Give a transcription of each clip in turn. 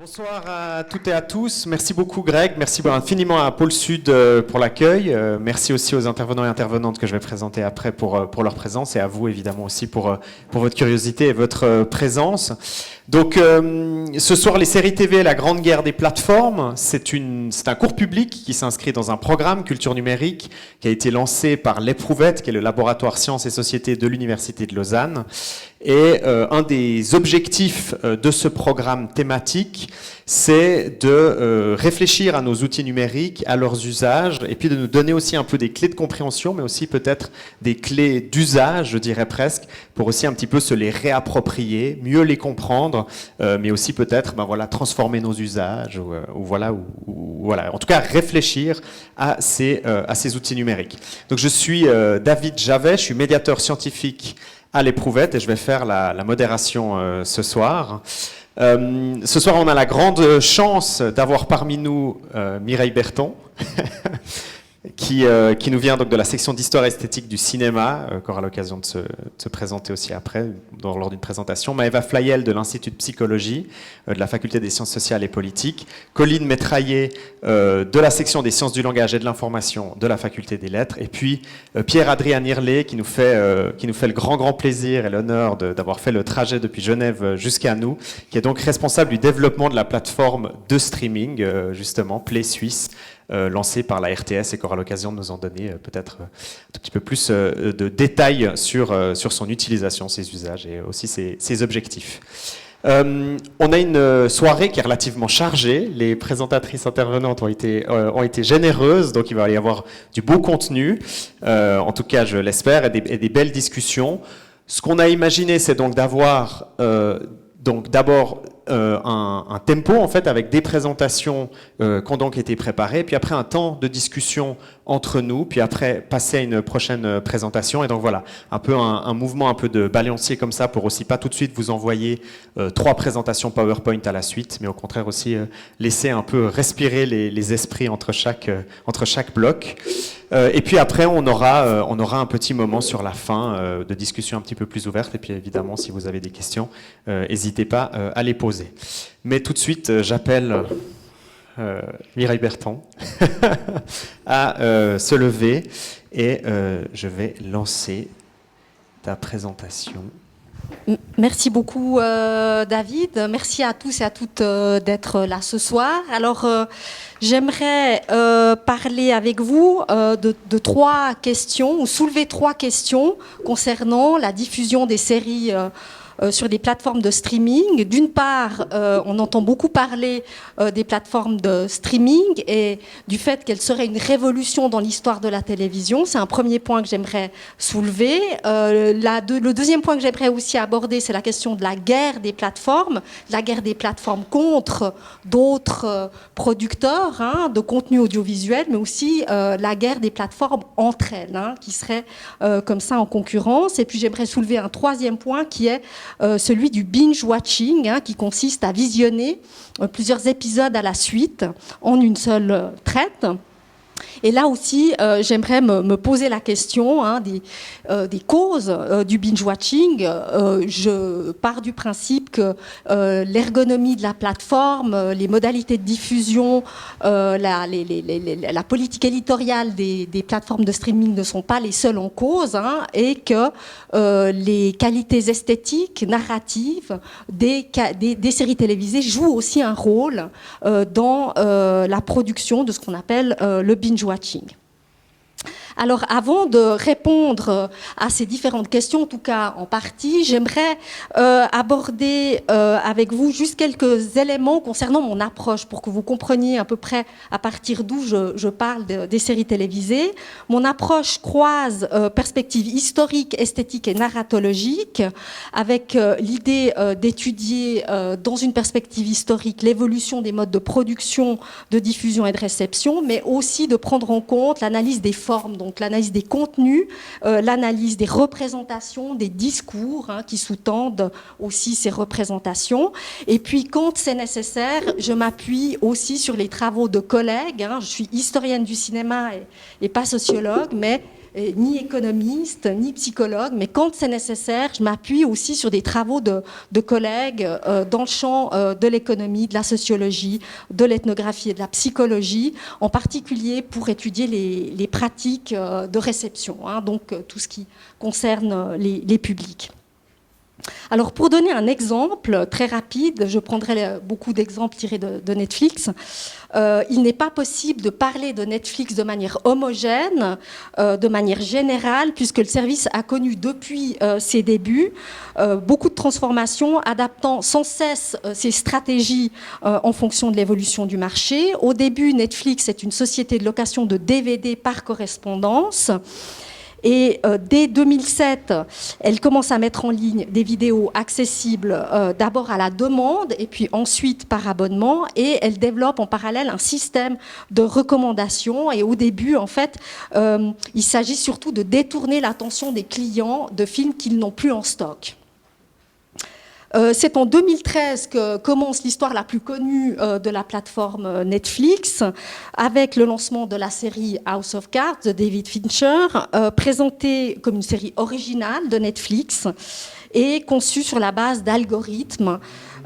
Bonsoir à toutes et à tous. Merci beaucoup Greg, merci infiniment à Pôle Sud pour l'accueil. Merci aussi aux intervenants et intervenantes que je vais présenter après pour leur présence et à vous évidemment aussi pour votre curiosité et votre présence. Donc ce soir, les séries TV, la grande guerre des plateformes, c'est un cours public qui s'inscrit dans un programme culture numérique qui a été lancé par l'Éprouvette, qui est le laboratoire sciences et sociétés de l'Université de Lausanne. Et un des objectifs de ce programme thématique, c'est de réfléchir à nos outils numériques, à leurs usages, et puis de nous donner aussi un peu des clés de compréhension, mais aussi peut-être des clés d'usage, je dirais presque, pour aussi un petit peu se les réapproprier, mieux les comprendre, mais aussi peut-être transformer nos usages, voilà, en tout cas réfléchir à ces outils numériques. Donc je suis David Javet, je suis médiateur scientifique à l'Éprouvette et je vais faire la modération ce soir. Ce soir, on a la grande chance d'avoir parmi nous Mireille Berton, qui nous vient donc de la section d'histoire esthétique du cinéma, qui aura l'occasion de se présenter aussi après, lors d'une présentation. Maëva Flayel de l'Institut de psychologie, de la faculté des sciences sociales et politiques. Colline Métraillé de la section des sciences du langage et de l'information de la faculté des lettres. Et puis Pierre-Adrien Irlet qui nous fait le grand plaisir et l'honneur d'avoir fait le trajet depuis Genève jusqu'à nous, qui est donc responsable du développement de la plateforme de streaming, justement, Play Suisse, lancé par la RTS et qui aura l'occasion de nous en donner peut-être un tout petit peu plus de détails sur son utilisation, ses usages et aussi ses objectifs. On a une soirée qui est relativement chargée. Les présentatrices intervenantes ont été généreuses, donc il va y avoir du beau contenu, en tout cas je l'espère, et des belles discussions. Ce qu'on a imaginé, c'est donc d'avoir d'abord un tempo en fait avec des présentations qui ont donc été préparées, puis après un temps de discussion entre nous, puis après passer à une prochaine présentation. Et donc voilà, un peu un mouvement un peu de balancier comme ça pour aussi pas tout de suite vous envoyer 3 présentations PowerPoint à la suite, mais au contraire aussi laisser un peu respirer les esprits entre chaque bloc. Et puis après, on aura un petit moment sur la fin de discussion un petit peu plus ouverte. Et puis évidemment, si vous avez des questions, n'hésitez pas à les poser. Mais tout de suite, j'appelle Mireille Berton à se lever et je vais lancer ta présentation. Merci beaucoup David, merci à tous et à toutes d'être là ce soir. Alors j'aimerais parler avec vous de 3 questions, ou soulever 3 questions concernant la diffusion des séries sur des plateformes de streaming. D'une part, on entend beaucoup parler des plateformes de streaming et du fait qu'elles seraient une révolution dans l'histoire de la télévision. C'est un premier point que j'aimerais soulever. Le deuxième point que j'aimerais aussi aborder, c'est la question de la guerre des plateformes contre d'autres producteurs de contenu audiovisuel, mais aussi la guerre des plateformes entre elles, qui seraient comme ça en concurrence. Et puis j'aimerais soulever un troisième point qui est celui du binge-watching, qui consiste à visionner plusieurs épisodes à la suite en une seule traite. Et là aussi, j'aimerais me poser la question des causes du binge-watching. Je pars du principe que l'ergonomie de la plateforme, les modalités de diffusion, la politique éditoriale des plateformes de streaming ne sont pas les seules en cause, et que les qualités esthétiques, narratives des séries télévisées jouent aussi un rôle dans la production de ce qu'on appelle le binge-watching. Alors, avant de répondre à ces différentes questions, en tout cas en partie, j'aimerais aborder avec vous juste quelques éléments concernant mon approche pour que vous compreniez à peu près à partir d'où je parle des séries télévisées. Mon approche croise perspectives historiques, esthétiques et narratologiques, avec l'idée d'étudier dans une perspective historique l'évolution des modes de production, de diffusion et de réception, mais aussi de prendre en compte l'analyse des formes, donc l'analyse des contenus, l'analyse des représentations, des discours qui sous-tendent aussi ces représentations. Et puis, quand c'est nécessaire, je m'appuie aussi sur les travaux de collègues. Je suis historienne du cinéma et pas sociologue, mais ni économiste, ni psychologue, mais quand c'est nécessaire, je m'appuie aussi sur des travaux de collègues dans le champ de l'économie, de la sociologie, de l'ethnographie et de la psychologie, en particulier pour étudier les pratiques de réception, hein, donc tout ce qui concerne les publics. Alors, pour donner un exemple très rapide, je prendrai beaucoup d'exemples tirés de Netflix. Il n'est pas possible de parler de Netflix de manière homogène, de manière générale, puisque le service a connu depuis ses débuts beaucoup de transformations, adaptant sans cesse ses stratégies en fonction de l'évolution du marché. Au début, Netflix est une société de location de DVD par correspondance. Et dès 2007, elle commence à mettre en ligne des vidéos accessibles d'abord à la demande et puis ensuite par abonnement. Et elle développe en parallèle un système de recommandations. Et au début, en fait, il s'agit surtout de détourner l'attention des clients de films qu'ils n'ont plus en stock. C'est en 2013 que commence l'histoire la plus connue de la plateforme Netflix, avec le lancement de la série House of Cards de David Fincher, présentée comme une série originale de Netflix et conçue sur la base d'algorithmes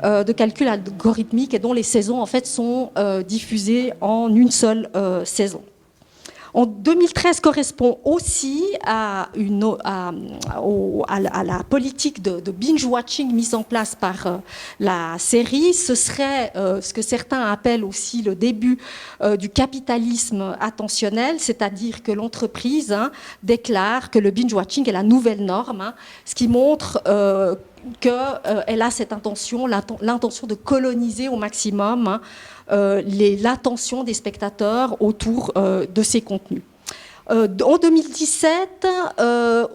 de calcul algorithmique et dont les saisons en fait sont diffusées en une seule saison. En 2013 correspond aussi à la politique de binge-watching mise en place par la série. Ce serait ce que certains appellent aussi le début du capitalisme attentionnel, c'est-à-dire que l'entreprise déclare que le binge-watching est la nouvelle norme, ce qui montre qu'elle a cette intention, l'intention de coloniser au maximum l'attention des spectateurs autour de ces contenus. En 2017,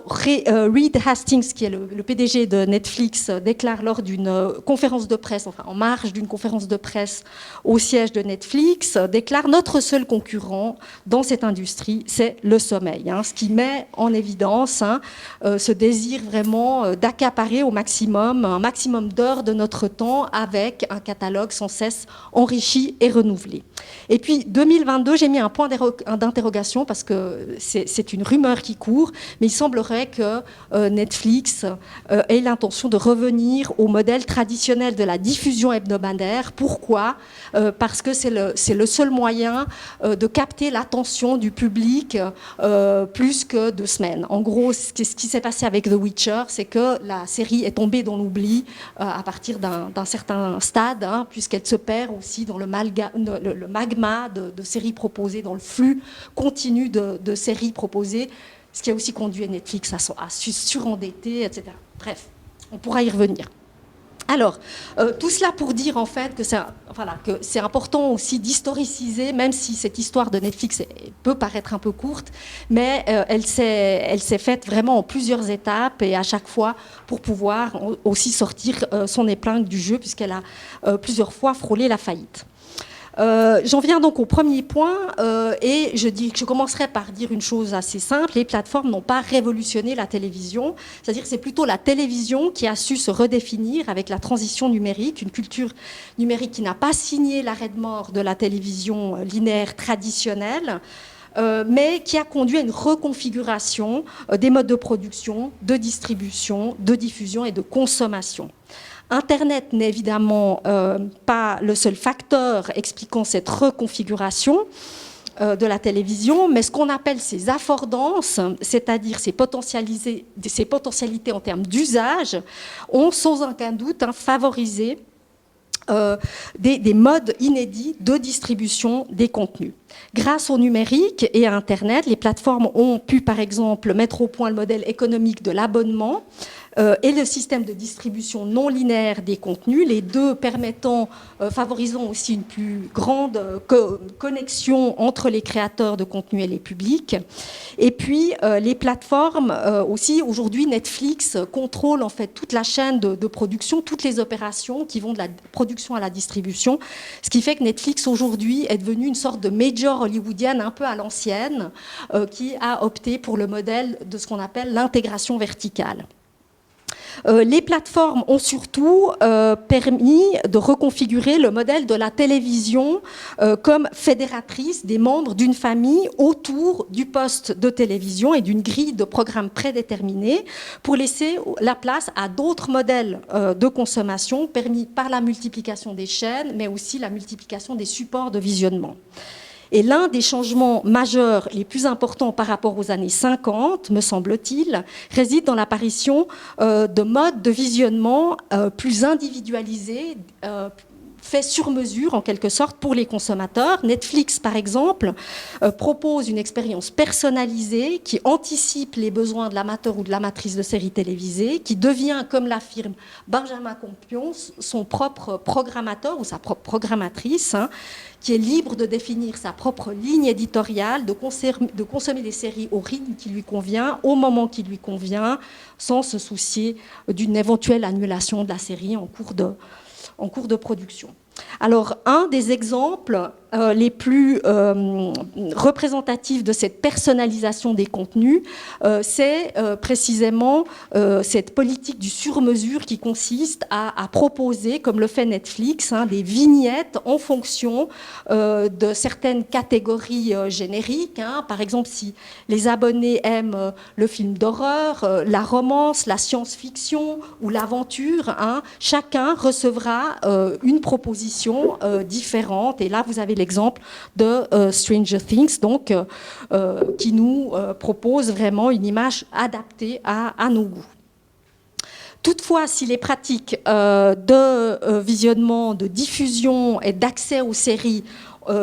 Reed Hastings, qui est le PDG de Netflix, déclare lors d'une conférence de presse, enfin en marge d'une conférence de presse au siège de Netflix, déclare: notre seul concurrent dans cette industrie, c'est le sommeil. Ce qui met en évidence ce désir vraiment d'accaparer au maximum, un maximum d'heures de notre temps avec un catalogue sans cesse enrichi et renouvelé. Et puis 2022, j'ai mis un point d'interrogation parce que c'est une rumeur qui court, mais il semblerait que Netflix ait l'intention de revenir au modèle traditionnel de la diffusion hebdomadaire. Pourquoi ? Parce que c'est le seul moyen de capter l'attention du public plus que 2 semaines. En gros, ce qui s'est passé avec The Witcher, c'est que la série est tombée dans l'oubli à partir d'un certain stade, puisqu'elle se perd aussi dans le magma de séries proposées, dans le flux continu de séries proposées, ce qui a aussi conduit Netflix à se surendetter, etc. Bref, on pourra y revenir. Alors, tout cela pour dire en fait que c'est important aussi d'historiciser, même si cette histoire de Netflix peut paraître un peu courte, mais elle s'est faite vraiment en plusieurs étapes et à chaque fois pour pouvoir aussi sortir son épingle du jeu, puisqu'elle a plusieurs fois frôlé la faillite. J'en viens donc au premier point et je commencerai par dire une chose assez simple: les plateformes n'ont pas révolutionné la télévision, c'est-à-dire que c'est plutôt la télévision qui a su se redéfinir avec la transition numérique, une culture numérique qui n'a pas signé l'arrêt de mort de la télévision linéaire traditionnelle, mais qui a conduit à une reconfiguration des modes de production, de distribution, de diffusion et de consommation. Internet n'est évidemment pas le seul facteur expliquant cette reconfiguration de la télévision, mais ce qu'on appelle ses affordances, c'est-à-dire ses potentialités en termes d'usage, ont sans aucun doute favorisé des modes inédits de distribution des contenus. Grâce au numérique et à Internet, les plateformes ont pu, par exemple, mettre au point le modèle économique de l'abonnement et le système de distribution non linéaire des contenus, les deux favorisant aussi une plus grande connexion entre les créateurs de contenus et les publics. Et puis, les plateformes aussi, aujourd'hui, Netflix contrôle en fait toute la chaîne de production, toutes les opérations qui vont de la production à la distribution, ce qui fait que Netflix, aujourd'hui, est devenu une sorte de major hollywoodienne un peu à l'ancienne, qui a opté pour le modèle de ce qu'on appelle l'intégration verticale. Les plateformes ont surtout permis de reconfigurer le modèle de la télévision comme fédératrice des membres d'une famille autour du poste de télévision et d'une grille de programmes prédéterminés pour laisser la place à d'autres modèles de consommation permis par la multiplication des chaînes, mais aussi la multiplication des supports de visionnement. Et l'un des changements majeurs les plus importants par rapport aux années 50, me semble-t-il, réside dans l'apparition de modes de visionnement plus individualisés, fait sur mesure en quelque sorte pour les consommateurs. Netflix, par exemple, propose une expérience personnalisée qui anticipe les besoins de l'amateur ou de l'amatrice de séries télévisées, qui devient, comme l'affirme Benjamin Campion, son propre programmateur ou sa propre programmatrice, qui est libre de définir sa propre ligne éditoriale, de consommer des séries au rythme qui lui convient, au moment qui lui convient, sans se soucier d'une éventuelle annulation de la série en cours de production. Alors, un des exemples les plus représentatifs de cette personnalisation des contenus, c'est précisément cette politique du sur-mesure qui consiste à proposer, comme le fait Netflix, des vignettes en fonction de certaines catégories génériques. Par exemple, si les abonnés aiment le film d'horreur, la romance, la science-fiction ou l'aventure, chacun recevra une proposition différente. Et là, vous avez l'exemple de Stranger Things, donc, qui nous propose vraiment une image adaptée à nos goûts. Toutefois, si les pratiques de visionnement, de diffusion et d'accès aux séries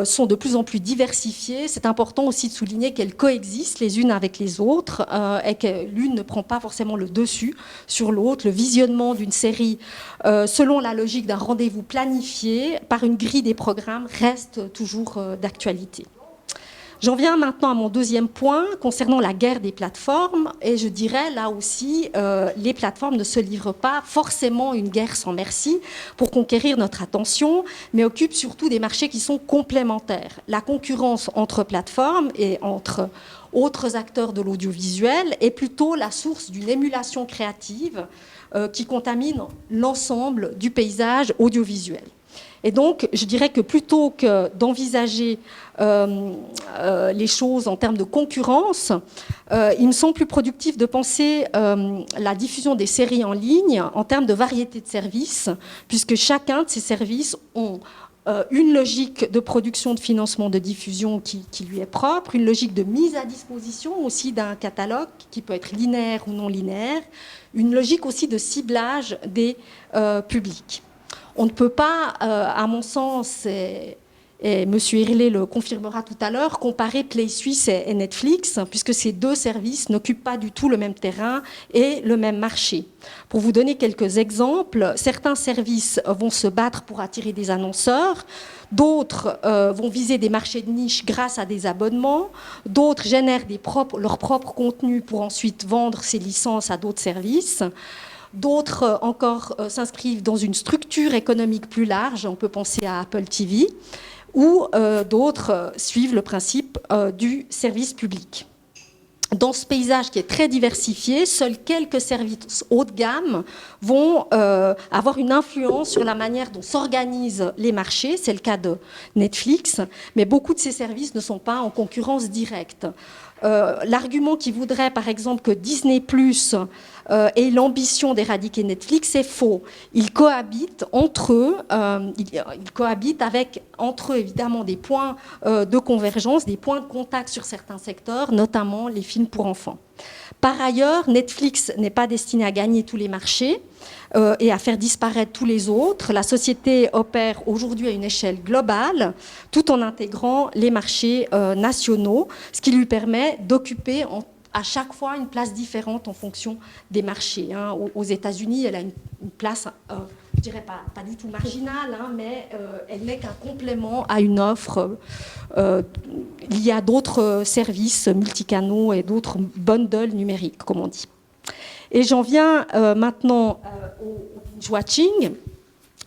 sont de plus en plus diversifiées, c'est important aussi de souligner qu'elles coexistent les unes avec les autres et que l'une ne prend pas forcément le dessus sur l'autre. Le visionnement d'une série selon la logique d'un rendez-vous planifié par une grille des programmes reste toujours d'actualité. J'en viens maintenant à mon deuxième point concernant la guerre des plateformes. Et je dirais là aussi, les plateformes ne se livrent pas forcément une guerre sans merci pour conquérir notre attention, mais occupent surtout des marchés qui sont complémentaires. La concurrence entre plateformes et entre autres acteurs de l'audiovisuel est plutôt la source d'une émulation créative qui contamine l'ensemble du paysage audiovisuel. Et donc, je dirais que plutôt que d'envisager les choses en termes de concurrence, il me semble plus productif de penser la diffusion des séries en ligne en termes de variété de services, puisque chacun de ces services ont une logique de production, de financement, de diffusion qui lui est propre, une logique de mise à disposition aussi d'un catalogue qui peut être linéaire ou non linéaire, une logique aussi de ciblage des publics. On ne peut pas, à mon sens, et M. Hirlet le confirmera tout à l'heure, comparer Play Suisse et Netflix, puisque ces deux services n'occupent pas du tout le même terrain et le même marché. Pour vous donner quelques exemples, certains services vont se battre pour attirer des annonceurs, d'autres vont viser des marchés de niche grâce à des abonnements, d'autres génèrent leur propre contenu pour ensuite vendre ces licences à d'autres services. D'autres encore s'inscrivent dans une structure économique plus large, on peut penser à Apple TV, ou d'autres suivent le principe du service public. Dans ce paysage qui est très diversifié, seuls quelques services haut de gamme vont avoir une influence sur la manière dont s'organisent les marchés. C'est le cas de Netflix, mais beaucoup de ces services ne sont pas en concurrence directe. L'argument qui voudrait, par exemple, que Disney+ ait l'ambition d'éradiquer Netflix, c'est faux. Ils cohabitent entre eux, ils cohabitent avec entre eux évidemment des points de convergence, des points de contact sur certains secteurs, notamment les films pour enfants. Par ailleurs, Netflix n'est pas destiné à gagner tous les marchés et à faire disparaître tous les autres. La société opère aujourd'hui à une échelle globale, tout en intégrant les marchés nationaux, ce qui lui permet d'occuper à chaque fois une place différente en fonction des marchés. Aux États-Unis, elle a une place, je dirais pas du tout marginale, mais elle n'est qu'un complément à une offre liée à d'autres services multicanaux et d'autres bundles numériques, comme on dit. Et j'en viens maintenant au binge-watching.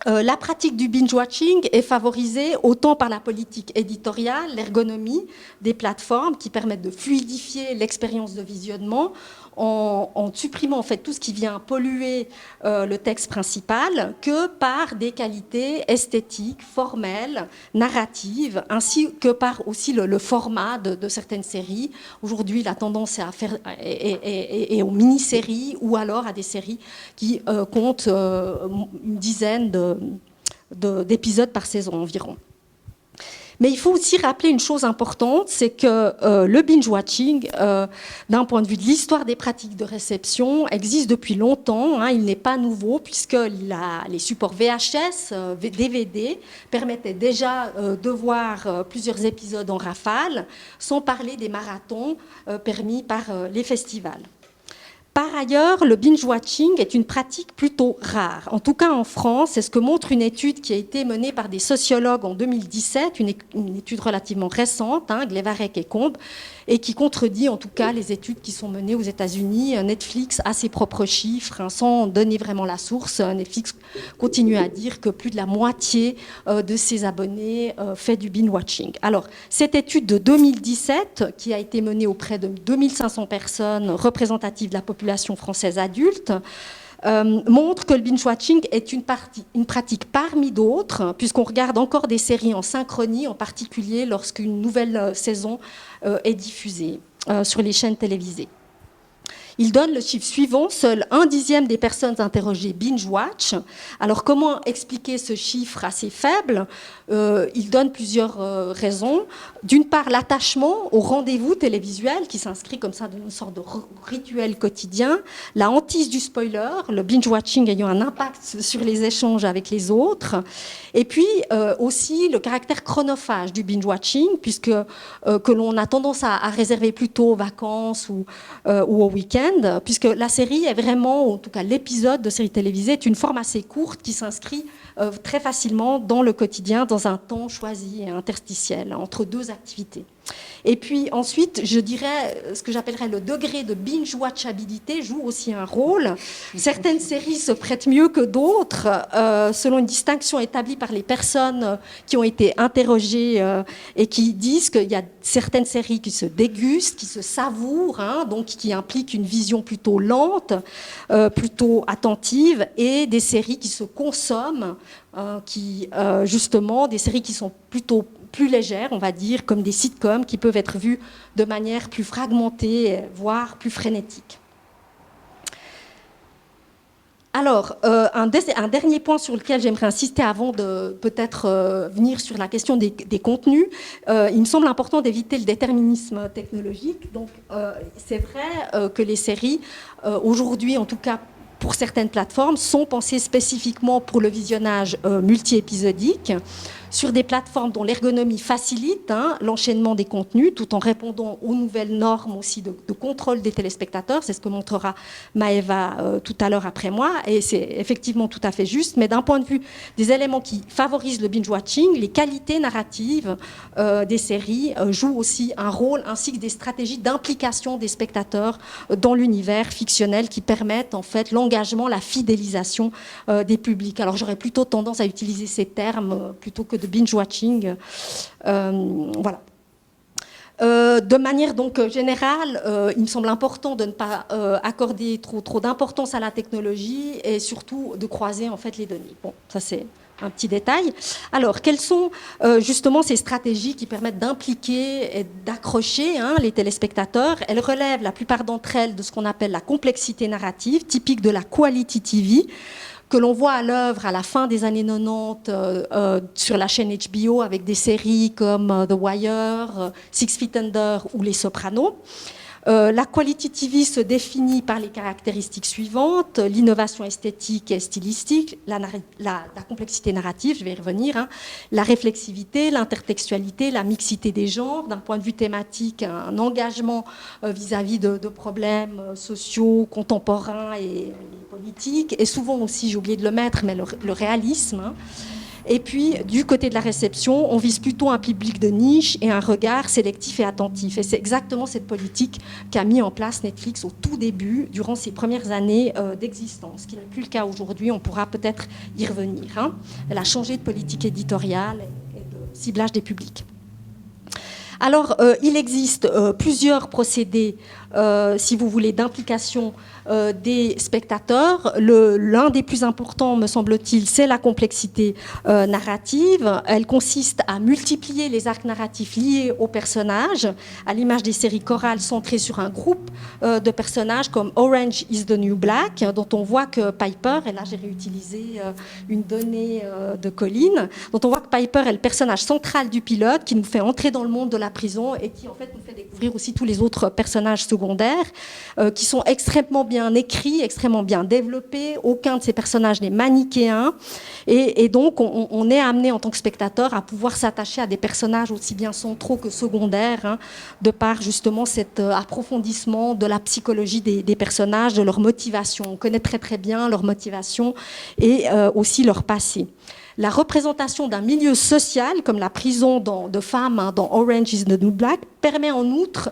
La pratique du binge-watching est favorisée autant par la politique éditoriale, l'ergonomie des plateformes qui permettent de fluidifier l'expérience de visionnement en supprimant en fait tout ce qui vient polluer le texte principal que par des qualités esthétiques, formelles, narratives, ainsi que par aussi le format de certaines séries. Aujourd'hui, la tendance est aux mini-séries ou alors à des séries qui comptent une dizaine d'épisodes par saison environ. Mais il faut aussi rappeler une chose importante, c'est que le binge-watching, d'un point de vue de l'histoire des pratiques de réception, existe depuis longtemps. Il n'est pas nouveau, puisque les supports VHS, DVD, permettaient déjà de voir plusieurs épisodes en rafale, sans parler des marathons permis par les festivals. Par ailleurs, le binge-watching est une pratique plutôt rare. En tout cas en France, c'est ce que montre une étude qui a été menée par des sociologues en 2017, une étude relativement récente, Glevarec et Combe, et qui contredit en tout cas les études qui sont menées aux États-Unis. Netflix a ses propres chiffres, sans donner vraiment la source. Netflix continue à dire que plus de la moitié de ses abonnés fait du binge-watching. Alors, cette étude de 2017, qui a été menée auprès de 2500 personnes représentatives de la population française adulte, montre que le binge-watching est une pratique parmi d'autres, puisqu'on regarde encore des séries en synchronie, en particulier lorsqu'une nouvelle saison est diffusée sur les chaînes télévisées. Il donne le chiffre suivant, seul 1/10 des personnes interrogées binge-watch. Alors comment expliquer ce chiffre assez faible ? Il donne plusieurs raisons. D'une part, l'attachement au rendez-vous télévisuel qui s'inscrit comme ça dans une sorte de rituel quotidien, la hantise du spoiler, le binge-watching ayant un impact sur les échanges avec les autres, et puis aussi le caractère chronophage du binge-watching, puisque que l'on a tendance à réserver plutôt aux vacances ou au week-end, puisque la série est vraiment, en tout cas l'épisode de série télévisée, est une forme assez courte qui s'inscrit très facilement dans le quotidien, dans un temps choisi et interstitiel, entre deux activités. Et puis ensuite, je dirais, ce que j'appellerais le degré de binge-watchabilité joue aussi un rôle. Certaines séries se prêtent mieux que d'autres, selon une distinction établie par les personnes qui ont été interrogées et qui disent qu'il y a certaines séries qui se dégustent, qui se savourent, donc qui impliquent une vision plutôt lente, plutôt attentive, et des séries qui se consomment, justement, des séries qui sont plutôt plus légères, on va dire, comme des sitcoms qui peuvent être vues de manière plus fragmentée, voire plus frénétique. Alors, un dernier point sur lequel j'aimerais insister avant de peut-être venir sur la question des contenus, il me semble important d'éviter le déterminisme technologique. Donc, c'est vrai que les séries, aujourd'hui en tout cas, pour certaines plateformes, sont pensées spécifiquement pour le visionnage multi-épisodique, sur des plateformes dont l'ergonomie facilite l'enchaînement des contenus, tout en répondant aux nouvelles normes aussi de contrôle des téléspectateurs. C'est ce que montrera Maëva tout à l'heure après moi, et c'est effectivement tout à fait juste. Mais d'un point de vue des éléments qui favorisent le binge-watching, les qualités narratives des séries jouent aussi un rôle, ainsi que des stratégies d'implication des spectateurs dans l'univers fictionnel qui permettent en fait l'engagement, la fidélisation des publics. Alors j'aurais plutôt tendance à utiliser ces termes plutôt que de binge-watching. Voilà. De manière donc générale, il me semble important de ne pas accorder trop d'importance à la technologie et surtout de croiser en fait les données. Bon, ça c'est un petit détail. Alors, quelles sont justement ces stratégies qui permettent d'impliquer et d'accrocher les téléspectateurs? Elles relèvent, la plupart d'entre elles, de ce qu'on appelle la complexité narrative, typique de la quality TV, que l'on voit à l'œuvre à la fin des années 90 sur la chaîne HBO avec des séries comme The Wire, Six Feet Under ou Les Sopranos. La quality TV se définit par les caractéristiques suivantes: l'innovation esthétique et stylistique, la complexité narrative, je vais y revenir, la réflexivité, l'intertextualité, la mixité des genres, d'un point de vue thématique, un engagement vis-à-vis de problèmes sociaux, contemporains et politiques, et souvent aussi, j'ai oublié de le mettre, mais le réalisme. Et puis, du côté de la réception, on vise plutôt un public de niche et un regard sélectif et attentif. Et c'est exactement cette politique qu'a mis en place Netflix au tout début, durant ses premières années d'existence, ce qui n'est plus le cas aujourd'hui. On pourra peut-être y revenir. Elle a changé de politique éditoriale et de ciblage des publics. Alors, il existe plusieurs procédés si vous voulez, d'implication des spectateurs. L'un des plus importants, me semble-t-il, c'est la complexité narrative. Elle consiste à multiplier les arcs narratifs liés aux personnages, à l'image des séries chorales centrées sur un groupe de personnages comme Orange is the New Black, dont on voit que Piper, et là j'ai réutilisé une donnée de Colline, dont on voit que Piper est le personnage central du pilote qui nous fait entrer dans le monde de la prison et qui en fait nous fait découvrir aussi tous les autres personnages secondaires qui sont extrêmement bien écrits, extrêmement bien développés. Aucun de ces personnages n'est manichéen et donc on est amené en tant que spectateur à pouvoir s'attacher à des personnages aussi bien centraux que secondaires, hein, de par justement cet approfondissement de la psychologie des personnages, de leur motivation. On connaît très très bien leur motivation et aussi leur passé. La représentation d'un milieu social, comme la prison de femmes hein, dans Orange is the New Black, permet en outre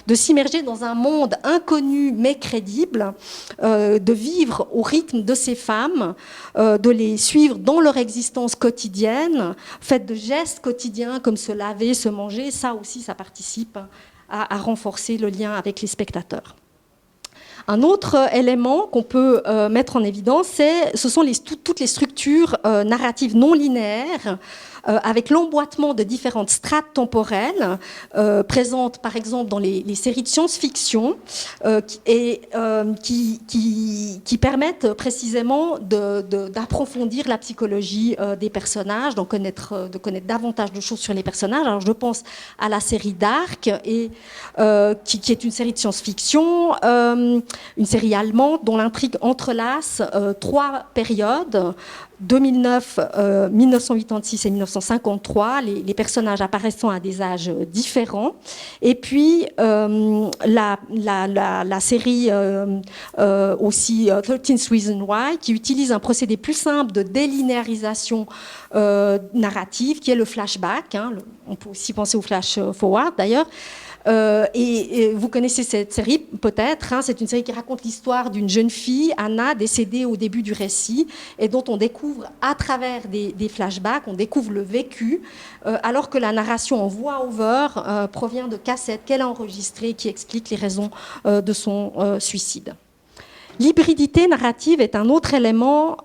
de s'immerger dans un monde inconnu mais crédible, de vivre au rythme de ces femmes, de les suivre dans leur existence quotidienne, faite de gestes quotidiens comme se laver, se manger. Ça aussi, ça participe à renforcer le lien avec les spectateurs. Un autre élément qu'on peut mettre en évidence, ce sont toutes les structures narratives non linéaires, avec l'emboîtement de différentes strates temporelles présentes par exemple dans les séries de science-fiction qui permettent précisément d'approfondir la psychologie des personnages, de connaître davantage de choses sur les personnages. Alors je pense à la série Dark, qui est une série de science-fiction, une série allemande dont l'intrigue entrelace 3 périodes, 2009, 1986 et 1953, les personnages apparaissant à des âges différents. Et puis la série aussi 13th Reason Why, qui utilise un procédé plus simple de délinéarisation narrative, qui est le flashback. Hein, on peut aussi penser au flash forward d'ailleurs. Et vous connaissez cette série peut-être, hein, c'est une série qui raconte l'histoire d'une jeune fille, Anna, décédée au début du récit et dont on découvre à travers des flashbacks, on découvre le vécu, alors que la narration en voix-over provient de cassettes qu'elle a enregistrées qui expliquent les raisons de son suicide. L'hybridité narrative est un autre élément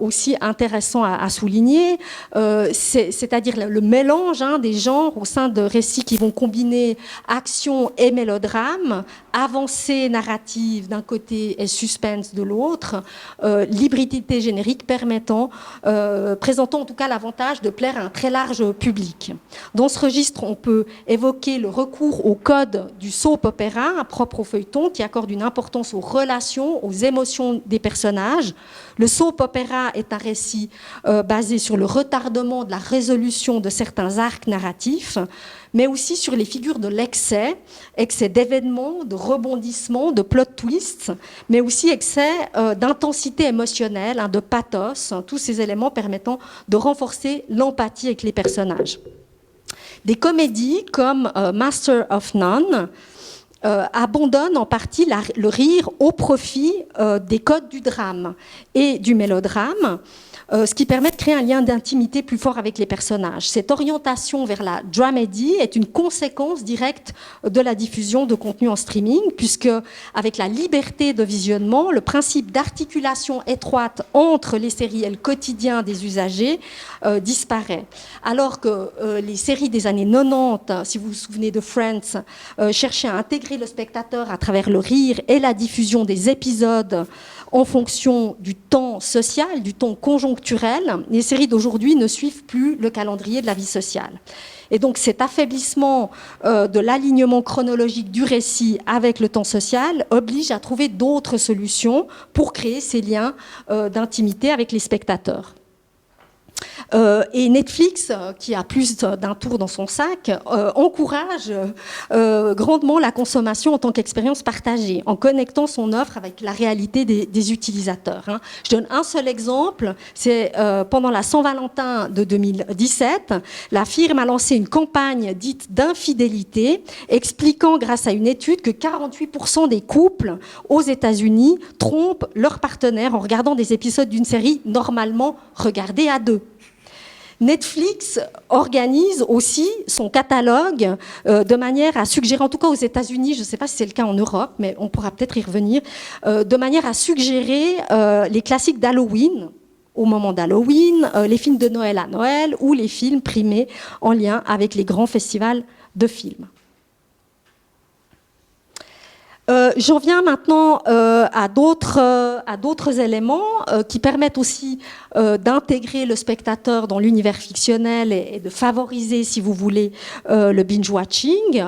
aussi intéressant à souligner, c'est-à-dire le mélange hein, des genres au sein de récits qui vont combiner action et mélodrame, avancée narrative d'un côté et suspense de l'autre, l'hybridité générique présentant en tout cas l'avantage de plaire à un très large public. Dans ce registre, on peut évoquer le recours au code du soap opéra, propre au feuilleton, qui accorde une importance aux relations, aux émotions des personnages. Le soap opéra est un récit basé sur le retardement de la résolution de certains arcs narratifs, mais aussi sur les figures de l'excès d'événements, de rebondissements, de plot twists, mais aussi excès d'intensité émotionnelle, hein, de pathos, hein, tous ces éléments permettant de renforcer l'empathie avec les personnages. Des comédies comme Master of None abandonne en partie le rire au profit des codes du drame et du mélodrame, ce qui permet de créer un lien d'intimité plus fort avec les personnages. Cette orientation vers la dramedy est une conséquence directe de la diffusion de contenu en streaming, puisque avec la liberté de visionnement, le principe d'articulation étroite entre les séries et le quotidien des usagers disparaît. Alors que les séries des années 90, si vous vous souvenez de Friends, cherchaient à intégrer le spectateur à travers le rire et la diffusion des épisodes en fonction du temps social, du temps conjoncturel, les séries d'aujourd'hui ne suivent plus le calendrier de la vie sociale. Et donc cet affaiblissement de l'alignement chronologique du récit avec le temps social oblige à trouver d'autres solutions pour créer ces liens d'intimité avec les spectateurs. Et Netflix, qui a plus d'un tour dans son sac, encourage grandement la consommation en tant qu'expérience partagée, en connectant son offre avec la réalité des utilisateurs. Hein. Je donne un seul exemple, c'est pendant la Saint-Valentin de 2017, la firme a lancé une campagne dite d'infidélité, expliquant grâce à une étude que 48% des couples aux États-Unis trompent leur partenaire en regardant des épisodes d'une série normalement regardée à deux. Netflix organise aussi son catalogue de manière à suggérer, en tout cas aux États-Unis, je ne sais pas si c'est le cas en Europe, mais on pourra peut-être y revenir, de manière à suggérer les classiques d'Halloween au moment d'Halloween, les films de Noël à Noël ou les films primés en lien avec les grands festivals de films. J'en viens maintenant à d'autres éléments qui permettent aussi d'intégrer le spectateur dans l'univers fictionnel et de favoriser, si vous voulez, le binge-watching.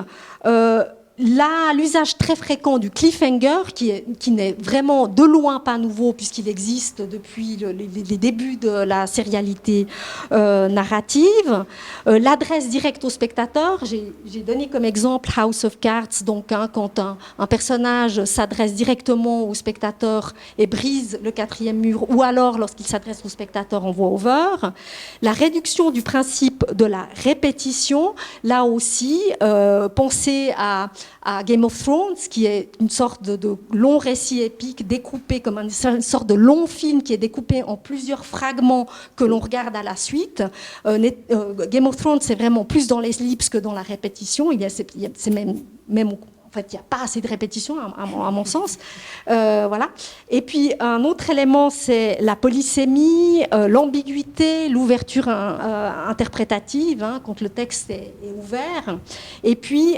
L'usage très fréquent du cliffhanger, qui n'est vraiment de loin pas nouveau puisqu'il existe depuis les débuts de la sérialité narrative. L'adresse directe au spectateur, j'ai donné comme exemple House of Cards, donc quand un personnage s'adresse directement au spectateur et brise le quatrième mur, ou alors lorsqu'il s'adresse au spectateur en voix-over. La réduction du principe de la répétition, là aussi, pensez à Game of Thrones, qui est une sorte de long récit épique découpé comme une sorte de long film qui est découpé en plusieurs fragments que l'on regarde à la suite. Game of Thrones, c'est vraiment plus dans l'ellipse que dans la répétition. C'est même en fait, il n'y a pas assez de répétition, à mon sens. Voilà. Et puis, un autre élément, c'est la polysémie, l'ambiguïté, l'ouverture interprétative, quand le texte est ouvert. Et puis,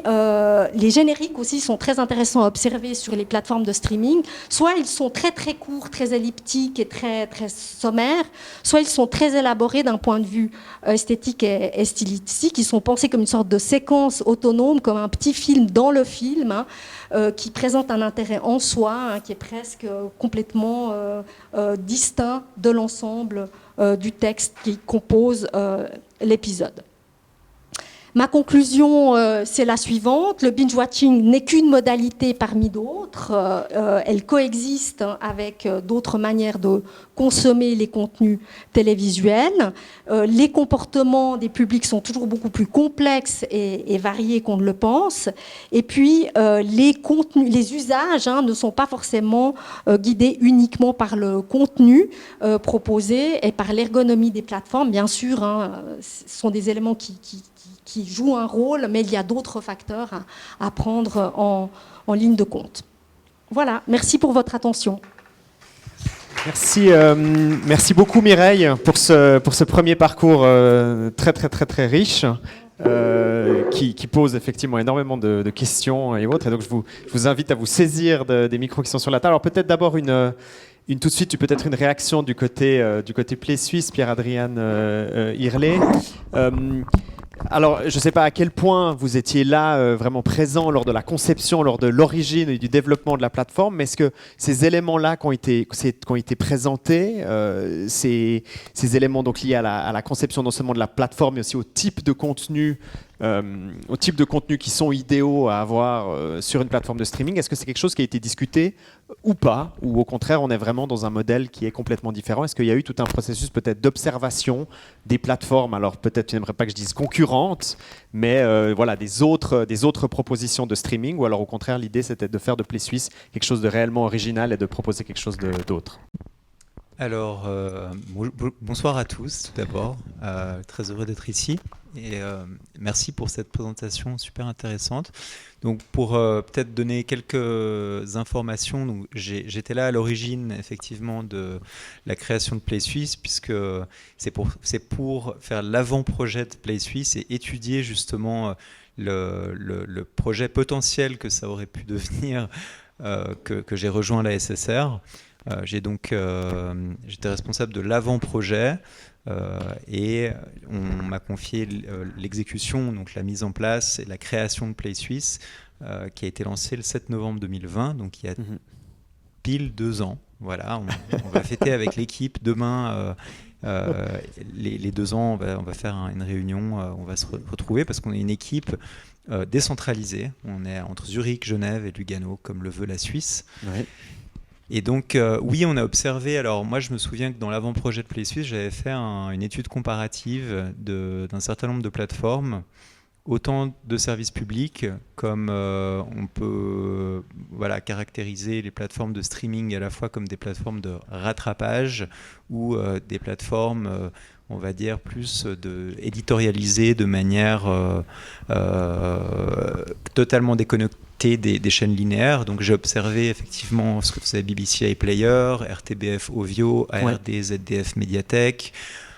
les génériques aussi sont très intéressants à observer sur les plateformes de streaming. Soit ils sont très, très courts, très elliptiques et très, très sommaires, soit ils sont très élaborés d'un point de vue esthétique et stylistique. Ils sont pensés comme une sorte de séquence autonome, comme un petit film dans le film, qui présente un intérêt en soi, qui est presque complètement distinct de l'ensemble du texte qui compose l'épisode. Ma conclusion, c'est la suivante. Le binge-watching n'est qu'une modalité parmi d'autres. Elle coexiste avec d'autres manières de consommer les contenus télévisuels. Les comportements des publics sont toujours beaucoup plus complexes et variés qu'on ne le pense. Et puis, les contenus, les usages ne sont pas forcément guidés uniquement par le contenu proposé et par l'ergonomie des plateformes. Bien sûr, ce sont des éléments qui jouent un rôle, mais il y a d'autres facteurs à prendre en ligne de compte. Voilà, merci pour votre attention. Merci beaucoup Mireille pour ce premier parcours très très très très riche qui pose effectivement énormément de questions et autres. Et donc je vous invite à vous saisir des micros qui sont sur la table. Alors peut-être d'abord tout de suite, peut-être une réaction du côté Play Suisse, Pierre-Adrien Irlet. Alors, je ne sais pas à quel point vous étiez là, vraiment présent lors de la conception, lors de l'origine et du développement de la plateforme, mais est-ce que ces éléments-là qui ont été présentés, ces éléments donc liés à la conception non seulement de la plateforme, mais aussi au type de contenu qui sont idéaux à avoir sur une plateforme de streaming, est-ce que c'est quelque chose qui a été discuté ou pas, ou au contraire on est vraiment dans un modèle qui est complètement différent? Est-ce qu'il y a eu tout un processus peut-être d'observation des plateformes, alors peut-être tu n'aimerais pas que je dise concurrentes, mais voilà, des autres propositions de streaming, ou alors au contraire l'idée c'était de faire de Play Suisse quelque chose de réellement original et de proposer quelque chose d'autre? Alors, bonsoir à tous tout d'abord, très heureux d'être ici et merci pour cette présentation super intéressante. Donc pour peut-être donner quelques informations, j'étais là à l'origine effectivement de la création de Play Suisse, puisque c'est pour faire l'avant-projet de Play Suisse et étudier justement le projet potentiel que ça aurait pu devenir, que j'ai rejoint la SSR. J'étais responsable de l'avant-projet et on m'a confié l'exécution, donc la mise en place et la création de Play Suisse qui a été lancée le 7 novembre 2020, donc il y a pile 2 ans. Voilà, on va fêter avec l'équipe demain. Les 2 ans, on va faire une réunion, on va se retrouver parce qu'on est une équipe décentralisée. On est entre Zurich, Genève et Lugano, comme le veut la Suisse. Oui. Et donc, oui, on a observé. Alors, moi, je me souviens que dans l'avant-projet de Play Suisse, j'avais fait une étude comparative d'un certain nombre de plateformes, autant de services publics, comme on peut caractériser les plateformes de streaming à la fois comme des plateformes de rattrapage ou des plateformes on va dire, plus éditorialisé de manière totalement déconnectée des chaînes linéaires. Donc j'ai observé effectivement ce que faisait BBC iPlayer, RTBF Ovio, ARD, ZDF Médiathèque,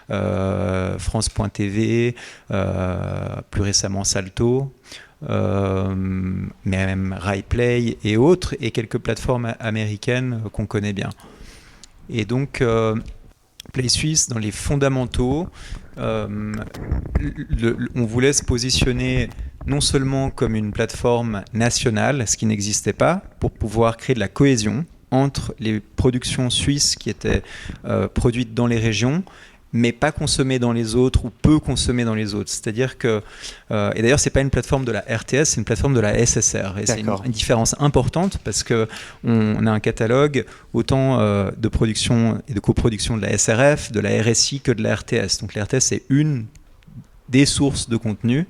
France.tv, plus récemment Salto, même RaiPlay et autres, et quelques plateformes américaines qu'on connaît bien. Et donc Play Suisse, dans les fondamentaux, on voulait se positionner non seulement comme une plateforme nationale, ce qui n'existait pas, pour pouvoir créer de la cohésion entre les productions suisses qui étaient produites dans les régions, mais pas consommées dans les autres ou peu consommées dans les autres. C'est-à-dire que, et d'ailleurs, c'est pas une plateforme de la RTS, c'est une plateforme de la SSR. Et c'est une différence importante parce que on a un catalogue autant de production et de coproduction de la SRF, de la RSI que de la RTS. Donc la RTS, c'est une des sources de contenu,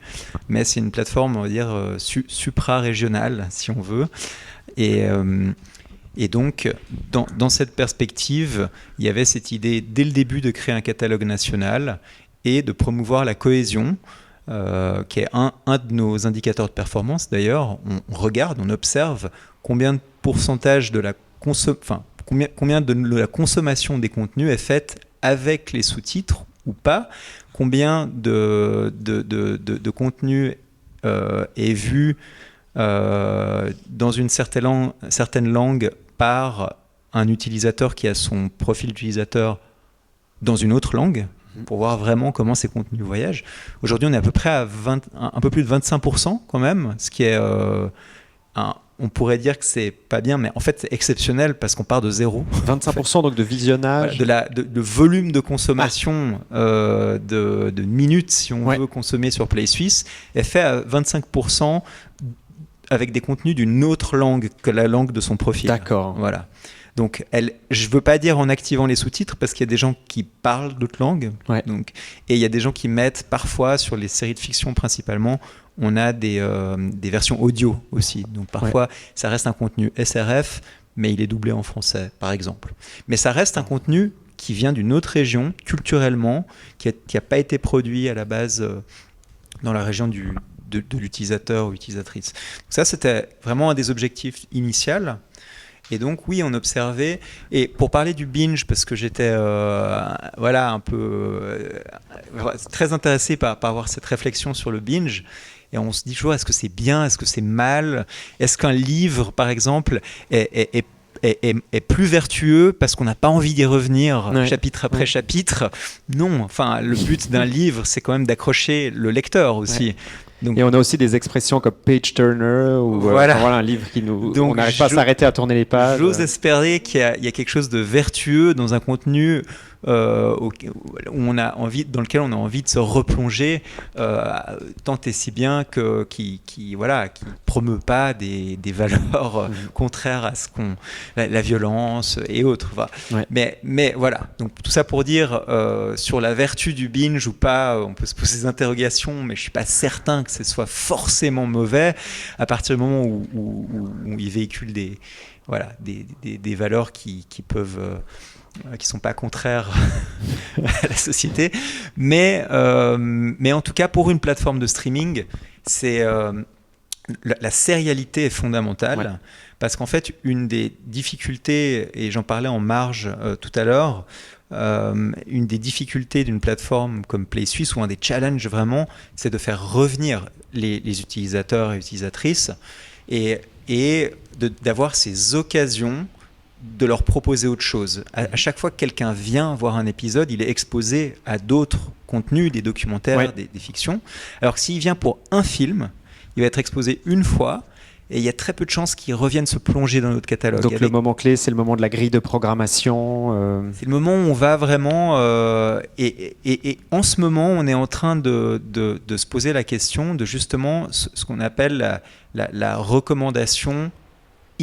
mais c'est une plateforme, on va dire, supra-régionale, si on veut. Et donc, dans cette perspective, il y avait cette idée, dès le début, de créer un catalogue national et de promouvoir la cohésion, qui est un de nos indicateurs de performance. D'ailleurs, on regarde, on observe combien de pourcentage de la combien de la consommation des contenus est faite avec les sous-titres ou pas, combien de contenu est vu dans une certaine langue par un utilisateur qui a son profil utilisateur dans une autre langue, pour voir vraiment comment ces contenus voyagent. Aujourd'hui, on est à peu près à un peu plus de 25% quand même, ce qui est... on pourrait dire que c'est pas bien, mais en fait c'est exceptionnel parce qu'on part de zéro. 25% donc de visionnage. De volume de consommation de minutes, si on veut consommer sur Play Suisse, est fait à 25% avec des contenus d'une autre langue que la langue de son profil. D'accord. Voilà. Donc, je ne veux pas dire en activant les sous-titres parce qu'il y a des gens qui parlent d'autres langues. Ouais. Donc, et il y a des gens qui mettent parfois sur les séries de fiction principalement, on a des versions audio aussi. Donc parfois, ça reste un contenu SRF, mais il est doublé en français, par exemple. Mais ça reste un contenu qui vient d'une autre région, culturellement, qui n'a pas été produit à la base dans la région de l'utilisateur ou utilisatrice. Donc ça, c'était vraiment un des objectifs initiaux. Et donc, oui, on observait. Et pour parler du binge, parce que j'étais un peu très intéressé par avoir cette réflexion sur le binge. Et on se dit toujours, est-ce que c'est bien, est-ce que c'est mal? Est-ce qu'un livre, par exemple, est plus vertueux parce qu'on n'a pas envie d'y revenir chapitre après chapitre? Non, enfin, le but d'un livre, c'est quand même d'accrocher le lecteur aussi. Ouais. Donc, et on a aussi des expressions comme page turner ou un livre qui nous... Donc, on n'arrive pas à s'arrêter à tourner les pages. J'ose espérer qu'il y a quelque chose de vertueux dans un contenu dans lequel on a envie de se replonger tant et si bien qui promeut pas des valeurs contraires à la violence et autres. Mais voilà, donc tout ça pour dire sur la vertu du binge ou pas, on peut se poser des interrogations, mais je suis pas certain que ce soit forcément mauvais à partir du moment où il véhicule des valeurs qui peuvent qui sont pas contraires à la société, mais en tout cas pour une plateforme de streaming, c'est la sérialité est fondamentale parce qu'en fait une des difficultés, et j'en parlais en marge tout à l'heure, une des difficultés d'une plateforme comme Play Suisse, ou un des challenges vraiment, c'est de faire revenir les utilisateurs et utilisatrices et d'avoir ces occasions de leur proposer autre chose. À chaque fois que quelqu'un vient voir un épisode, il est exposé à d'autres contenus, des documentaires, des fictions. Alors que s'il vient pour un film, il va être exposé une fois, et il y a très peu de chances qu'il revienne se plonger dans notre catalogue. Donc le moment clé, c'est le moment de la grille de programmation. C'est le moment où on va vraiment... et en ce moment, on est en train de se poser la question de justement ce qu'on appelle la recommandation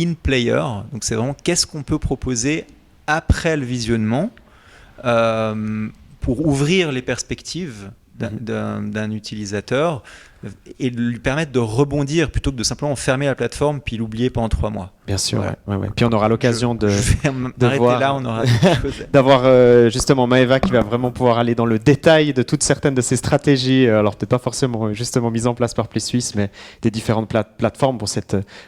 in-player. Donc c'est vraiment qu'est-ce qu'on peut proposer après le visionnement pour ouvrir les perspectives d'un utilisateur et lui permettre de rebondir plutôt que de simplement fermer la plateforme puis l'oublier pendant 3 mois. Bien sûr, Voilà. ouais. Puis on aura l'occasion de m'arrêter voir, là, on aura des choses. d'avoir justement Maëva qui va vraiment pouvoir aller dans le détail de toutes certaines de ces stratégies, alors peut-être pas forcément justement mises en place par Plus Suisse, mais des différentes plateformes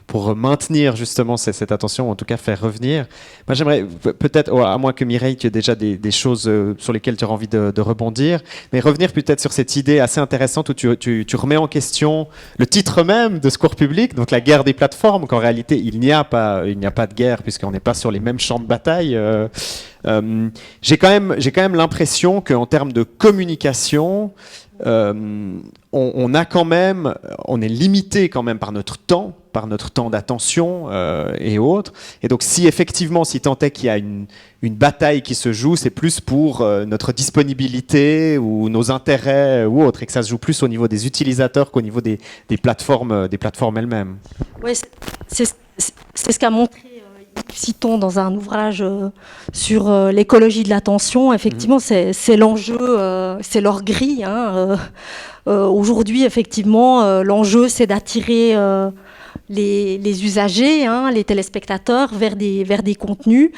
pour maintenir justement cette attention, ou en tout cas faire revenir. Moi j'aimerais peut-être, à moins que Mireille, tu aies déjà des choses sur lesquelles tu auras envie de rebondir, mais revenir peut-être sur cette idée assez intéressante où tu remets en question le titre même de ce cours public, donc la guerre des plateformes, qu'en réalité il n'y a pas de guerre puisqu'on n'est pas sur les mêmes champs de bataille. J'ai quand même l'impression qu'en termes de communication, on est limité quand même par notre temps d'attention et autres. Et donc si tant est qu'il y a une bataille qui se joue, c'est plus pour notre disponibilité ou nos intérêts ou autres, et que ça se joue plus au niveau des utilisateurs qu'au niveau des plateformes elles-mêmes. Oui, c'est ce qu'a montré Yves Citon dans un ouvrage sur l'écologie de l'attention. Effectivement, c'est l'enjeu, c'est leur grille. Aujourd'hui, effectivement, l'enjeu, c'est d'attirer les usagers, les téléspectateurs vers des contenus.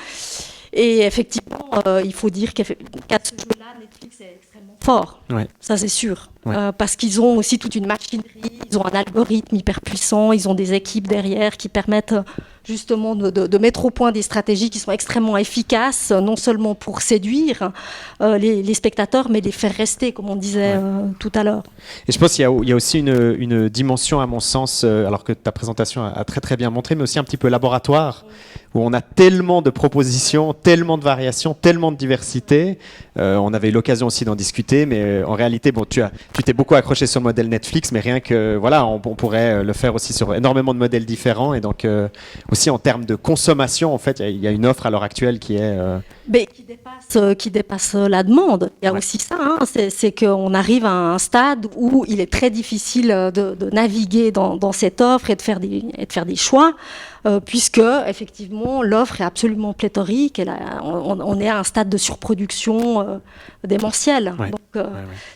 Et effectivement, il faut dire qu'à ce jeu-là, Netflix est extrêmement fort. Ouais. Ça, c'est sûr. Ouais. Parce qu'ils ont aussi toute une machinerie, ils ont un algorithme hyper puissant, ils ont des équipes derrière qui permettent justement de mettre au point des stratégies qui sont extrêmement efficaces, non seulement pour séduire les spectateurs, mais les faire rester, comme on disait tout à l'heure. Et je pense qu'il y a aussi une dimension, à mon sens, alors que ta présentation a très très bien montré, mais aussi un petit peu laboratoire, où on a tellement de propositions, tellement de variations, tellement de diversité. On avait eu l'occasion aussi d'en discuter, mais en réalité, bon, tu t'es beaucoup accroché sur le modèle Netflix, mais rien que, voilà, on pourrait le faire aussi sur énormément de modèles différents. Et donc, aussi en termes de consommation, en fait, il y a une offre à l'heure actuelle qui est... Mais qui dépasse la demande. Il y a aussi ça, c'est qu'on arrive à un stade où il est très difficile de naviguer dans cette offre et de faire des choix. Puisque effectivement l'offre est absolument pléthorique et là, on est à un stade de surproduction démentielle. Ouais. Donc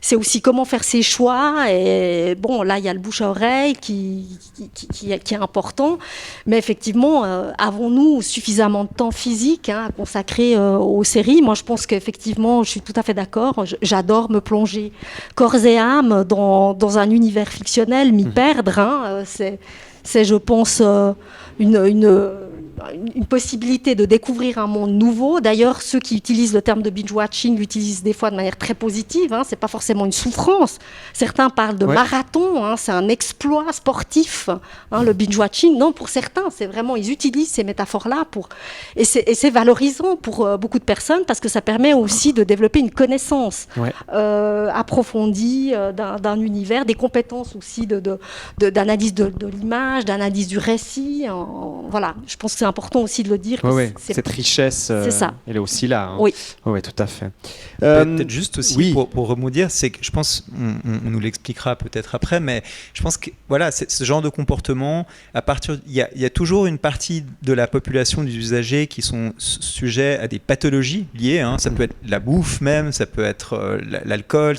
c'est aussi comment faire ses choix, et bon là il y a le bouche à oreille qui est important, mais effectivement avons-nous suffisamment de temps physique à consacrer aux séries? Moi je pense qu'effectivement je suis tout à fait d'accord, j'adore me plonger corps et âme dans un univers fictionnel, m'y perdre, c'est je pense une possibilité de découvrir un monde nouveau. D'ailleurs, ceux qui utilisent le terme de binge-watching l'utilisent des fois de manière très positive. C'est pas forcément une souffrance. Certains parlent de marathon. C'est un exploit sportif. Le binge-watching, non, pour certains, c'est vraiment, ils utilisent ces métaphores-là et c'est valorisant pour beaucoup de personnes parce que ça permet aussi de développer une connaissance approfondie d'un univers, des compétences aussi d'analyse de l'image, d'analyse du récit. Voilà, je pense que c'est important aussi de le dire. Cette richesse, elle est aussi là. Oui, tout à fait. Peut-être juste aussi pour rebondir, c'est que je pense, on nous l'expliquera peut-être après, mais je pense que voilà, ce genre de comportement, il y a toujours une partie de la population des usagers qui sont sujets à des pathologies liées. Ça peut être la bouffe même, ça peut être l'alcool,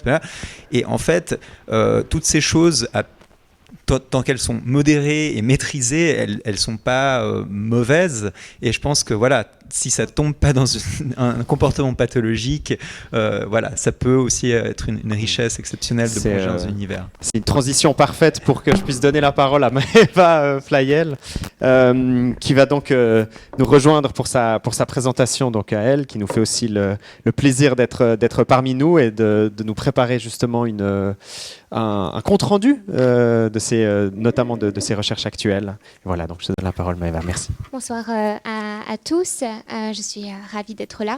et en fait, toutes ces choses tant qu'elles sont modérées et maîtrisées, elles ne sont pas mauvaises. Et je pense que voilà, si ça ne tombe pas dans un comportement pathologique, ça peut aussi être une richesse exceptionnelle de plonger dans un univers. C'est une transition parfaite pour que je puisse donner la parole à Maëva Flayel, qui va donc nous rejoindre pour sa présentation, donc à elle, qui nous fait aussi le plaisir d'être parmi nous et de nous préparer justement un compte-rendu notamment de ces recherches actuelles. Voilà, donc je te donne la parole, Maëva, merci. Bonsoir à tous, je suis ravie d'être là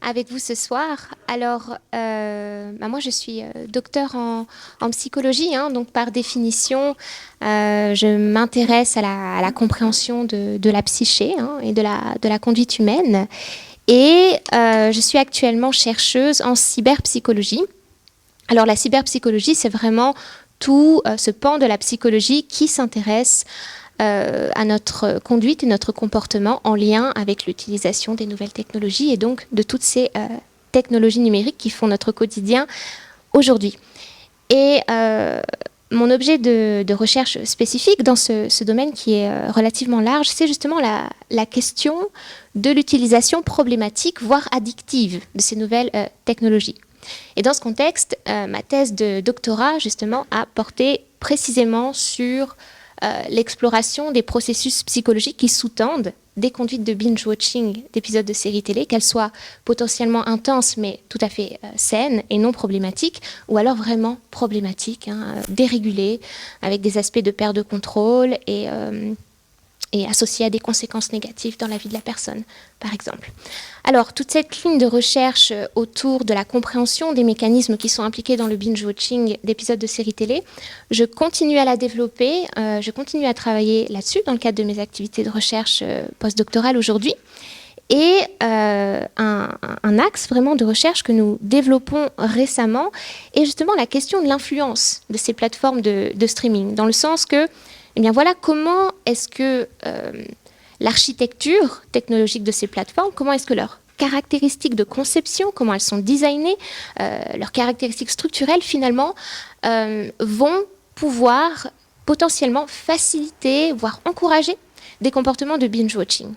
avec vous ce soir. Alors, moi je suis docteur en psychologie, donc par définition, je m'intéresse à la compréhension de la psyché et de la conduite humaine. Et je suis actuellement chercheuse en cyberpsychologie. Alors la cyberpsychologie, c'est vraiment tout ce pan de la psychologie qui s'intéresse à notre conduite et notre comportement en lien avec l'utilisation des nouvelles technologies et donc de toutes ces technologies numériques qui font notre quotidien aujourd'hui. Et mon objet de recherche spécifique dans ce domaine qui est relativement large, c'est justement la question de l'utilisation problématique, voire addictive, de ces nouvelles technologies. Et dans ce contexte, ma thèse de doctorat, justement, a porté précisément sur l'exploration des processus psychologiques qui sous-tendent des conduites de binge-watching d'épisodes de séries télé, qu'elles soient potentiellement intenses mais tout à fait saines et non problématiques, ou alors vraiment problématiques, dérégulées, avec des aspects de perte de contrôle et associés à des conséquences négatives dans la vie de la personne, par exemple. Alors, toute cette ligne de recherche autour de la compréhension des mécanismes qui sont impliqués dans le binge-watching d'épisodes de séries télé, je continue à la développer, je continue à travailler là-dessus dans le cadre de mes activités de recherche postdoctorale aujourd'hui. Et un axe vraiment de recherche que nous développons récemment est justement la question de l'influence de ces plateformes de streaming, dans le sens que eh bien voilà, comment est-ce que l'architecture technologique de ces plateformes, comment est-ce que leurs caractéristiques de conception, comment elles sont designées, leurs caractéristiques structurelles finalement, vont pouvoir potentiellement faciliter, voire encourager des comportements de binge-watching.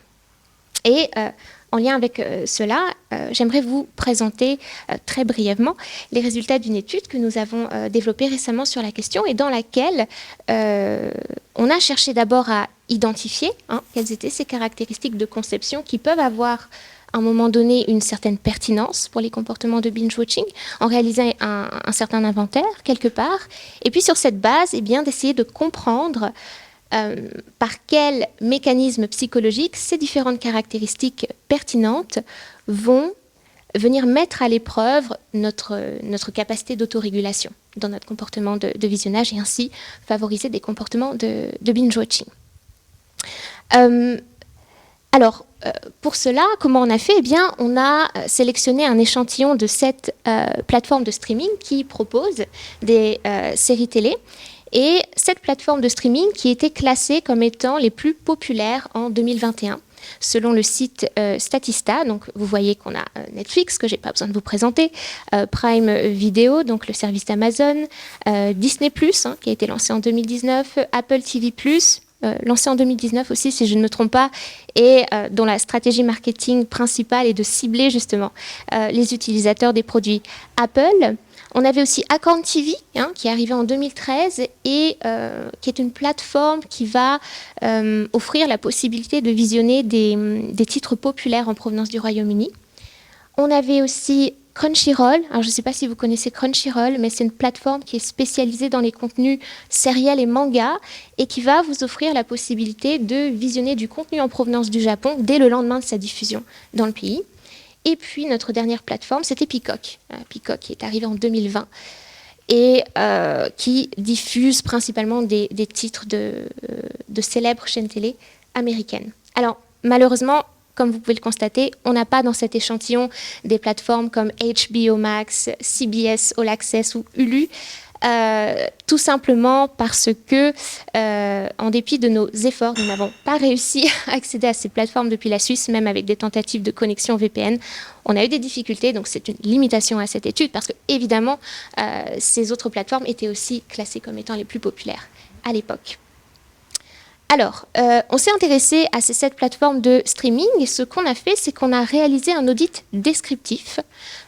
Et en lien avec cela, j'aimerais vous présenter très brièvement les résultats d'une étude que nous avons développée récemment sur la question et dans laquelle on a cherché d'abord à identifier quelles étaient ces caractéristiques de conception qui peuvent avoir à un moment donné une certaine pertinence pour les comportements de binge-watching, en réalisant un certain inventaire quelque part, et puis sur cette base, eh bien, d'essayer de comprendre par quel mécanisme psychologique ces différentes caractéristiques pertinentes vont venir mettre à l'épreuve notre capacité d'autorégulation dans notre comportement de visionnage et ainsi favoriser des comportements de binge-watching. Alors, pour cela, comment on a fait ? Eh bien, on a sélectionné un échantillon de 7 plateformes de streaming qui proposent des séries télé. Et cette plateforme de streaming qui était classée comme étant les plus populaires en 2021, selon le site Statista. Donc, vous voyez qu'on a Netflix, que je n'ai pas besoin de vous présenter, Prime Video, donc le service d'Amazon, Disney+, qui a été lancé en 2019, Apple TV+, lancé en 2019 aussi, si je ne me trompe pas, et dont la stratégie marketing principale est de cibler justement les utilisateurs des produits Apple. On avait aussi Acorn TV, qui est arrivé en 2013 et qui est une plateforme qui va offrir la possibilité de visionner des titres populaires en provenance du Royaume-Uni. On avait aussi Crunchyroll. Alors, je ne sais pas si vous connaissez Crunchyroll, mais c'est une plateforme qui est spécialisée dans les contenus sériels et mangas et qui va vous offrir la possibilité de visionner du contenu en provenance du Japon dès le lendemain de sa diffusion dans le pays. Et puis, notre dernière plateforme, c'était Peacock. Peacock qui est arrivé en 2020 et qui diffuse principalement des titres de célèbres chaînes télé américaines. Alors, malheureusement, comme vous pouvez le constater, on n'a pas dans cet échantillon des plateformes comme HBO Max, CBS All Access ou Hulu, tout simplement parce que, en dépit de nos efforts, nous n'avons pas réussi à accéder à ces plateformes depuis la Suisse, même avec des tentatives de connexion VPN. On a eu des difficultés, donc c'est une limitation à cette étude, parce que, évidemment, ces autres plateformes étaient aussi classées comme étant les plus populaires à l'époque. Alors, on s'est intéressé à ces 7 plateformes de streaming et ce qu'on a fait, c'est qu'on a réalisé un audit descriptif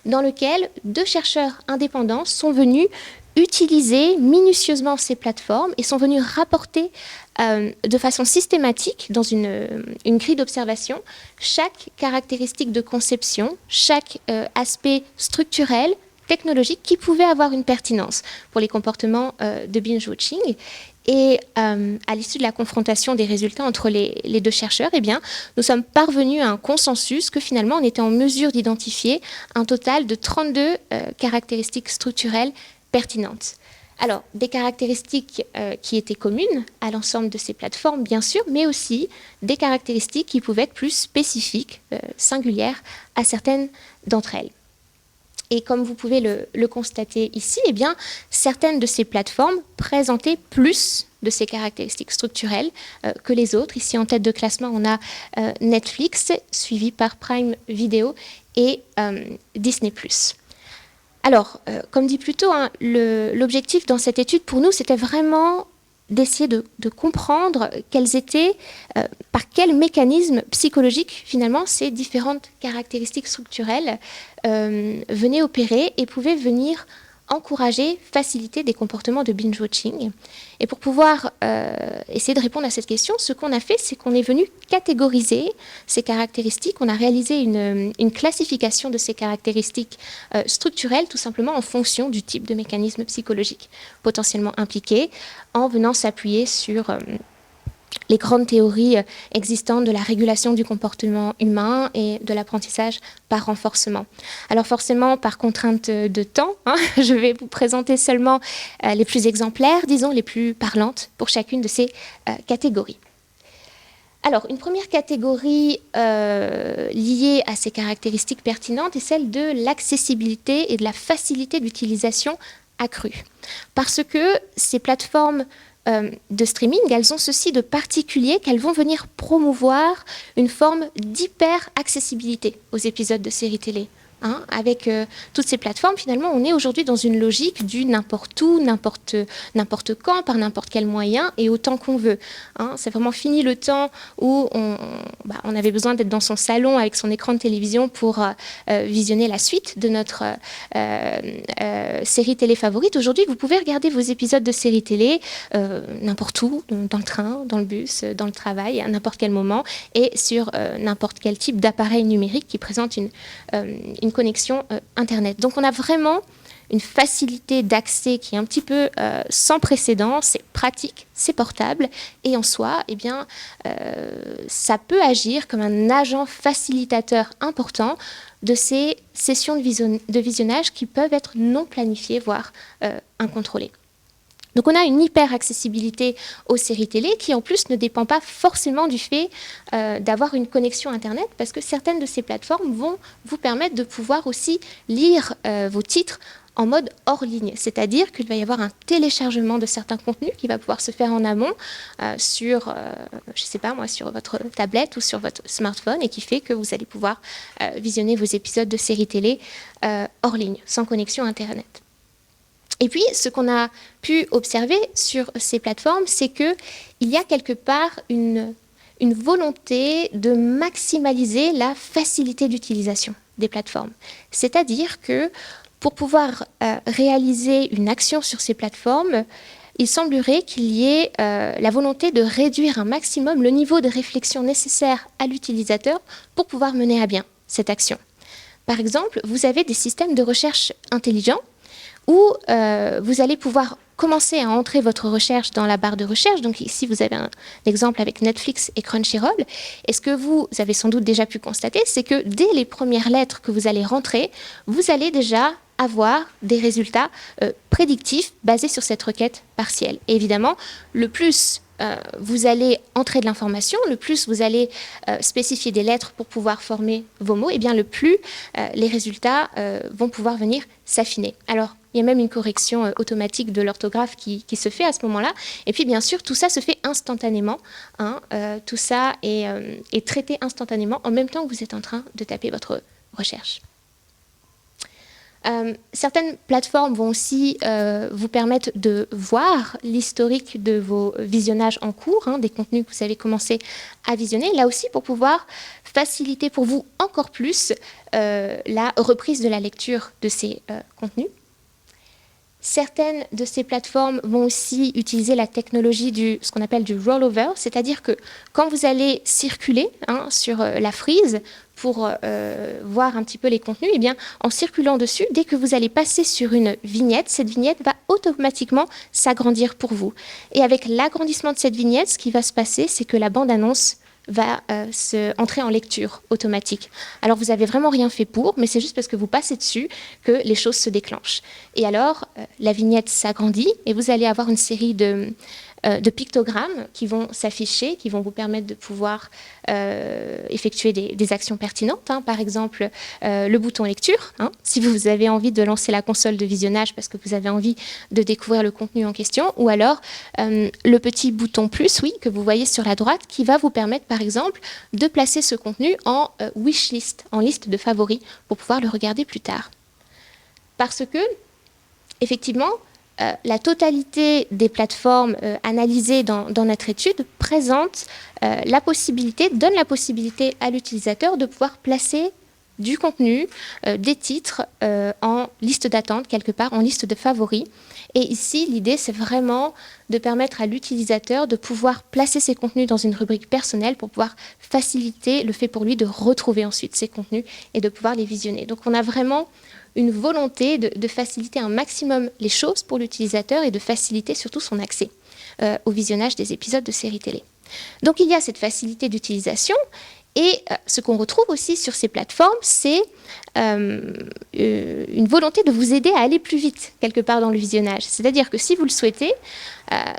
dans lequel 2 chercheurs indépendants sont venus utiliser minutieusement ces plateformes et sont venus rapporter de façon systématique dans une grille d'observation chaque caractéristique de conception, chaque aspect structurel, technologique qui pouvait avoir une pertinence pour les comportements de binge-watching. Et à l'issue de la confrontation des résultats entre les 2 chercheurs, eh bien, nous sommes parvenus à un consensus que finalement on était en mesure d'identifier un total de 32 caractéristiques structurelles pertinentes. Alors, des caractéristiques qui étaient communes à l'ensemble de ces plateformes, bien sûr, mais aussi des caractéristiques qui pouvaient être plus spécifiques, singulières à certaines d'entre elles. Et comme vous pouvez le constater ici, eh bien, certaines de ces plateformes présentaient plus de ces caractéristiques structurelles que les autres. Ici, en tête de classement, on a Netflix, suivi par Prime Video et Disney+. Alors, comme dit plus tôt, hein, l'objectif dans cette étude pour nous, c'était vraiment d'essayer de comprendre par quels mécanismes psychologiques, finalement, ces différentes caractéristiques structurelles venaient opérer et pouvaient venir encourager, faciliter des comportements de binge-watching. Et pour pouvoir essayer de répondre à cette question, ce qu'on a fait, c'est qu'on est venu catégoriser ces caractéristiques. On a réalisé une classification de ces caractéristiques structurelles, tout simplement en fonction du type de mécanisme psychologique potentiellement impliqué, en venant s'appuyer sur les grandes théories existantes de la régulation du comportement humain et de l'apprentissage par renforcement. Alors forcément, par contrainte de temps, hein, je vais vous présenter seulement les plus exemplaires, disons les plus parlantes pour chacune de ces catégories. Alors, une première catégorie liée à ces caractéristiques pertinentes est celle de l'accessibilité et de la facilité d'utilisation accrue. Parce que ces plateformes de streaming, elles ont ceci de particulier qu'elles vont venir promouvoir une forme d'hyper-accessibilité aux épisodes de séries télé. Hein, avec toutes ces plateformes, finalement, on est aujourd'hui dans une logique du n'importe où, n'importe quand, par n'importe quel moyen et autant qu'on veut. Hein, c'est vraiment fini le temps où on avait besoin d'être dans son salon avec son écran de télévision pour visionner la suite de notre série télé favorite. Aujourd'hui, vous pouvez regarder vos épisodes de séries télé n'importe où, dans le train, dans le bus, dans le travail, à n'importe quel moment et sur n'importe quel type d'appareil numérique qui présente une connexion Internet. Donc on a vraiment une facilité d'accès qui est un petit peu sans précédent, c'est pratique, c'est portable, et en soi, eh bien, ça peut agir comme un agent facilitateur important de ces sessions de visionnage qui peuvent être non planifiées, voire incontrôlées. Donc on a une hyper-accessibilité aux séries télé qui en plus ne dépend pas forcément du fait d'avoir une connexion Internet, parce que certaines de ces plateformes vont vous permettre de pouvoir aussi lire vos titres en mode hors ligne, c'est-à-dire qu'il va y avoir un téléchargement de certains contenus qui va pouvoir se faire en amont sur, je sais pas moi, sur votre tablette ou sur votre smartphone et qui fait que vous allez pouvoir visionner vos épisodes de séries télé hors ligne, sans connexion Internet. Et puis, ce qu'on a pu observer sur ces plateformes, c'est qu'il y a quelque part une volonté de maximaliser la facilité d'utilisation des plateformes. C'est-à-dire que pour pouvoir réaliser une action sur ces plateformes, il semblerait qu'il y ait la volonté de réduire un maximum le niveau de réflexion nécessaire à l'utilisateur pour pouvoir mener à bien cette action. Par exemple, vous avez des systèmes de recherche intelligents où vous allez pouvoir commencer à entrer votre recherche dans la barre de recherche. Donc ici, vous avez un exemple avec Netflix et Crunchyroll. Et ce que vous avez sans doute déjà pu constater, c'est que dès les premières lettres que vous allez rentrer, vous allez déjà avoir des résultats prédictifs basés sur cette requête partielle. Et évidemment, le plus vous allez entrer de l'information, le plus vous allez spécifier des lettres pour pouvoir former vos mots, et bien le plus les résultats vont pouvoir venir s'affiner. Alors, il y a même une correction automatique de l'orthographe qui se fait à ce moment-là. Et puis, bien sûr, tout ça se fait instantanément. Hein, tout ça est traité instantanément en même temps que vous êtes en train de taper votre recherche. Certaines plateformes vont aussi vous permettre de voir l'historique de vos visionnages en cours, hein, des contenus que vous avez commencé à visionner, là aussi pour pouvoir faciliter pour vous encore plus la reprise de la lecture de ces contenus. Certaines de ces plateformes vont aussi utiliser la technologie ce qu'on appelle du rollover, c'est-à-dire que quand vous allez circuler sur la frise pour voir un petit peu les contenus, eh bien, en circulant dessus, dès que vous allez passer sur une vignette, cette vignette va automatiquement s'agrandir pour vous. Et avec l'agrandissement de cette vignette, ce qui va se passer, c'est que la bande-annonce va entrer en lecture automatique. Alors, vous n'avez vraiment rien fait pour, mais c'est juste parce que vous passez dessus que les choses se déclenchent. Et alors, la vignette s'agrandit et vous allez avoir une série de pictogrammes qui vont s'afficher, qui vont vous permettre de pouvoir effectuer des actions pertinentes. Hein. Par exemple, le bouton lecture, hein, si vous avez envie de lancer la console de visionnage parce que vous avez envie de découvrir le contenu en question, ou alors le petit bouton plus, oui, que vous voyez sur la droite, qui va vous permettre, par exemple, de placer ce contenu en wishlist, en liste de favoris, pour pouvoir le regarder plus tard. Parce que, effectivement, la totalité des plateformes analysées dans notre étude présente donne la possibilité à l'utilisateur de pouvoir placer du contenu, des titres en liste d'attente, quelque part, en liste de favoris. Et ici, l'idée, c'est vraiment de permettre à l'utilisateur de pouvoir placer ses contenus dans une rubrique personnelle pour pouvoir faciliter le fait pour lui de retrouver ensuite ses contenus et de pouvoir les visionner. Donc, on a vraiment une volonté de faciliter un maximum les choses pour l'utilisateur et de faciliter surtout son accès au visionnage des épisodes de séries télé. Donc, il y a cette facilité d'utilisation. Et ce qu'on retrouve aussi sur ces plateformes, c'est une volonté de vous aider à aller plus vite, quelque part dans le visionnage. C'est-à-dire que si vous le souhaitez,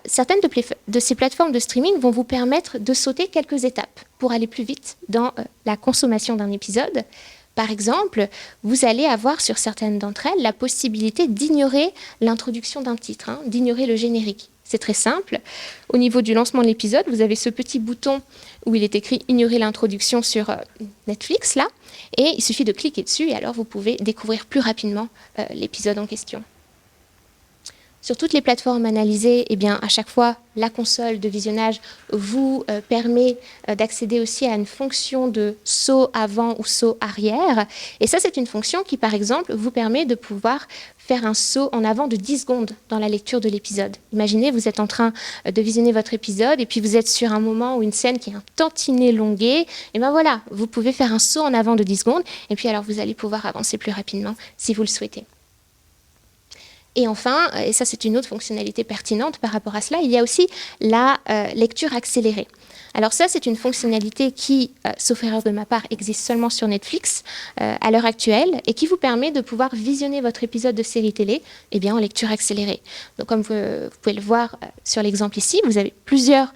certaines de ces plateformes de streaming vont vous permettre de sauter quelques étapes pour aller plus vite dans la consommation d'un épisode. Par exemple, vous allez avoir sur certaines d'entre elles la possibilité d'ignorer l'introduction d'un titre, d'ignorer le générique. C'est très simple. Au niveau du lancement de l'épisode, vous avez ce petit bouton où il est écrit « Ignorer l'introduction » sur Netflix, là. Et il suffit de cliquer dessus et alors vous pouvez découvrir plus rapidement l'épisode en question. Sur toutes les plateformes analysées, eh bien, à chaque fois, la console de visionnage vous permet d'accéder aussi à une fonction de saut avant ou saut arrière. Et ça, c'est une fonction qui, par exemple, vous permet de pouvoir faire un saut en avant de 10 secondes dans la lecture de l'épisode. Imaginez, vous êtes en train de visionner votre épisode et puis vous êtes sur un moment ou une scène qui est un tantinet longué. Et bien voilà, vous pouvez faire un saut en avant de 10 secondes et puis alors vous allez pouvoir avancer plus rapidement si vous le souhaitez. Et enfin, et ça c'est une autre fonctionnalité pertinente par rapport à cela, il y a aussi la lecture accélérée. Alors ça, c'est une fonctionnalité qui, sauf erreur de ma part, existe seulement sur Netflix à l'heure actuelle et qui vous permet de pouvoir visionner votre épisode de série télé en lecture accélérée. Donc comme vous pouvez le voir sur l'exemple ici, vous avez plusieurs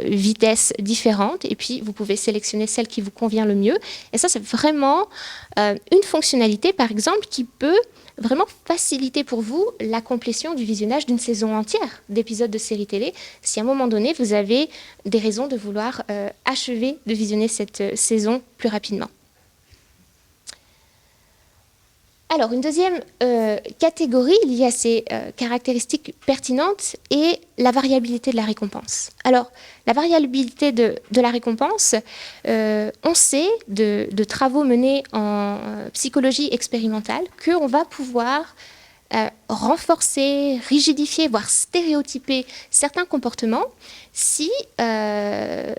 vitesses différentes et puis vous pouvez sélectionner celle qui vous convient le mieux. Et ça, c'est vraiment une fonctionnalité, par exemple, qui peut vraiment faciliter pour vous la complétion du visionnage d'une saison entière d'épisodes de séries télé, si à un moment donné, vous avez des raisons de vouloir achever de visionner cette saison plus rapidement. Alors, une deuxième catégorie liée à ces caractéristiques pertinentes est la variabilité de la récompense. Alors, la variabilité de la récompense, on sait de travaux menés en psychologie expérimentale qu'on va pouvoir renforcer, rigidifier, voire stéréotyper certains comportements si la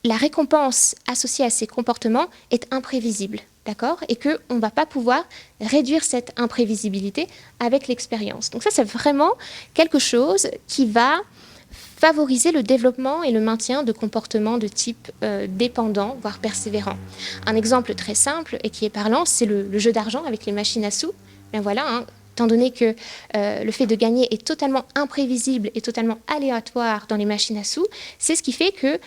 récompense associée à ces comportements est imprévisible. D'accord ? Et qu'on ne va pas pouvoir réduire cette imprévisibilité avec l'expérience. Donc ça, c'est vraiment quelque chose qui va favoriser le développement et le maintien de comportements de type dépendant, voire persévérant. Un exemple très simple et qui est parlant, c'est le jeu d'argent avec les machines à sous. Bien voilà, étant donné que le fait de gagner est totalement imprévisible et totalement aléatoire dans les machines à sous, c'est ce qui fait que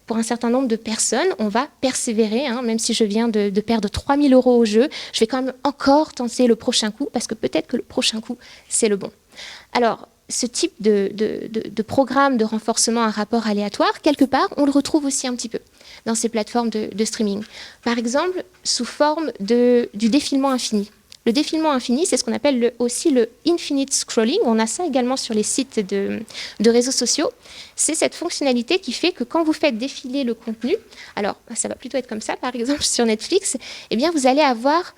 pour un certain nombre de personnes, on va persévérer, même si je viens de perdre 3 000 € au jeu, je vais quand même encore tenter le prochain coup, parce que peut-être que le prochain coup, c'est le bon. Alors, ce type de programme de renforcement à rapport aléatoire, quelque part, on le retrouve aussi un petit peu dans ces plateformes de streaming. Par exemple, sous forme du défilement infini. Le défilement infini, c'est ce qu'on appelle aussi le infinite scrolling. On a ça également sur les sites de réseaux sociaux. C'est cette fonctionnalité qui fait que quand vous faites défiler le contenu, alors ça va plutôt être comme ça, par exemple sur Netflix, eh bien vous allez avoir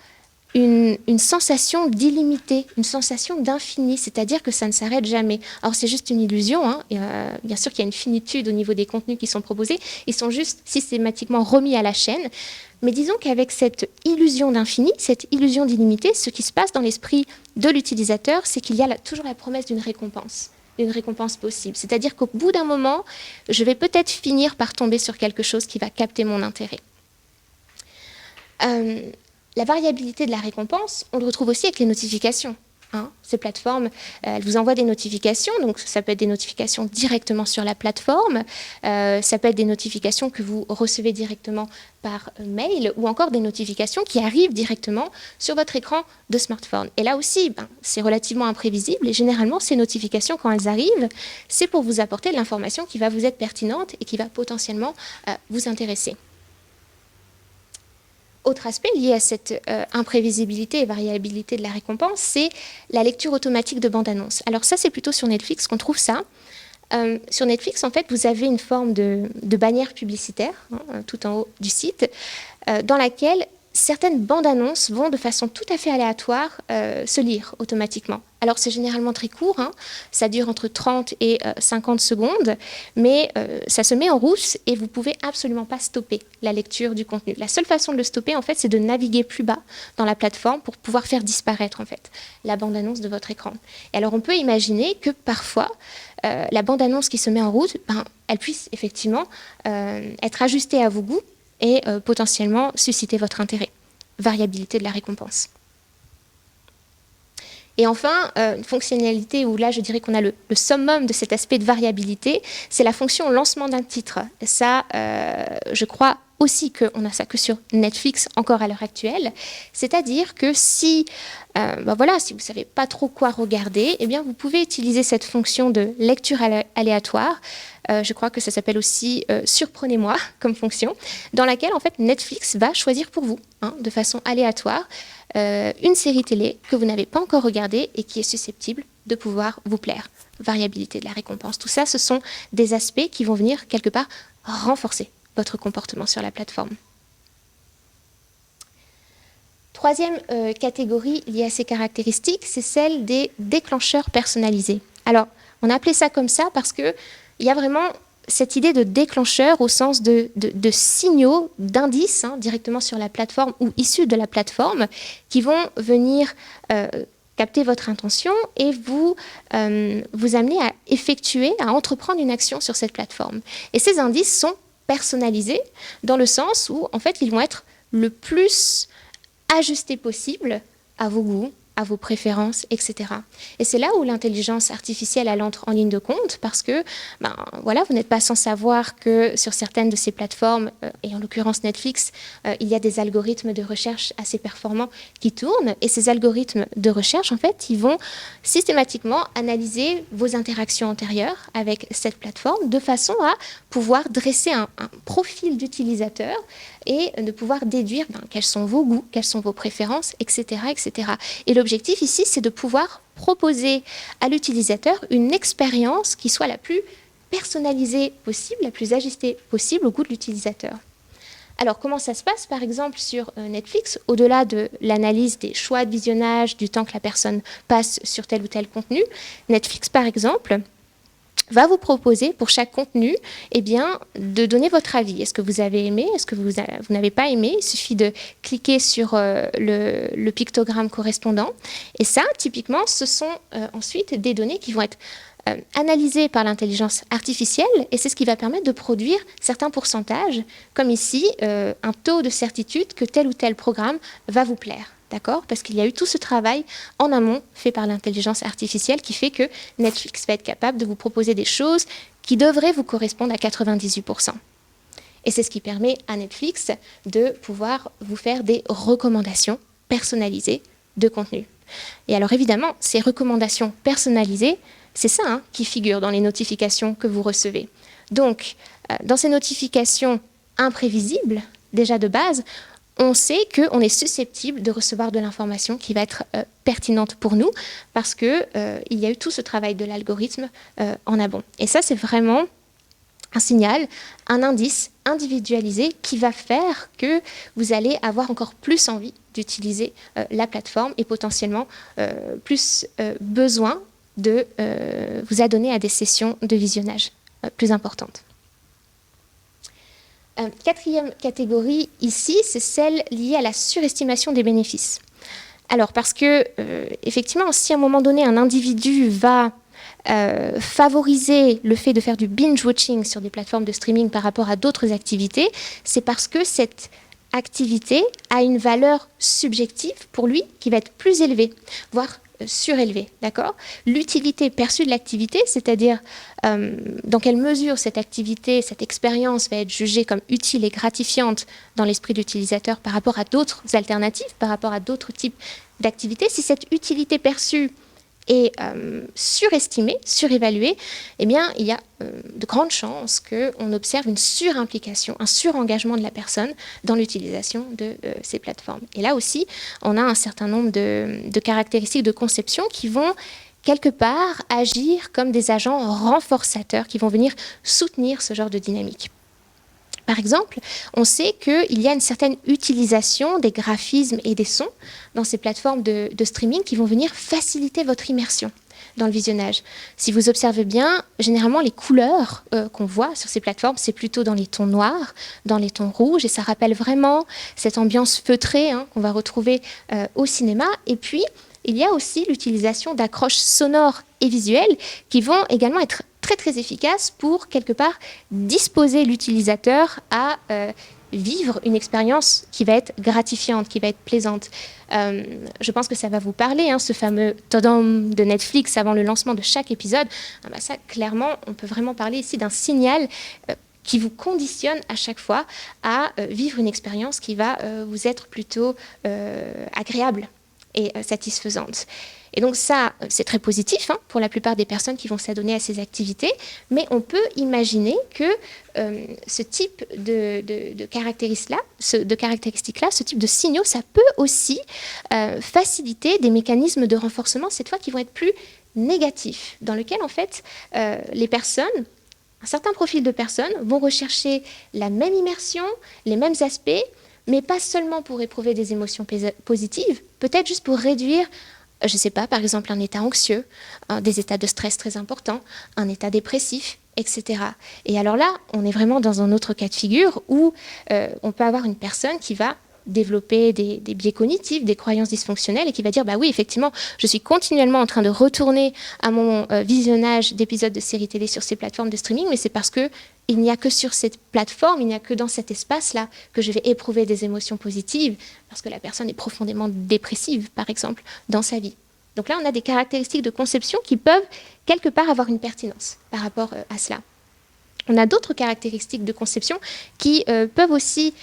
une sensation d'illimité, une sensation d'infini, c'est-à-dire que ça ne s'arrête jamais. Alors c'est juste une illusion, bien sûr qu'il y a une finitude au niveau des contenus qui sont proposés, ils sont juste systématiquement remis à la chaîne, mais disons qu'avec cette illusion d'infini, cette illusion d'illimité, ce qui se passe dans l'esprit de l'utilisateur, c'est qu'il y a toujours la promesse d'une récompense possible. C'est-à-dire qu'au bout d'un moment, je vais peut-être finir par tomber sur quelque chose qui va capter mon intérêt. La variabilité de la récompense, on le retrouve aussi avec les notifications. Ces plateformes, elles vous envoient des notifications, donc ça peut être des notifications directement sur la plateforme, ça peut être des notifications que vous recevez directement par mail, ou encore des notifications qui arrivent directement sur votre écran de smartphone. Et là aussi, c'est relativement imprévisible, et généralement, ces notifications, quand elles arrivent, c'est pour vous apporter de l'information qui va vous être pertinente et qui va potentiellement vous intéresser. autre aspect lié à cette imprévisibilité et variabilité de la récompense, c'est la lecture automatique de bandes-annonces. Alors ça, c'est plutôt sur Netflix qu'on trouve ça. Sur Netflix, en fait, vous avez une forme de bannière publicitaire, tout en haut du site, dans laquelle certaines bandes annonces vont de façon tout à fait aléatoire se lire automatiquement. Alors c'est généralement très court, ça dure entre 30 et 50 secondes, mais ça se met en rouge et vous ne pouvez absolument pas stopper la lecture du contenu. La seule façon de le stopper, en fait, c'est de naviguer plus bas dans la plateforme pour pouvoir faire disparaître en fait, la bande-annonce de votre écran. Et alors on peut imaginer que parfois, la bande-annonce qui se met en rouge, elle puisse effectivement être ajustée à vos goûts et potentiellement susciter votre intérêt. Variabilité de la récompense. Et enfin, une fonctionnalité où là, je dirais qu'on a le summum de cet aspect de variabilité, c'est la fonction lancement d'un titre. Et ça, je crois aussi qu'on a ça que sur Netflix encore à l'heure actuelle. C'est-à-dire que si si vous ne savez pas trop quoi regarder, eh bien, vous pouvez utiliser cette fonction de lecture aléatoire. Je crois que ça s'appelle aussi Surprenez-moi comme fonction, dans laquelle en fait Netflix va choisir pour vous, de façon aléatoire, une série télé que vous n'avez pas encore regardée et qui est susceptible de pouvoir vous plaire. Variabilité de la récompense. Tout ça, ce sont des aspects qui vont venir quelque part renforcer votre comportement sur la plateforme. Troisième catégorie liée à ces caractéristiques, c'est celle des déclencheurs personnalisés. Alors, on a appelé ça comme ça parce qu'il y a vraiment cette idée de déclencheur au sens de signaux, d'indices directement sur la plateforme ou issus de la plateforme qui vont venir capter votre intention et vous amener à effectuer, à entreprendre une action sur cette plateforme. Et ces indices sont personnalisés dans le sens où, en fait, ils vont être le plus ajustés possible à vos goûts, à vos préférences, etc. Et c'est là où l'intelligence artificielle elle entre en ligne de compte parce que vous n'êtes pas sans savoir que sur certaines de ces plateformes, et en l'occurrence Netflix, il y a des algorithmes de recherche assez performants qui tournent et ces algorithmes de recherche, en fait, ils vont systématiquement analyser vos interactions antérieures avec cette plateforme de façon à pouvoir dresser un profil d'utilisateur et de pouvoir déduire quels sont vos goûts, quelles sont vos préférences, etc. etc. Et l'objectif ici, c'est de pouvoir proposer à l'utilisateur une expérience qui soit la plus personnalisée possible, la plus ajustée possible au goût de l'utilisateur. Alors, comment ça se passe, par exemple, sur Netflix, au-delà de l'analyse des choix de visionnage, du temps que la personne passe sur tel ou tel contenu, Netflix, par exemple, va vous proposer pour chaque contenu de donner votre avis. Est-ce que vous avez aimé? Est-ce que vous n'avez pas aimé? Il suffit de cliquer sur le pictogramme correspondant. Et ça, typiquement, ce sont ensuite des données qui vont être analysées par l'intelligence artificielle et c'est ce qui va permettre de produire certains pourcentages, comme ici, un taux de certitude que tel ou tel programme va vous plaire. D'accord ? Parce qu'il y a eu tout ce travail en amont fait par l'intelligence artificielle qui fait que Netflix va être capable de vous proposer des choses qui devraient vous correspondre à 98%. Et c'est ce qui permet à Netflix de pouvoir vous faire des recommandations personnalisées de contenu. Et alors évidemment, ces recommandations personnalisées, c'est ça qui figure dans les notifications que vous recevez. Donc, dans ces notifications imprévisibles, déjà de base, on sait qu'on est susceptible de recevoir de l'information qui va être pertinente pour nous parce qu'il y a eu tout ce travail de l'algorithme en amont. Et ça, c'est vraiment un signal, un indice individualisé qui va faire que vous allez avoir encore plus envie d'utiliser la plateforme et potentiellement plus besoin de vous adonner à des sessions de visionnage plus importantes. Quatrième catégorie ici, c'est celle liée à la surestimation des bénéfices. Alors parce que, effectivement, si à un moment donné un individu va favoriser le fait de faire du binge-watching sur des plateformes de streaming par rapport à d'autres activités, c'est parce que cette activité a une valeur subjective pour lui qui va être plus élevée, voire surélevée, d'accord ? L'utilité perçue de l'activité, c'est-à-dire dans quelle mesure cette activité, cette expérience va être jugée comme utile et gratifiante dans l'esprit de l'utilisateur par rapport à d'autres alternatives, par rapport à d'autres types d'activités, si cette utilité perçue est surestimé, surévalué, eh bien, il y a de grandes chances qu'on observe une surimplication, un surengagement de la personne dans l'utilisation de ces plateformes. Et là aussi, on a un certain nombre de caractéristiques de conception qui vont quelque part agir comme des agents renforçateurs qui vont venir soutenir ce genre de dynamique. Par exemple, on sait qu'il y a une certaine utilisation des graphismes et des sons dans ces plateformes de streaming qui vont venir faciliter votre immersion dans le visionnage. Si vous observez bien, généralement les couleurs qu'on voit sur ces plateformes, c'est plutôt dans les tons noirs, dans les tons rouges, et ça rappelle vraiment cette ambiance feutrée qu'on va retrouver au cinéma. Et puis, il y a aussi l'utilisation d'accroches sonores et visuelles qui vont également être très très efficaces pour quelque part disposer l'utilisateur à vivre une expérience qui va être gratifiante, qui va être plaisante. Je pense que ça va vous parler, ce fameux tadam de Netflix avant le lancement de chaque épisode. Ça, clairement, on peut vraiment parler ici d'un signal qui vous conditionne à chaque fois à vivre une expérience qui va vous être plutôt agréable et satisfaisante. Et donc ça, c'est très positif pour la plupart des personnes qui vont s'adonner à ces activités, mais on peut imaginer que ce type de caractéristiques-là, ce type de signaux, ça peut aussi faciliter des mécanismes de renforcement, cette fois qui vont être plus négatifs, dans lesquels en fait les personnes, un certain profil de personnes vont rechercher la même immersion, les mêmes aspects, mais pas seulement pour éprouver des émotions positives, peut-être juste pour réduire, je ne sais pas, par exemple un état anxieux, des états de stress très importants, un état dépressif, etc. Et alors là, on est vraiment dans un autre cas de figure où on peut avoir une personne qui va développer des biais cognitifs, des croyances dysfonctionnelles et qui va dire bah oui, effectivement, je suis continuellement en train de retourner à mon visionnage d'épisodes de séries télé sur ces plateformes de streaming, mais c'est parce que il n'y a que sur cette plateforme, il n'y a que dans cet espace-là que je vais éprouver des émotions positives parce que la personne est profondément dépressive, par exemple, dans sa vie. Donc là, on a des caractéristiques de conception qui peuvent quelque part avoir une pertinence par rapport à cela. On a d'autres caractéristiques de conception qui peuvent aussi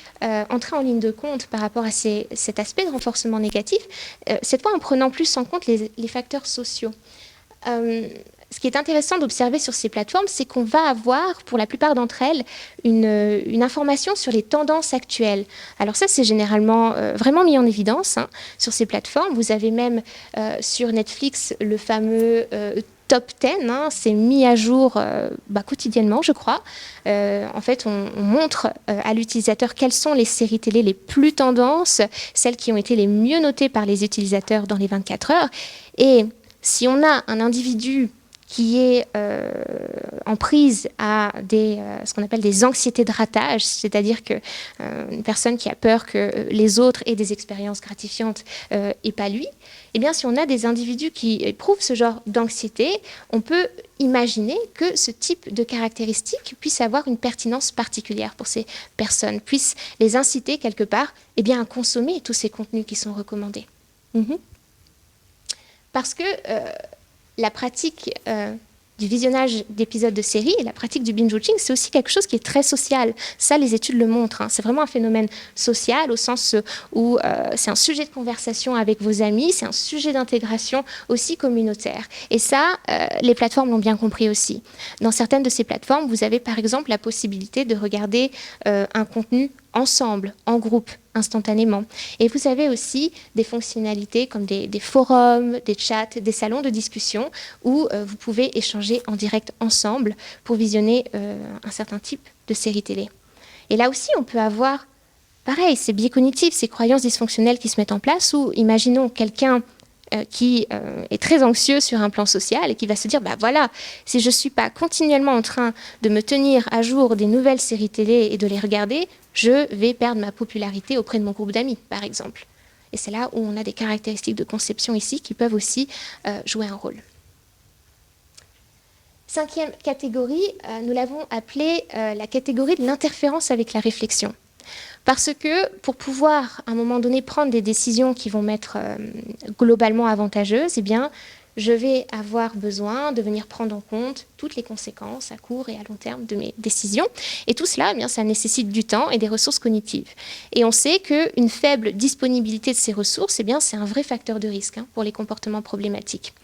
entrer en ligne de compte par rapport à cet aspect de renforcement négatif, cette fois en prenant plus en compte les facteurs sociaux. Ce qui est intéressant d'observer sur ces plateformes, c'est qu'on va avoir, pour la plupart d'entre elles, une information sur les tendances actuelles. Alors ça, c'est généralement vraiment mis en évidence sur ces plateformes. Vous avez même sur Netflix le fameux Top 10, c'est mis à jour quotidiennement, je crois. En fait, on montre à l'utilisateur quelles sont les séries télé les plus tendances, celles qui ont été les mieux notées par les utilisateurs dans les 24 heures. Et si on a un individu qui est en prise à ce qu'on appelle des anxiétés de ratage, c'est-à-dire une personne qui a peur que les autres aient des expériences gratifiantes et pas lui, eh bien, si on a des individus qui éprouvent ce genre d'anxiété, on peut imaginer que ce type de caractéristiques puisse avoir une pertinence particulière pour ces personnes, puisse les inciter quelque part à consommer tous ces contenus qui sont recommandés. Parce que la pratique du visionnage d'épisodes de séries et la pratique du binge-watching, c'est aussi quelque chose qui est très social. Ça, les études le montrent. C'est vraiment un phénomène social au sens où c'est un sujet de conversation avec vos amis, c'est un sujet d'intégration aussi communautaire. Et ça, les plateformes l'ont bien compris aussi. Dans certaines de ces plateformes, vous avez par exemple la possibilité de regarder un contenu ensemble, en groupe, instantanément. Et vous avez aussi des fonctionnalités comme des forums, des chats, des salons de discussion où vous pouvez échanger en direct ensemble pour visionner un certain type de série télé. Et là aussi, on peut avoir, pareil, ces biais cognitifs, ces croyances dysfonctionnelles qui se mettent en place où, imaginons quelqu'un qui est très anxieux sur un plan social et qui va se dire, voilà, si je ne suis pas continuellement en train de me tenir à jour des nouvelles séries télé et de les regarder, je vais perdre ma popularité auprès de mon groupe d'amis, par exemple. Et c'est là où on a des caractéristiques de conception ici qui peuvent aussi jouer un rôle. Cinquième catégorie, nous l'avons appelée la catégorie de l'interférence avec la réflexion. Parce que pour pouvoir, à un moment donné, prendre des décisions qui vont m'être globalement avantageuses, je vais avoir besoin de venir prendre en compte toutes les conséquences à court et à long terme de mes décisions. Et tout cela, ça nécessite du temps et des ressources cognitives. Et on sait qu'une faible disponibilité de ces ressources, c'est un vrai facteur de risque pour les comportements problématiques.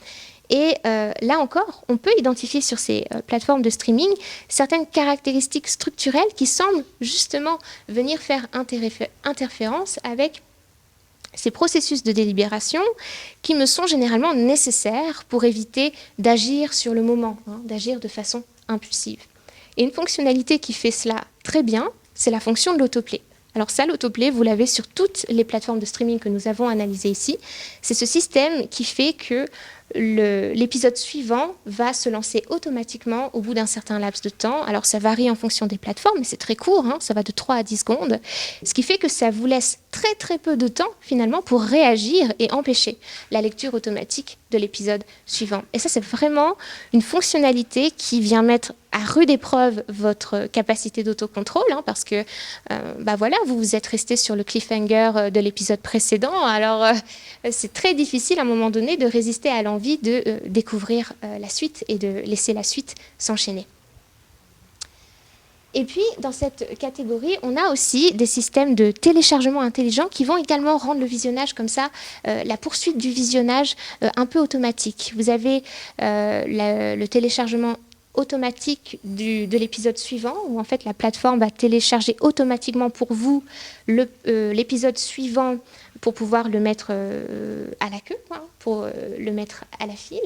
Et là encore, on peut identifier sur ces plateformes de streaming certaines caractéristiques structurelles qui semblent justement venir faire interférence avec ces processus de délibération qui me sont généralement nécessaires pour éviter d'agir sur le moment, d'agir de façon impulsive. Et une fonctionnalité qui fait cela très bien, c'est la fonction de l'autoplay. Alors ça, l'autoplay, vous l'avez sur toutes les plateformes de streaming que nous avons analysées ici. C'est ce système qui fait que l'épisode suivant va se lancer automatiquement au bout d'un certain laps de temps. Alors ça varie en fonction des plateformes, mais c'est très court, ça va de 3 à 10 secondes, ce qui fait que ça vous laisse très très peu de temps finalement pour réagir et empêcher la lecture automatique de l'épisode suivant. Et ça, c'est vraiment une fonctionnalité qui vient mettre à rude épreuve votre capacité d'autocontrôle, parce que voilà, vous vous êtes resté sur le cliffhanger de l'épisode précédent, alors c'est très difficile à un moment donné de résister à l'envie de découvrir la suite et de laisser la suite s'enchaîner. Et puis, dans cette catégorie, on a aussi des systèmes de téléchargement intelligent qui vont également rendre le visionnage comme ça, la poursuite du visionnage un peu automatique. Vous avez le téléchargement automatique de l'épisode suivant, où en fait la plateforme va télécharger automatiquement pour vous l'épisode suivant pour pouvoir le mettre à la queue, pour le mettre à la file,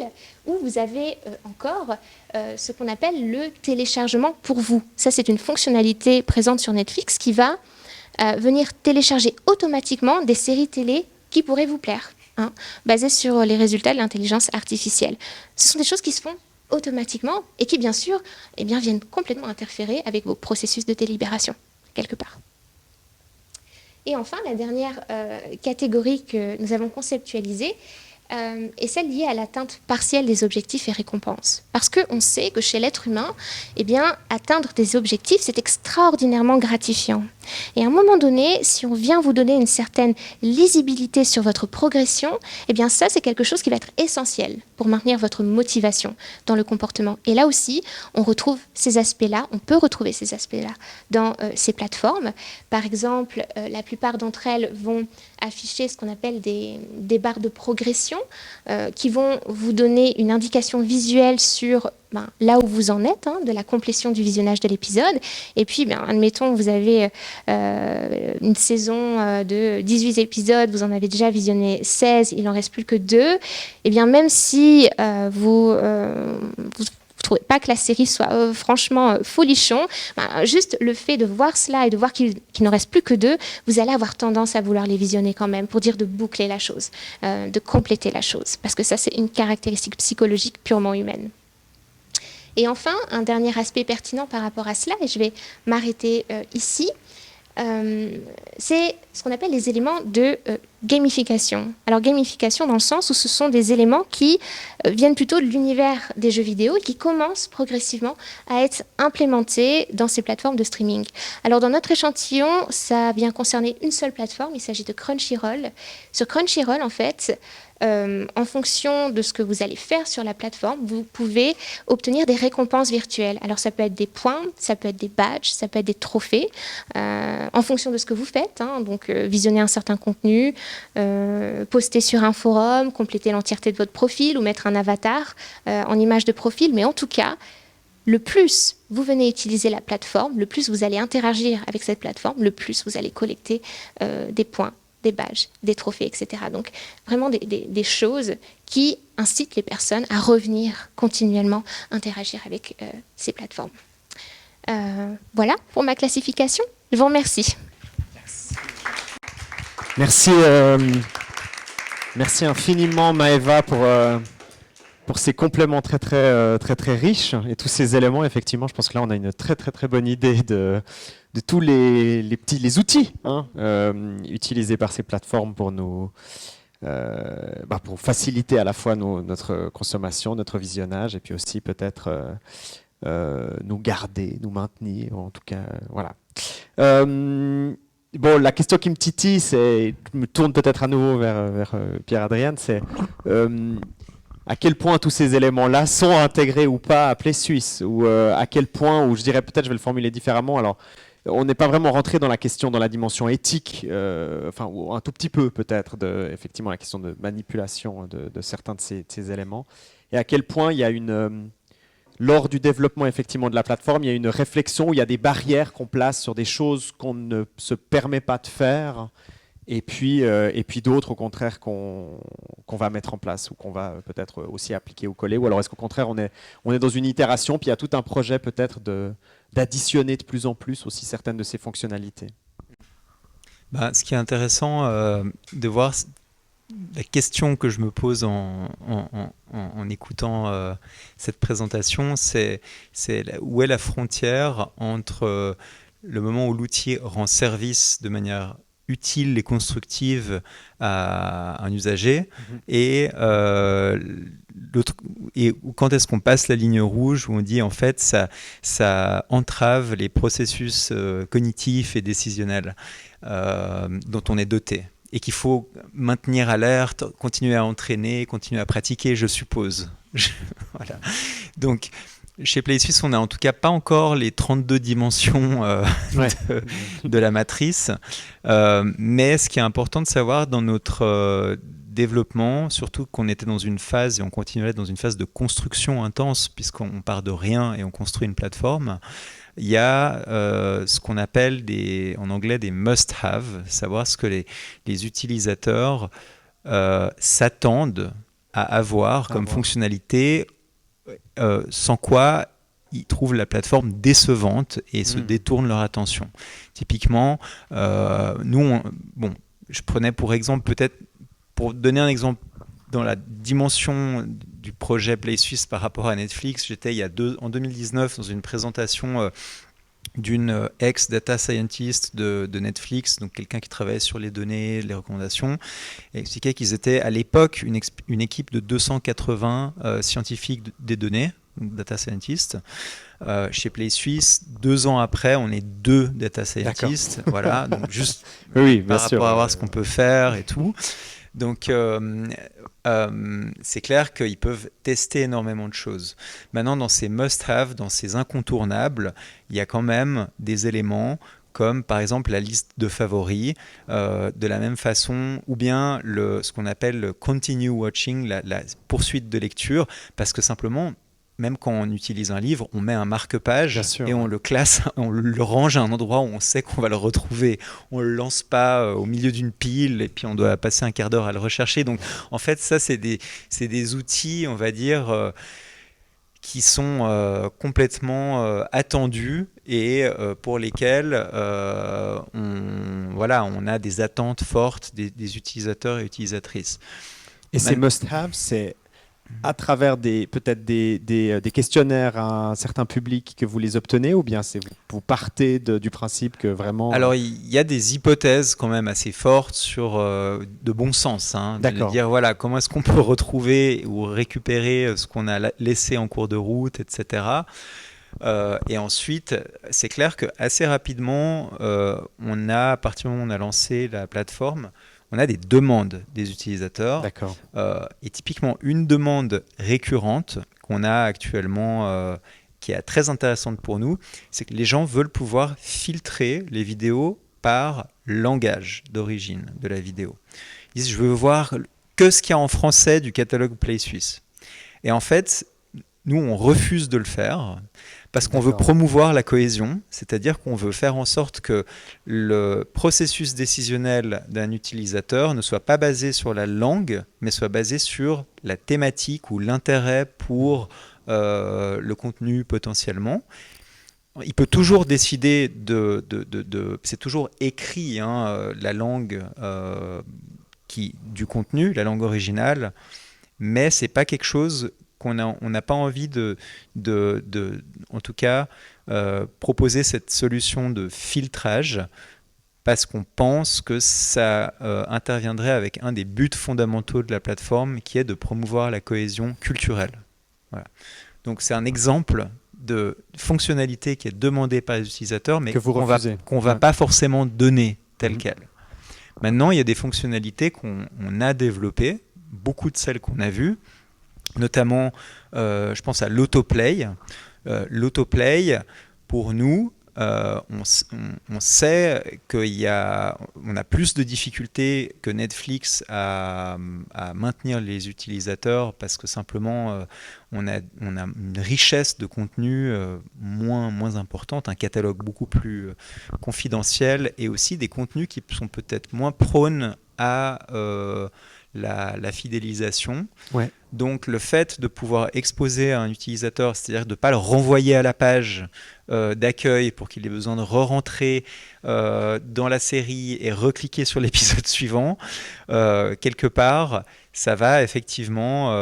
ou vous avez encore ce qu'on appelle le téléchargement pour vous. Ça, c'est une fonctionnalité présente sur Netflix qui va venir télécharger automatiquement des séries télé qui pourraient vous plaire, basées sur les résultats de l'intelligence artificielle. Ce sont des choses qui se font automatiquement et qui, bien sûr, viennent complètement interférer avec vos processus de délibération, quelque part. Et enfin, la dernière catégorie que nous avons conceptualisée est celle liée à l'atteinte partielle des objectifs et récompenses. Parce qu'on sait que chez l'être humain, atteindre des objectifs, c'est extraordinairement gratifiant. Et à un moment donné, si on vient vous donner une certaine lisibilité sur votre progression, ça, c'est quelque chose qui va être essentiel pour maintenir votre motivation dans le comportement. Et là aussi, on retrouve ces aspects-là, on peut retrouver ces aspects-là dans ces plateformes. Par exemple, la plupart d'entre elles vont afficher ce qu'on appelle des barres de progression qui vont vous donner une indication visuelle sur là où vous en êtes, de la complétion du visionnage de l'épisode. Et puis, admettons, vous avez une saison de 18 épisodes, vous en avez déjà visionné 16, il n'en reste plus que 2. Même si vous trouvez pas que la série soit franchement folichon, juste le fait de voir cela et de voir qu'il n'en reste plus que 2, vous allez avoir tendance à vouloir les visionner quand même, pour dire de boucler la chose, de compléter la chose, parce que ça, c'est une caractéristique psychologique purement humaine. Et enfin, un dernier aspect pertinent par rapport à cela, et je vais m'arrêter ici, c'est ce qu'on appelle les éléments de gamification. Alors gamification dans le sens où ce sont des éléments qui viennent plutôt de l'univers des jeux vidéo et qui commencent progressivement à être implémentés dans ces plateformes de streaming. Alors dans notre échantillon, ça vient concerner une seule plateforme, il s'agit de Crunchyroll. Sur Crunchyroll, en fait, en fonction de ce que vous allez faire sur la plateforme, vous pouvez obtenir des récompenses virtuelles. Alors ça peut être des points, ça peut être des badges, ça peut être des trophées, en fonction de ce que vous faites. Donc visionner un certain contenu, poster sur un forum, compléter l'entièreté de votre profil ou mettre un avatar en image de profil. Mais en tout cas, le plus vous venez utiliser la plateforme, le plus vous allez interagir avec cette plateforme, le plus vous allez collecter des points, des badges, des trophées, etc. Donc vraiment des choses qui incitent les personnes à revenir continuellement interagir avec ces plateformes. Voilà pour ma classification. Je vous remercie. Merci, merci infiniment Maëva pour ces compléments très riches et tous ces éléments. Effectivement, je pense que là on a une très bonne idée de tous les outils utilisés par ces plateformes pour nous pour faciliter à la fois notre consommation, notre visionnage, et puis aussi peut-être nous garder, nous maintenir, en tout cas, voilà. Bon, la question qui me titille, je me tourne peut-être à nouveau vers Pierre-Adrien, c'est à quel point tous ces éléments-là sont intégrés ou pas à Play Suisse, ou à quel point, ou je dirais peut-être, je vais le formuler différemment, alors on n'est pas vraiment rentré dans la dimension éthique, ou un tout petit peu peut-être, effectivement la question de manipulation de certains de ces éléments. et à quel point il y a lors du développement effectivement de la plateforme, il y a une réflexion où il y a des barrières qu'on place sur des choses qu'on ne se permet pas de faire, et puis d'autres au contraire qu'on va mettre en place ou qu'on va peut-être aussi appliquer ou coller, ou alors est-ce qu'au contraire on est dans une itération, puis il y a tout un projet peut-être d'additionner de plus en plus aussi certaines de ces fonctionnalités. Ce qui est intéressant de voir, la question que je me pose en écoutant cette présentation, c'est où est la frontière entre le moment où l'outil rend service de manière utile et constructive à un usager et quand est-ce qu'on passe la ligne rouge où on dit en fait ça entrave les processus cognitifs et décisionnels dont on est doté et qu'il faut maintenir alerte, continuer à entraîner, continuer à pratiquer, je suppose. Voilà. Donc chez PlaySuisse, on n'a en tout cas pas encore les 32 dimensions de la matrice. Mais ce qui est important de savoir dans notre développement, surtout qu'on était dans une phase, et on continuerait dans une phase de construction intense, puisqu'on part de rien et on construit une plateforme, il y a ce qu'on appelle en anglais des must-have, savoir ce que les utilisateurs s'attendent à avoir comme fonctionnalité, sans quoi ils trouvent la plateforme décevante et se détournent leur attention. Typiquement, je prenais pour exemple, peut-être pour donner un exemple dans la dimension du projet PlaySuisse par rapport à Netflix, j'étais en 2019 dans une présentation d'une ex-data scientist de Netflix, donc quelqu'un qui travaillait sur les données, les recommandations, et expliquait qu'ils étaient à l'époque une équipe de 280 scientifiques des données, data scientists. Chez PlaySuisse, 2 ans après, on est 2 data scientists. Voilà, donc juste par rapport à voir ce qu'on peut faire et tout. Donc, c'est clair qu'ils peuvent tester énormément de choses. Maintenant, dans ces must-have, dans ces incontournables, il y a quand même des éléments comme par exemple la liste de favoris, de la même façon, ou bien ce qu'on appelle le continue watching, la poursuite de lecture, parce que simplement, même quand on utilise un livre, on met un marque-page et on le classe, on le range à un endroit où on sait qu'on va le retrouver. On ne le lance pas au milieu d'une pile et puis on doit passer un quart d'heure à le rechercher. Donc en fait, ça, c'est des outils, on va dire, qui sont complètement attendus et pour lesquels on a des attentes fortes des utilisateurs et utilisatrices. Et ces must-have, c'est à travers peut-être des questionnaires à un certain public que vous les obtenez, ou bien vous partez du principe que vraiment... Alors il y a des hypothèses quand même assez fortes sur de bon sens, de dire voilà, comment est-ce qu'on peut retrouver ou récupérer ce qu'on a laissé en cours de route, etc. Et ensuite, c'est clair qu'assez rapidement, à partir du moment où on a lancé la plateforme, on a des demandes des utilisateurs. D'accord. Et typiquement, une demande récurrente qu'on a actuellement, qui est très intéressante pour nous, c'est que les gens veulent pouvoir filtrer les vidéos par langage d'origine de la vidéo. Ils disent, je veux voir que ce qu'il y a en français du catalogue PlaySuisse. Et en fait, nous, on refuse de le faire parce qu'on veut promouvoir la cohésion, c'est-à-dire qu'on veut faire en sorte que le processus décisionnel d'un utilisateur ne soit pas basé sur la langue, mais soit basé sur la thématique ou l'intérêt pour le contenu potentiellement. Il peut toujours décider c'est toujours écrit, la langue du contenu, la langue originale, mais c'est pas quelque chose on n'a pas envie en tout cas, proposer cette solution de filtrage parce qu'on pense que ça interviendrait avec un des buts fondamentaux de la plateforme qui est de promouvoir la cohésion culturelle. Voilà. Donc c'est un exemple de fonctionnalité qui est demandée par les utilisateurs mais qu'on va pas forcément donner telle qu'elle. Maintenant, il y a des fonctionnalités qu'on a développées, beaucoup de celles qu'on a vues, notamment, je pense à l'autoplay. L'autoplay, pour nous, on sait qu'on a plus de difficultés que Netflix à maintenir les utilisateurs parce que simplement on a une richesse de contenu moins importante, un catalogue beaucoup plus confidentiel et aussi des contenus qui sont peut-être moins prônes à la fidélisation. Ouais. Donc le fait de pouvoir exposer à un utilisateur, c'est-à-dire de ne pas le renvoyer à la page d'accueil pour qu'il ait besoin de re-rentrer dans la série et recliquer sur l'épisode suivant, quelque part, ça va effectivement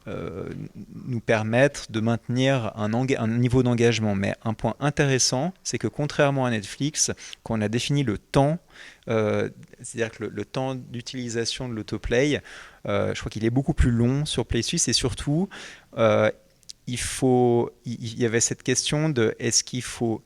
nous permettre de maintenir un niveau d'engagement. Mais un point intéressant, c'est que contrairement à Netflix, quand on a défini le temps, c'est-à-dire que le temps d'utilisation de l'autoplay, je crois qu'il est beaucoup plus long sur Play Suisse et surtout, il y avait cette question de est-ce qu'il faut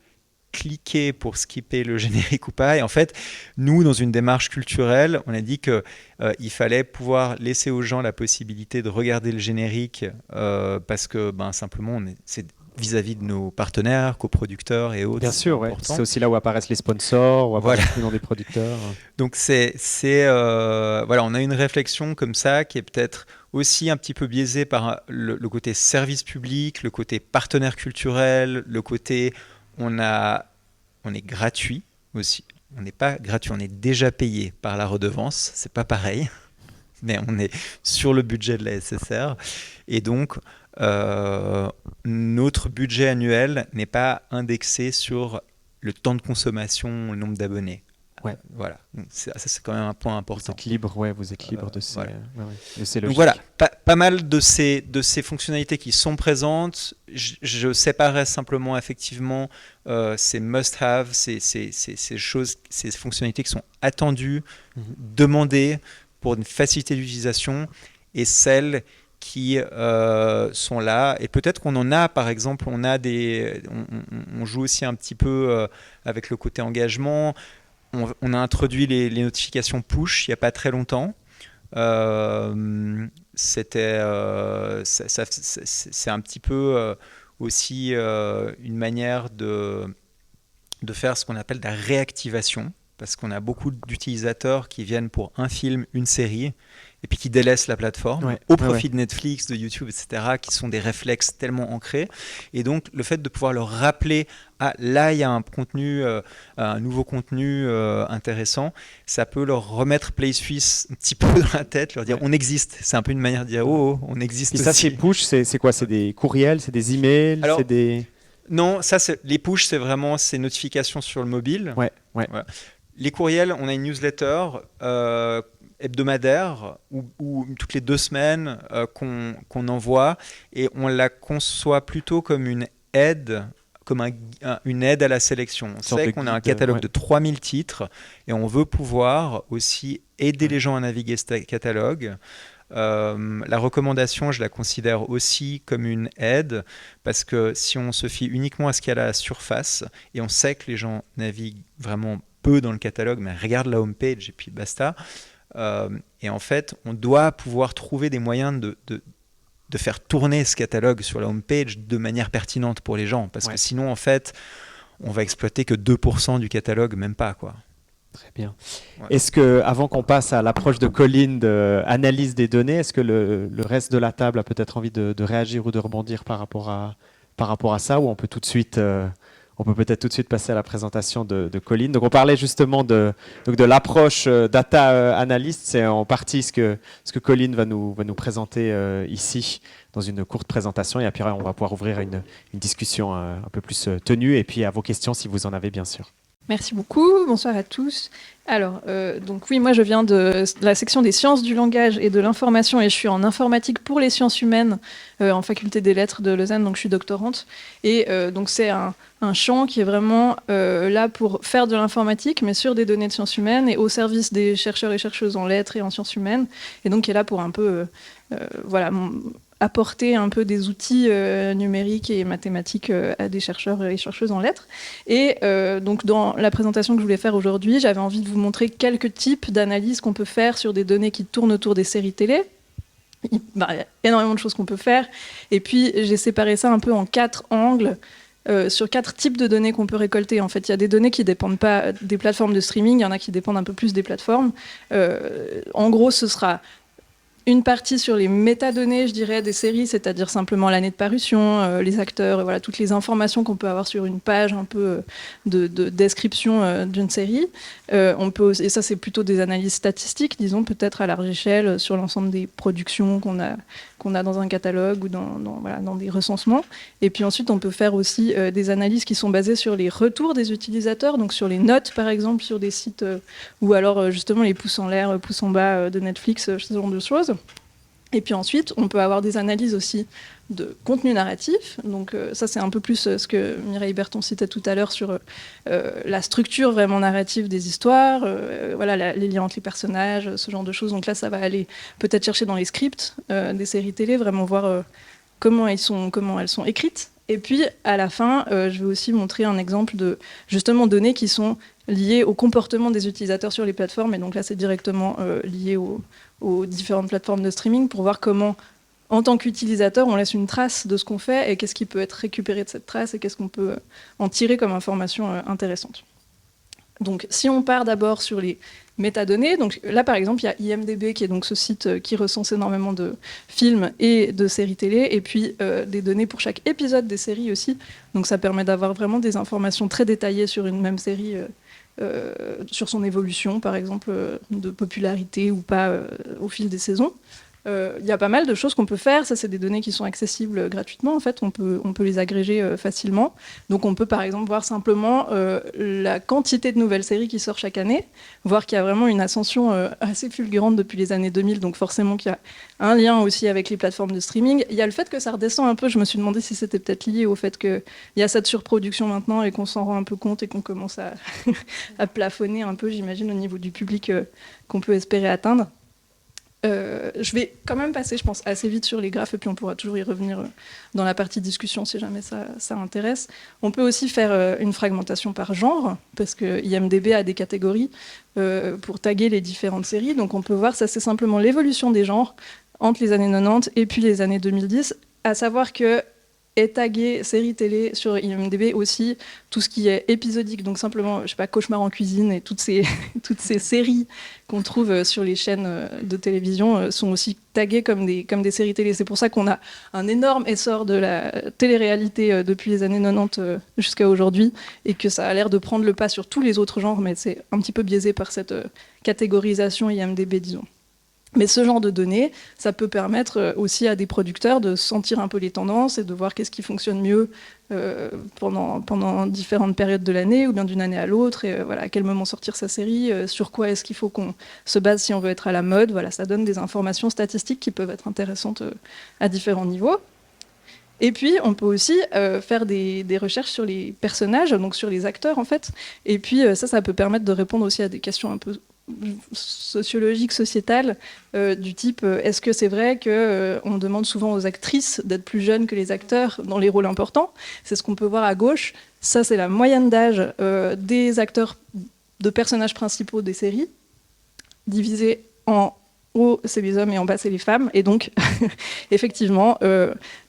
cliquer pour skipper le générique ou pas. Et en fait, nous, dans une démarche culturelle, on a dit qu'il fallait pouvoir laisser aux gens la possibilité de regarder le générique parce que simplement, c'est vis-à-vis de nos partenaires, coproducteurs et autres. Bien sûr, ouais. C'est aussi là où apparaissent les sponsors, où apparaissent les noms des producteurs. Donc voilà, on a une réflexion comme ça qui est peut-être aussi un petit peu biaisée par le côté service public, le côté partenaire culturel, le côté on est gratuit aussi. On n'est pas gratuit, on est déjà payé par la redevance, c'est pas pareil, mais on est sur le budget de la SSR et donc notre budget annuel n'est pas indexé sur le temps de consommation, le nombre d'abonnés. Ouais. Voilà, donc ça c'est quand même un point important. Vous êtes libre, de ces, voilà. De ces logiques. Donc voilà, pas mal de ces fonctionnalités qui sont présentes. Je séparais simplement effectivement ces must-have, ces choses, ces fonctionnalités qui sont attendues, demandées pour une facilité d'utilisation et celles qui sont là. Et peut-être qu'on en a, par exemple, on joue aussi un petit peu avec le côté engagement. On a introduit les notifications push il n'y a pas très longtemps. C'est un petit peu aussi une manière de faire ce qu'on appelle de la réactivation, parce qu'on a beaucoup d'utilisateurs qui viennent pour un film, une série, et puis qui délaissent la plateforme au profit de Netflix, de YouTube, etc., qui sont des réflexes tellement ancrés. Et donc, le fait de pouvoir leur rappeler « Ah, là, il y a un contenu, un nouveau contenu intéressant », ça peut leur remettre Play Suisse un petit peu dans la tête, leur dire « On existe ». C'est un peu une manière de dire « Oh, on existe ». Et ça, c'est push, c'est quoi? C'est des courriels, c'est des emails? Alors, c'est des... Non, ça, les push, c'est vraiment ces notifications sur le mobile. Ouais. Voilà. Les courriels, on a une newsletter hebdomadaire ou toutes les 2 semaines qu'on envoie et on la conçoit plutôt comme une aide, une aide à la sélection. On sait qu'on a un catalogue de 3000 titres et on veut pouvoir aussi aider les gens à naviguer ce catalogue. La recommandation, je la considère aussi comme une aide parce que si on se fie uniquement à ce qu'il y a à la surface et on sait que les gens naviguent vraiment peu dans le catalogue, mais regarde la homepage et puis basta. Et en fait, on doit pouvoir trouver des moyens de faire tourner ce catalogue sur la homepage de manière pertinente pour les gens, parce que sinon, en fait, on va exploiter que 2% du catalogue, même pas, quoi. Très bien. Ouais. Est-ce que, avant qu'on passe à l'approche de Colline d'analyse des données, est-ce que le reste de la table a peut-être envie de réagir ou de rebondir par rapport à ça, ou on peut tout de suite on peut peut-être tout de suite passer à la présentation de Colline. Donc on parlait justement de l'approche data analyst. C'est en partie ce que Colline va nous présenter ici dans une courte présentation. Et après on va pouvoir ouvrir une discussion un peu plus tenue et puis à vos questions si vous en avez bien sûr. Merci beaucoup, bonsoir à tous. Alors, donc oui, moi je viens de la section des sciences du langage et de l'information et je suis en informatique pour les sciences humaines en faculté des lettres de Lausanne, donc je suis doctorante. Et donc c'est un champ qui est vraiment là pour faire de l'informatique, mais sur des données de sciences humaines et au service des chercheurs et chercheuses en lettres et en sciences humaines. Et donc qui est là pour un peu, apporter un peu des outils numériques et mathématiques à des chercheurs et chercheuses en lettres. Et donc dans la présentation que je voulais faire aujourd'hui, j'avais envie de vous montrer quelques types d'analyses qu'on peut faire sur des données qui tournent autour des séries télé. Il y a énormément de choses qu'on peut faire. Et puis j'ai séparé ça un peu en 4 angles sur 4 types de données qu'on peut récolter. En fait, il y a des données qui ne dépendent pas des plateformes de streaming, il y en a qui dépendent un peu plus des plateformes. En gros, ce sera une partie sur les métadonnées, je dirais, des séries, c'est-à-dire simplement l'année de parution, les acteurs, voilà, toutes les informations qu'on peut avoir sur une page un peu de description d'une série. On peut aussi, et ça, c'est plutôt des analyses statistiques, disons, peut-être à large échelle, sur l'ensemble des productions qu'on a dans un catalogue ou dans des recensements. Et puis ensuite, on peut faire aussi des analyses qui sont basées sur les retours des utilisateurs, donc sur les notes, par exemple, sur des sites, ou alors justement les pouces en l'air, pouces en bas de Netflix, ce genre de choses. Et puis ensuite, on peut avoir des analyses aussi de contenu narratif. Donc ça, c'est un peu plus ce que Mireille Berton citait tout à l'heure sur la structure vraiment narrative des histoires, voilà, les liens entre les personnages, ce genre de choses. Donc là, ça va aller peut-être chercher dans les scripts des séries télé, vraiment voir comment elles sont écrites. Et puis, à la fin, je vais aussi montrer un exemple de, justement, données qui sont liées au comportement des utilisateurs sur les plateformes. Et donc là, c'est directement lié aux différentes plateformes de streaming pour voir comment, en tant qu'utilisateur, on laisse une trace de ce qu'on fait et qu'est-ce qui peut être récupéré de cette trace et qu'est-ce qu'on peut en tirer comme information intéressante. Donc, si on part d'abord sur les métadonnées, donc là, par exemple, il y a IMDb qui est donc ce site qui recense énormément de films et de séries télé, et puis des données pour chaque épisode des séries aussi. Donc, ça permet d'avoir vraiment des informations très détaillées sur une même série, sur son évolution, par exemple, de popularité ou pas au fil des saisons. Il y a pas mal de choses qu'on peut faire. Ça, c'est des données qui sont accessibles gratuitement. En fait, on peut les agréger facilement. Donc, on peut, par exemple, voir simplement la quantité de nouvelles séries qui sortent chaque année, voir qu'il y a vraiment une ascension assez fulgurante depuis les années 2000. Donc, forcément, qu'il y a un lien aussi avec les plateformes de streaming. Il y a le fait que ça redescend un peu. Je me suis demandé si c'était peut-être lié au fait qu'il y a cette surproduction maintenant et qu'on s'en rend un peu compte et qu'on commence à, à plafonner un peu, j'imagine, au niveau du public qu'on peut espérer atteindre. Je vais quand même passer, je pense, assez vite sur les graphes et puis on pourra toujours y revenir dans la partie discussion si jamais ça intéresse. On peut aussi faire une fragmentation par genre, parce que IMDb a des catégories pour taguer les différentes séries. Donc on peut voir, ça c'est simplement l'évolution des genres entre les années 90 et puis les années 2010, à savoir que est tagué série télé sur IMDb aussi tout ce qui est épisodique, donc simplement, je sais pas, Cauchemar en cuisine et toutes ces séries qu'on trouve sur les chaînes de télévision sont aussi taguées comme des séries télé. C'est pour ça qu'on a un énorme essor de la télé-réalité depuis les années 90 jusqu'à aujourd'hui et que ça a l'air de prendre le pas sur tous les autres genres, mais c'est un petit peu biaisé par cette catégorisation IMDb, disons. Mais ce genre de données, ça peut permettre aussi à des producteurs de sentir un peu les tendances et de voir qu'est-ce qui fonctionne mieux pendant différentes périodes de l'année ou bien d'une année à l'autre, et voilà, à quel moment sortir sa série, sur quoi est-ce qu'il faut qu'on se base si on veut être à la mode. Voilà, ça donne des informations statistiques qui peuvent être intéressantes à différents niveaux. Et puis, on peut aussi faire des recherches sur les personnages, donc sur les acteurs en fait. Et puis, ça peut permettre de répondre aussi à des questions un peu sociologique, sociétale, du type est-ce que c'est vrai qu'on demande souvent aux actrices d'être plus jeunes que les acteurs dans les rôles importants? C'est ce qu'on peut voir à gauche. Ça, c'est la moyenne d'âge des acteurs de personnages principaux des séries, divisée en haut, c'est les hommes et en bas, c'est les femmes. Et donc, effectivement,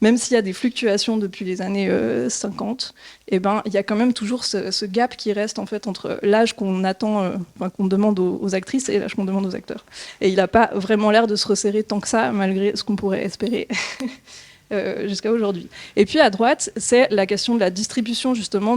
même s'il y a des fluctuations depuis les années 50, eh ben, il y a quand même toujours ce gap qui reste en fait, entre l'âge qu'on attend, qu'on demande aux actrices et l'âge qu'on demande aux acteurs. Et il n'a pas vraiment l'air de se resserrer tant que ça, malgré ce qu'on pourrait espérer. Jusqu'à aujourd'hui. Et puis à droite, c'est la question de la distribution justement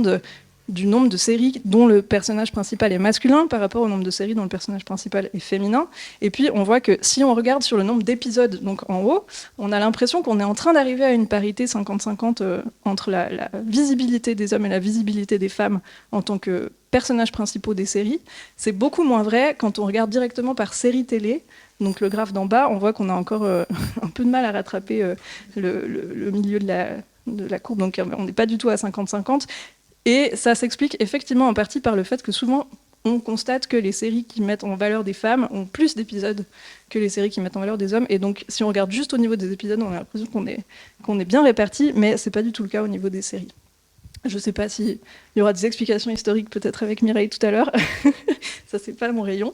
du nombre de séries dont le personnage principal est masculin par rapport au nombre de séries dont le personnage principal est féminin. Et puis on voit que si on regarde sur le nombre d'épisodes, donc en haut, on a l'impression qu'on est en train d'arriver à une parité 50-50 entre la visibilité des hommes et la visibilité des femmes en tant que personnages principaux des séries. C'est beaucoup moins vrai quand on regarde directement par série télé. Donc le graphe d'en bas, on voit qu'on a encore un peu de mal à rattraper le milieu de la courbe. Donc on n'est pas du tout à 50-50. Et ça s'explique effectivement en partie par le fait que souvent, on constate que les séries qui mettent en valeur des femmes ont plus d'épisodes que les séries qui mettent en valeur des hommes. Et donc, si on regarde juste au niveau des épisodes, on a l'impression qu'on est bien répartis, mais ce n'est pas du tout le cas au niveau des séries. Je ne sais pas s'il y aura des explications historiques, peut-être avec Mireille tout à l'heure. Ça, c'est pas mon rayon.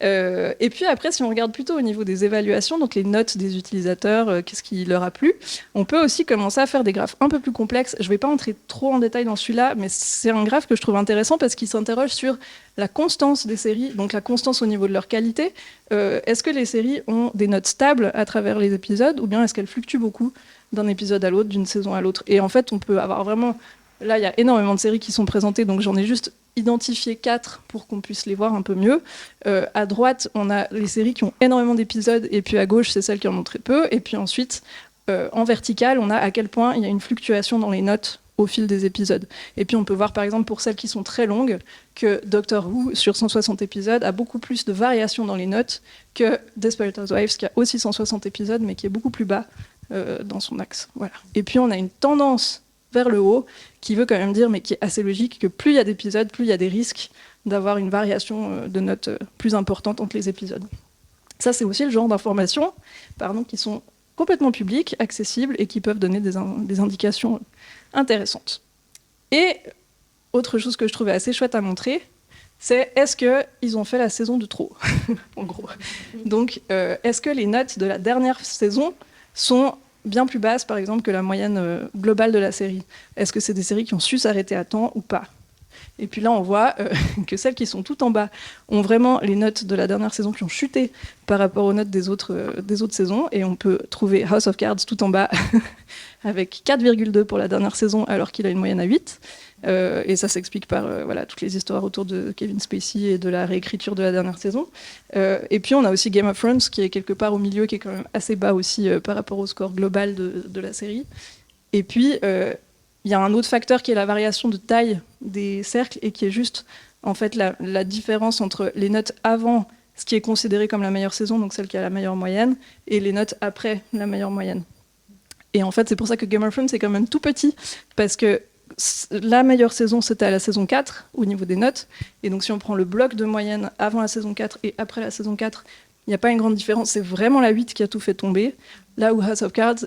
Et puis après, si on regarde plutôt au niveau des évaluations, donc les notes des utilisateurs, qu'est-ce qui leur a plu, on peut aussi commencer à faire des graphes un peu plus complexes. Je ne vais pas entrer trop en détail dans celui-là, mais c'est un graphe que je trouve intéressant parce qu'il s'interroge sur la constance des séries, donc la constance au niveau de leur qualité. Est-ce que les séries ont des notes stables à travers les épisodes, ou bien est-ce qu'elles fluctuent beaucoup d'un épisode à l'autre, d'une saison à l'autre? Et en fait, on peut avoir vraiment... Là, il y a énormément de séries qui sont présentées, donc j'en ai juste identifié 4 pour qu'on puisse les voir un peu mieux. À droite, on a les séries qui ont énormément d'épisodes, et puis à gauche, c'est celles qui en ont très peu. Et puis ensuite, en vertical, on a à quel point il y a une fluctuation dans les notes au fil des épisodes. Et puis on peut voir par exemple pour celles qui sont très longues que Doctor Who, sur 160 épisodes, a beaucoup plus de variations dans les notes que Desperate Housewives, qui a aussi 160 épisodes, mais qui est beaucoup plus bas dans son axe. Voilà. Et puis on a une tendance vers le haut, qui veut quand même dire, mais qui est assez logique, que plus il y a d'épisodes, plus il y a des risques d'avoir une variation de notes plus importante entre les épisodes. Ça, c'est aussi le genre d'informations qui sont complètement publiques, accessibles, et qui peuvent donner des indications intéressantes. Et autre chose que je trouvais assez chouette à montrer, c'est est-ce qu'ils ont fait la saison de trop, en gros. Donc, est-ce que les notes de la dernière saison sont bien plus basse, par exemple, que la moyenne globale de la série? Est-ce que c'est des séries qui ont su s'arrêter à temps ou pas? Et puis là, on voit que celles qui sont tout en bas ont vraiment les notes de la dernière saison qui ont chuté par rapport aux notes des autres saisons. Et on peut trouver House of Cards tout en bas, avec 4,2 pour la dernière saison, alors qu'il a une moyenne à 8. Et ça s'explique par toutes les histoires autour de Kevin Spacey et de la réécriture de la dernière saison. Et puis on a aussi Game of Thrones qui est quelque part au milieu, qui est quand même assez bas aussi par rapport au score global de la série. Et puis il y a un autre facteur qui est la variation de taille des cercles et qui est juste en fait la différence entre les notes avant ce qui est considéré comme la meilleure saison, donc celle qui a la meilleure moyenne, et les notes après la meilleure moyenne. Et en fait c'est pour ça que Game of Thrones c'est quand même tout petit, parce que la meilleure saison, c'était à la saison 4, au niveau des notes. Et donc, si on prend le bloc de moyenne avant la saison 4 et après la saison 4, il n'y a pas une grande différence. C'est vraiment la 8 qui a tout fait tomber. Là où House of Cards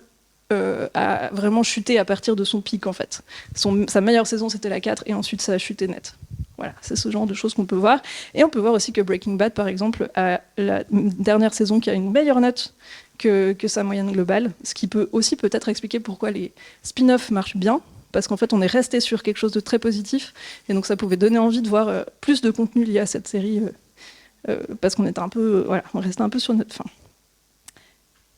a vraiment chuté à partir de son pic, en fait. Sa meilleure saison, c'était la 4, et ensuite, ça a chuté net. Voilà, c'est ce genre de choses qu'on peut voir. Et on peut voir aussi que Breaking Bad, par exemple, a la dernière saison qui a une meilleure note que sa moyenne globale. Ce qui peut aussi peut-être expliquer pourquoi les spin-offs marchent bien. Parce qu'en fait, on est resté sur quelque chose de très positif, et donc ça pouvait donner envie de voir plus de contenu lié à cette série, parce qu'on était on restait un peu sur notre faim.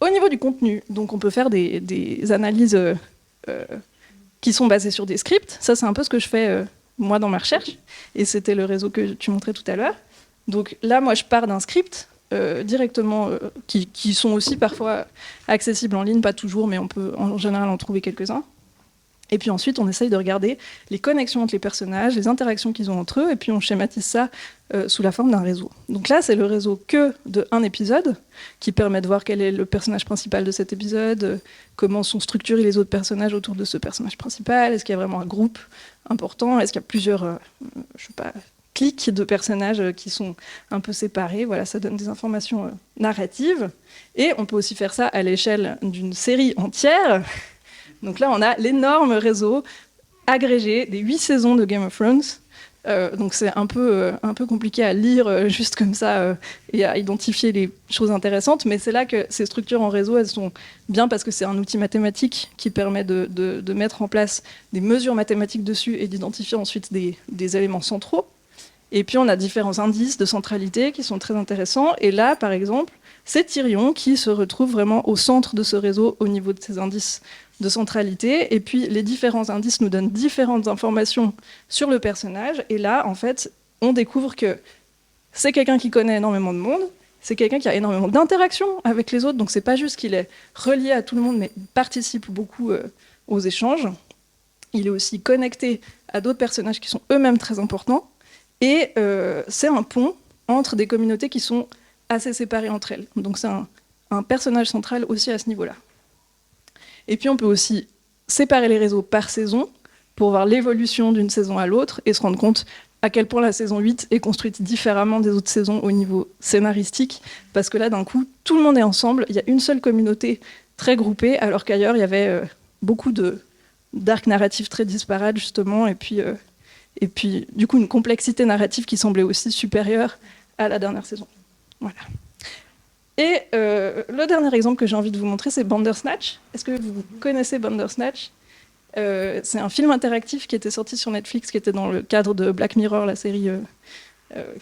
Au niveau du contenu, donc on peut faire des analyses qui sont basées sur des scripts. Ça, c'est un peu ce que je fais moi dans ma recherche, et c'était le réseau que tu montrais tout à l'heure. Donc là, moi, je pars d'un script directement, qui sont aussi parfois accessibles en ligne, pas toujours, mais on peut en général en trouver quelques-uns. Et puis ensuite, on essaye de regarder les connexions entre les personnages, les interactions qu'ils ont entre eux, et puis on schématise ça sous la forme d'un réseau. Donc là, c'est le réseau que d'un épisode, qui permet de voir quel est le personnage principal de cet épisode, comment sont structurés les autres personnages autour de ce personnage principal, est-ce qu'il y a vraiment un groupe important, est-ce qu'il y a plusieurs, cliques de personnages qui sont un peu séparés. Voilà, ça donne des informations narratives. Et on peut aussi faire ça à l'échelle d'une série entière. Donc là, on a l'énorme réseau agrégé des 8 saisons de Game of Thrones. Donc c'est un peu compliqué à lire juste comme ça et à identifier les choses intéressantes, mais c'est là que ces structures en réseau, elles sont bien parce que c'est un outil mathématique qui permet de mettre en place des mesures mathématiques dessus et d'identifier ensuite des éléments centraux. Et puis on a différents indices de centralité qui sont très intéressants. Et là, par exemple, c'est Tyrion qui se retrouve vraiment au centre de ce réseau au niveau de ces indices de centralité. Et puis les différents indices nous donnent différentes informations sur le personnage. Et là, en fait, on découvre que c'est quelqu'un qui connaît énormément de monde, c'est quelqu'un qui a énormément d'interactions avec les autres. Donc c'est pas juste qu'il est relié à tout le monde, mais il participe beaucoup aux échanges. Il est aussi connecté à d'autres personnages qui sont eux-mêmes très importants. Et c'est un pont entre des communautés qui sont assez séparées entre elles. Donc c'est un personnage central aussi à ce niveau-là. Et puis on peut aussi séparer les réseaux par saison pour voir l'évolution d'une saison à l'autre et se rendre compte à quel point la saison 8 est construite différemment des autres saisons au niveau scénaristique. Parce que là, d'un coup, tout le monde est ensemble, il y a une seule communauté très groupée, alors qu'ailleurs, il y avait beaucoup de d'arcs narratifs très disparates, justement, et puis, du coup, une complexité narrative qui semblait aussi supérieure à la dernière saison. Voilà. Et le dernier exemple que j'ai envie de vous montrer, c'est Bandersnatch. Est-ce que vous connaissez Bandersnatch ? C'est un film interactif qui était sorti sur Netflix, qui était dans le cadre de Black Mirror, la série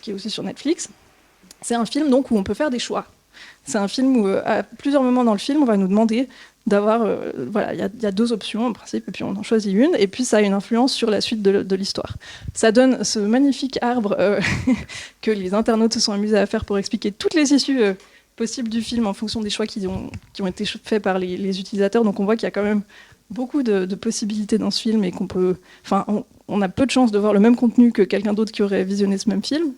qui est aussi sur Netflix. C'est un film donc, où on peut faire des choix. C'est un film où, à plusieurs moments dans le film, on va nous demander d'avoir... voilà, il y a 2 options, en principe, et puis on en choisit une, et puis ça a une influence sur la suite de l'histoire. Ça donne ce magnifique arbre que les internautes se sont amusés à faire pour expliquer toutes les issues possibles du film en fonction des choix qui ont été faits par les utilisateurs. Donc on voit qu'il y a quand même beaucoup de possibilités dans ce film et qu'on peut... Enfin, on a peu de chances de voir le même contenu que quelqu'un d'autre qui aurait visionné ce même film.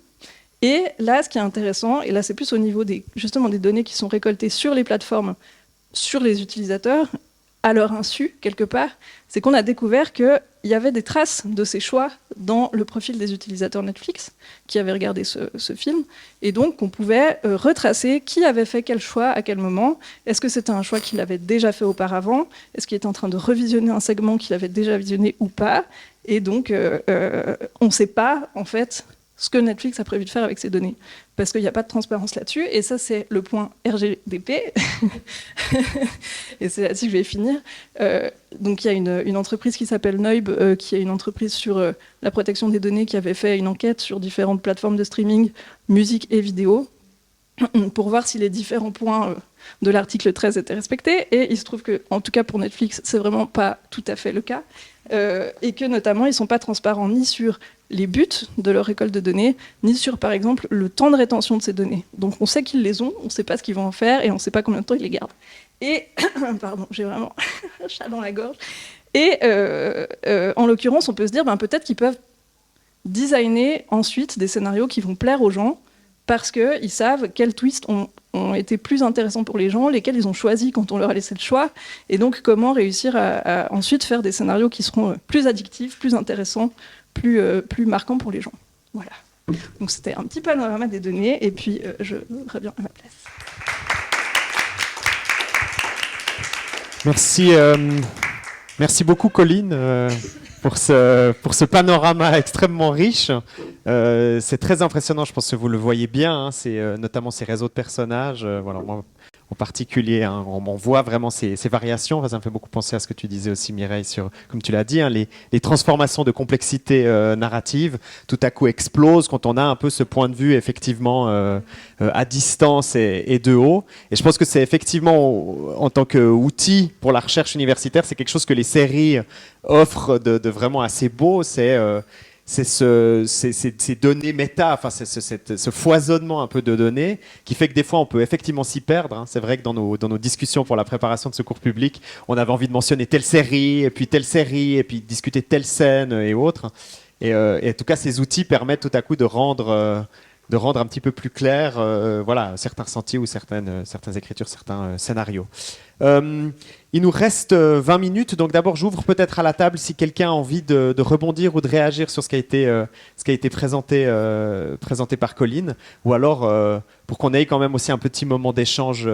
Et là, ce qui est intéressant, et là c'est plus au niveau justement des données qui sont récoltées sur les plateformes, sur les utilisateurs, à leur insu, quelque part, c'est qu'on a découvert qu'il y avait des traces de ces choix dans le profil des utilisateurs Netflix qui avaient regardé ce film, et donc on pouvait retracer qui avait fait quel choix à quel moment. Est-ce que c'était un choix qu'il avait déjà fait auparavant ? Est-ce qu'il était en train de revisionner un segment qu'il avait déjà visionné ou pas ? Et donc, on ne sait pas, en fait, ce que Netflix a prévu de faire avec ces données, parce qu'il n'y a pas de transparence là-dessus, et ça c'est le point RGDP, et c'est là-dessus que je vais finir. Donc il y a une entreprise qui s'appelle Neub, qui est une entreprise sur la protection des données, qui avait fait une enquête sur différentes plateformes de streaming, musique et vidéo, pour voir si les différents points de l'article 13 étaient respectés, et il se trouve que, en tout cas pour Netflix, c'est vraiment pas tout à fait le cas, et que notamment ils ne sont pas transparents ni sur les buts de leur récolte de données, ni sur, par exemple, le temps de rétention de ces données. Donc on sait qu'ils les ont, on ne sait pas ce qu'ils vont en faire, et on ne sait pas combien de temps ils les gardent. Et, pardon, j'ai vraiment un chat dans la gorge. Et en l'occurrence, on peut se dire, peut-être qu'ils peuvent designer ensuite des scénarios qui vont plaire aux gens, parce qu'ils savent quels twists ont été plus intéressants pour les gens, lesquels ils ont choisis quand on leur a laissé le choix, et donc comment réussir à ensuite faire des scénarios qui seront plus addictifs, plus intéressants, plus marquants pour les gens. Voilà. Donc c'était un petit panorama des données, et puis je reviens à ma place. Merci beaucoup, Colline, pour ce panorama extrêmement riche. C'est très impressionnant, je pense que vous le voyez bien, hein, c'est notamment ces réseaux de personnages. Voilà, moi, en particulier, hein, on voit vraiment ces variations. Enfin, ça me fait beaucoup penser à ce que tu disais aussi, Mireille, sur, comme tu l'as dit, hein, les transformations de complexité narrative tout à coup explosent quand on a un peu ce point de vue effectivement à distance et de haut. Et je pense que c'est effectivement, en tant qu'outil pour la recherche universitaire, c'est quelque chose que les séries offrent de vraiment assez beau. C'est ces données méta, enfin ce foisonnement un peu de données qui fait que des fois on peut effectivement s'y perdre. Hein. C'est vrai que dans nos discussions pour la préparation de ce cours public, on avait envie de mentionner telle série, et puis discuter telle scène et autres. Et en tout cas, ces outils permettent tout à coup de rendre un petit peu plus clair voilà, certains ressentis ou certaines écritures, certains scénarios. Il nous reste 20 minutes, donc d'abord j'ouvre peut-être à la table si quelqu'un a envie de rebondir ou de réagir sur ce qui a été présenté par Colline, ou alors pour qu'on ait quand même aussi un petit moment d'échange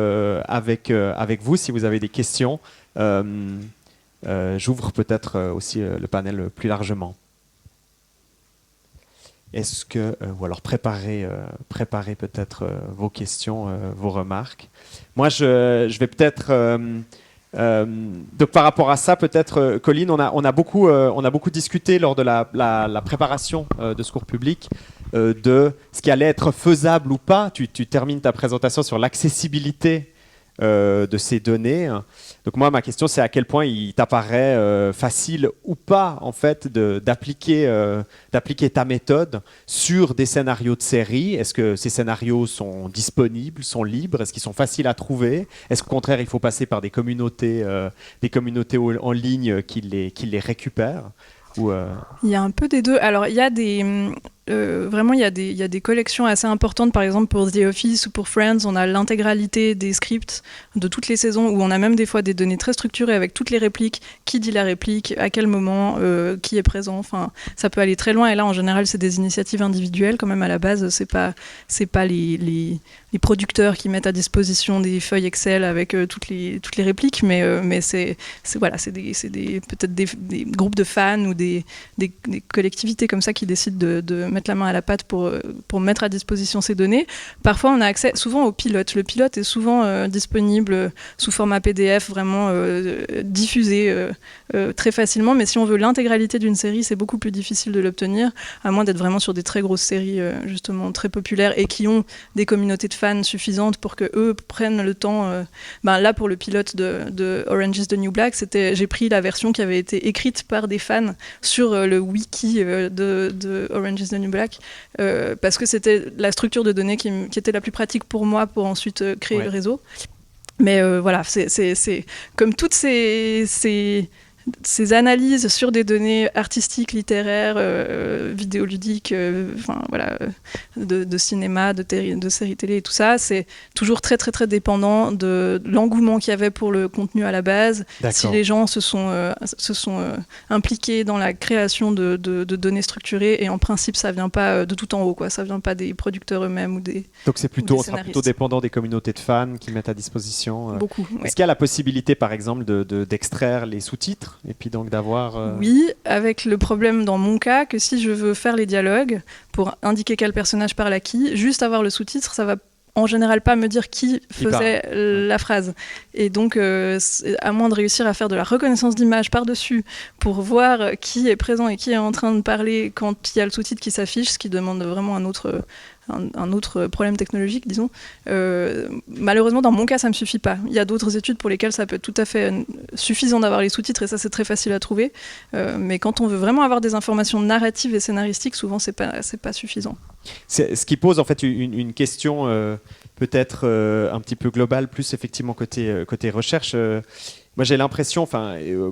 avec vous, si vous avez des questions. J'ouvre peut-être aussi le panel plus largement. Est-ce que, ou alors préparez peut-être vos questions, vos remarques. Moi, je vais peut-être, donc par rapport à ça, peut-être, Colline, on a beaucoup discuté lors de la préparation de ce cours public de ce qui allait être faisable ou pas. Tu termines ta présentation sur l'accessibilité de ces données. Donc moi, ma question, c'est à quel point il t'apparaît facile ou pas, en fait, d'appliquer ta méthode sur des scénarios de série. Est-ce que ces scénarios sont disponibles, sont libres? Est-ce qu'ils sont faciles à trouver? Est-ce qu'au contraire, il faut passer par des communautés en ligne qui les récupèrent? Il y a un peu des deux. Alors, il y a vraiment, il y a des collections assez importantes. Par exemple, pour The Office ou pour Friends, on a l'intégralité des scripts de toutes les saisons, où on a même des fois des données très structurées avec toutes les répliques, qui dit la réplique, à quel moment, qui est présent. Enfin, ça peut aller très loin. Et là, en général, c'est des initiatives individuelles quand même à la base. C'est pas les producteurs qui mettent à disposition des feuilles Excel avec toutes les répliques, mais c'est peut-être des groupes de fans ou des collectivités comme ça qui décident de mettre la main à la pâte pour mettre à disposition ces données. Parfois, on a accès souvent au pilote. Le pilote est souvent disponible sous format PDF, vraiment diffusé très facilement, mais si on veut l'intégralité d'une série, c'est beaucoup plus difficile de l'obtenir, à moins d'être vraiment sur des très grosses séries justement très populaires et qui ont des communautés de fans suffisantes pour que eux prennent le temps. Là, pour le pilote de Orange is the New Black, j'ai pris la version qui avait été écrite par des fans sur le wiki de Orange is the New Black, parce que c'était la structure de données qui était la plus pratique pour moi pour ensuite créer le réseau. Mais voilà, c'est comme toutes ces analyses sur des données artistiques, littéraires, vidéoludiques, de cinéma, de séries télé et tout ça, c'est toujours très très très dépendant de l'engouement qu'il y avait pour le contenu à la base. Si les gens se sont impliqués dans la création de données structurées, et en principe ça vient pas de tout en haut, quoi. Ça vient pas des producteurs eux-mêmes ou des Donc on sera plutôt dépendant des communautés de fans qui mettent à disposition. Beaucoup. Est-ce qu'il y a la possibilité, par exemple, d'extraire les sous-titres et puis donc d'avoir... Oui, avec le problème dans mon cas que si je veux faire les dialogues pour indiquer quel personnage parle à qui, juste avoir le sous-titre, ça va en général pas me dire qui faisait la phrase. Et donc, à moins de réussir à faire de la reconnaissance d'image par-dessus pour voir qui est présent et qui est en train de parler quand il y a le sous-titre qui s'affiche, ce qui demande vraiment un autre problème technologique, disons. Malheureusement, dans mon cas, ça ne me suffit pas. Il y a d'autres études pour lesquelles ça peut être tout à fait suffisant d'avoir les sous-titres, et ça, c'est très facile à trouver. Mais quand on veut vraiment avoir des informations narratives et scénaristiques, souvent, c'est pas suffisant. Ce qui pose en fait une question peut-être un petit peu globale, plus effectivement côté recherche. Moi, j'ai l'impression,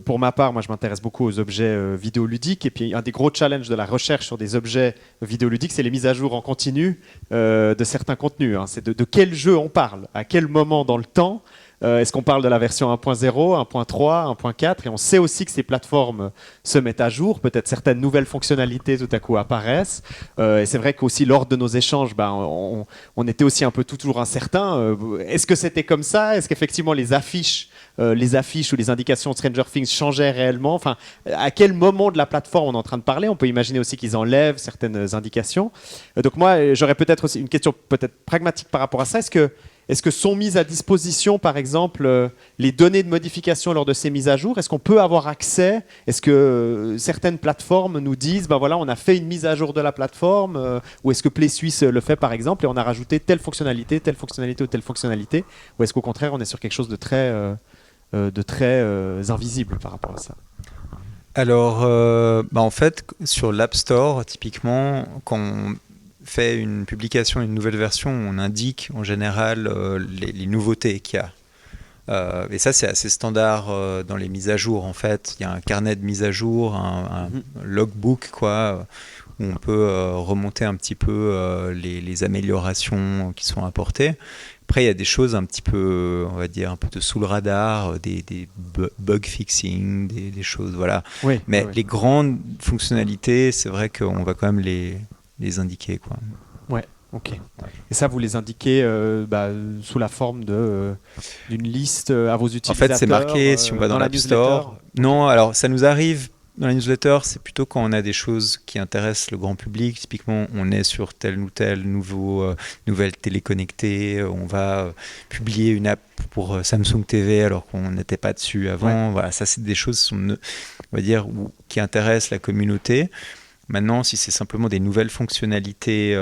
pour ma part, moi, je m'intéresse beaucoup aux objets vidéoludiques. Et puis, un des gros challenges de la recherche sur des objets vidéoludiques, c'est les mises à jour en continu de certains contenus. C'est de quel jeu on parle, à quel moment dans le temps. Est-ce qu'on parle de la version 1.0, 1.3, 1.4 ? Et on sait aussi que ces plateformes se mettent à jour. Peut-être certaines nouvelles fonctionnalités tout à coup apparaissent. Et c'est vrai qu'aussi lors de nos échanges, on était aussi un peu toujours incertain. Est-ce que c'était comme ça ? Est-ce qu'effectivement les affiches ou les indications de Stranger Things changeaient réellement ? Enfin, à quel moment de la plateforme on est en train de parler ? On peut imaginer aussi qu'ils enlèvent certaines indications. Donc moi, j'aurais peut-être aussi une question peut-être pragmatique par rapport à ça. Est-ce que sont mises à disposition, par exemple, les données de modification lors de ces mises à jour ? Est-ce qu'on peut avoir accès ? Est-ce que certaines plateformes nous disent, on a fait une mise à jour de la plateforme, ou est-ce que Play Suisse le fait, par exemple, et on a rajouté telle fonctionnalité ou telle fonctionnalité ? Ou est-ce qu'au contraire, on est sur quelque chose de très invisible par rapport à ça ? Alors, en fait, sur l'App Store, typiquement, quand on fait une publication, une nouvelle version, on indique en général les nouveautés qu'il y a. Et ça, c'est assez standard dans les mises à jour. En fait, il y a un carnet de mise à jour, un logbook, quoi, où on peut remonter un petit peu les améliorations qui sont apportées. Après, il y a des choses un petit peu, on va dire, un peu de sous le radar, des bug fixing, des choses, voilà. Oui, mais les grandes fonctionnalités, c'est vrai qu'on va quand même les indiquer, quoi. Ouais, ok. Et ça, vous les indiquez sous la forme d'une liste à vos utilisateurs. En fait, c'est marqué si on va dans l'App Store. Non, alors ça nous arrive dans la newsletter, c'est plutôt quand on a des choses qui intéressent le grand public. Typiquement, on est sur tel ou tel nouvelle télé connectée. On va publier une app pour Samsung TV alors qu'on n'était pas dessus avant. Ouais. Voilà, ça, c'est des choses, on va dire, qui intéressent la communauté. Maintenant, si c'est simplement des nouvelles fonctionnalités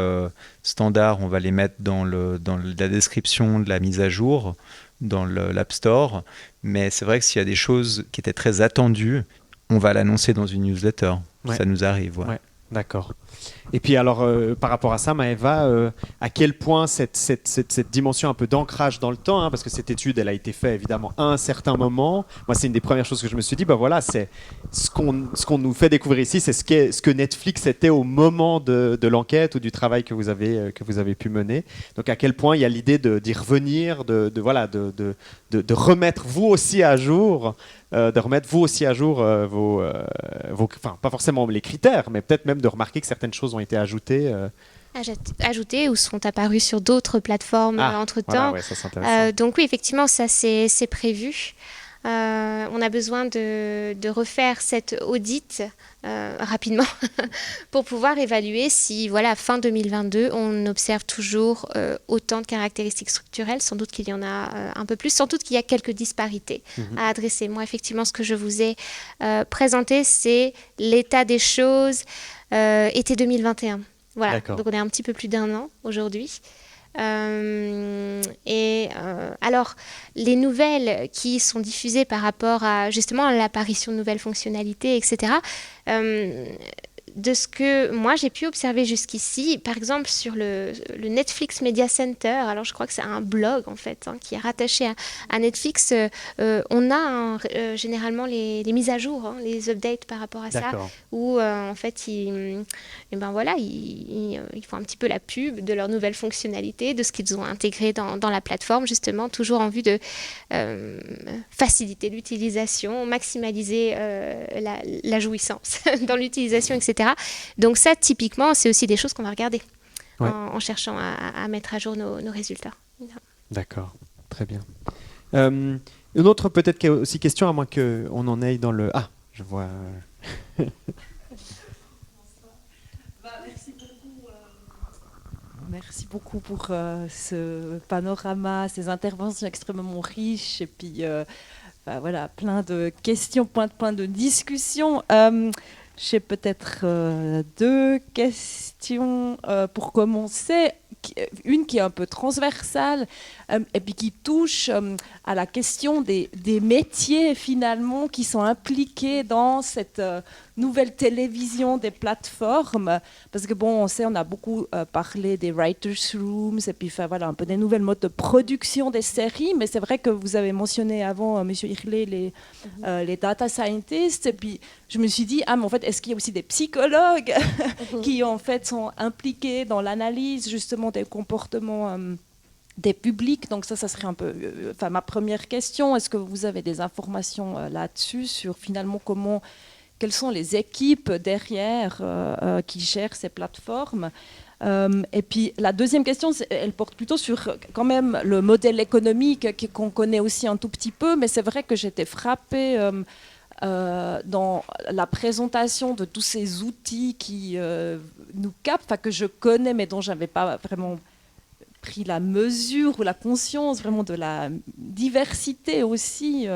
standards, on va les mettre dans la description de la mise à jour, dans l'App Store. Mais c'est vrai que s'il y a des choses qui étaient très attendues, on va l'annoncer dans une newsletter. Ouais. Ça nous arrive. Ouais. Ouais, d'accord. Et puis alors, par rapport à ça, Maëva, à quel point cette dimension un peu d'ancrage dans le temps, parce que cette étude, elle a été faite évidemment à un certain moment. Moi, c'est une des premières choses que je me suis dit, c'est ce qu'on nous fait découvrir ici, c'est ce que Netflix était au moment de l'enquête ou du travail que vous avez pu mener. Donc, à quel point il y a l'idée d'y revenir, de remettre vous aussi à jour. Vos pas forcément les critères, mais peut-être même de remarquer que certaines choses ont été ajoutées ajoutés ou sont apparus sur d'autres plateformes entre-temps. Voilà, ouais, ça c'est intéressant. Donc oui, effectivement, ça c'est prévu. On a besoin de refaire cet audit rapidement pour pouvoir évaluer si, voilà, fin 2022, on observe toujours autant de caractéristiques structurelles. Sans doute qu'il y en a un peu plus, sans doute qu'il y a quelques disparités à adresser. Moi, effectivement, ce que je vous ai présenté, c'est l'état des choses été 2021. Voilà, donc on est un petit peu plus d'1 an aujourd'hui. Alors, les nouvelles qui sont diffusées par rapport à justement l'apparition de nouvelles fonctionnalités, etc., de ce que moi j'ai pu observer jusqu'ici, par exemple sur le Netflix Media Center, alors je crois que c'est un blog en fait qui est rattaché à Netflix, on a généralement les mises à jour, les updates par rapport à ça, où en fait ils font un petit peu la pub de leurs nouvelles fonctionnalités, de ce qu'ils ont intégré dans la plateforme, justement toujours en vue de faciliter l'utilisation, maximaliser la jouissance dans l'utilisation, etc. Donc ça, typiquement, c'est aussi des choses qu'on va regarder en cherchant à mettre à jour nos résultats. D'accord, très bien. Une autre peut-être aussi question, à moins qu'on en aille dans le... Ah, je vois... Merci beaucoup pour ce panorama, ces interventions extrêmement riches et puis voilà, plein de questions, plein de discussions. J'ai peut-être 2 questions pour commencer. Une qui est un peu transversale et puis qui touche à la question des métiers finalement qui sont impliqués dans cette nouvelle télévision des plateformes. Parce que bon, on sait, on a beaucoup parlé des writers' rooms et puis voilà, un peu des nouvelles modes de production des séries, mais c'est vrai que vous avez mentionné avant, Monsieur Hirley, les data scientists, et puis je me suis dit, mais en fait, est-ce qu'il y a aussi des psychologues qui en fait sont impliqués dans l'analyse justement des comportements des publics? Donc ça serait un peu ma première question. Est-ce que vous avez des informations là-dessus sur finalement quelles sont les équipes derrière qui gèrent ces plateformes? Et puis la deuxième question, elle porte plutôt sur quand même le modèle économique qu'on connaît aussi un tout petit peu, mais c'est vrai que j'étais frappée dans la présentation de tous ces outils qui nous captent, que je connais mais dont je n'avais pas vraiment pris la mesure ou la conscience vraiment de la diversité aussi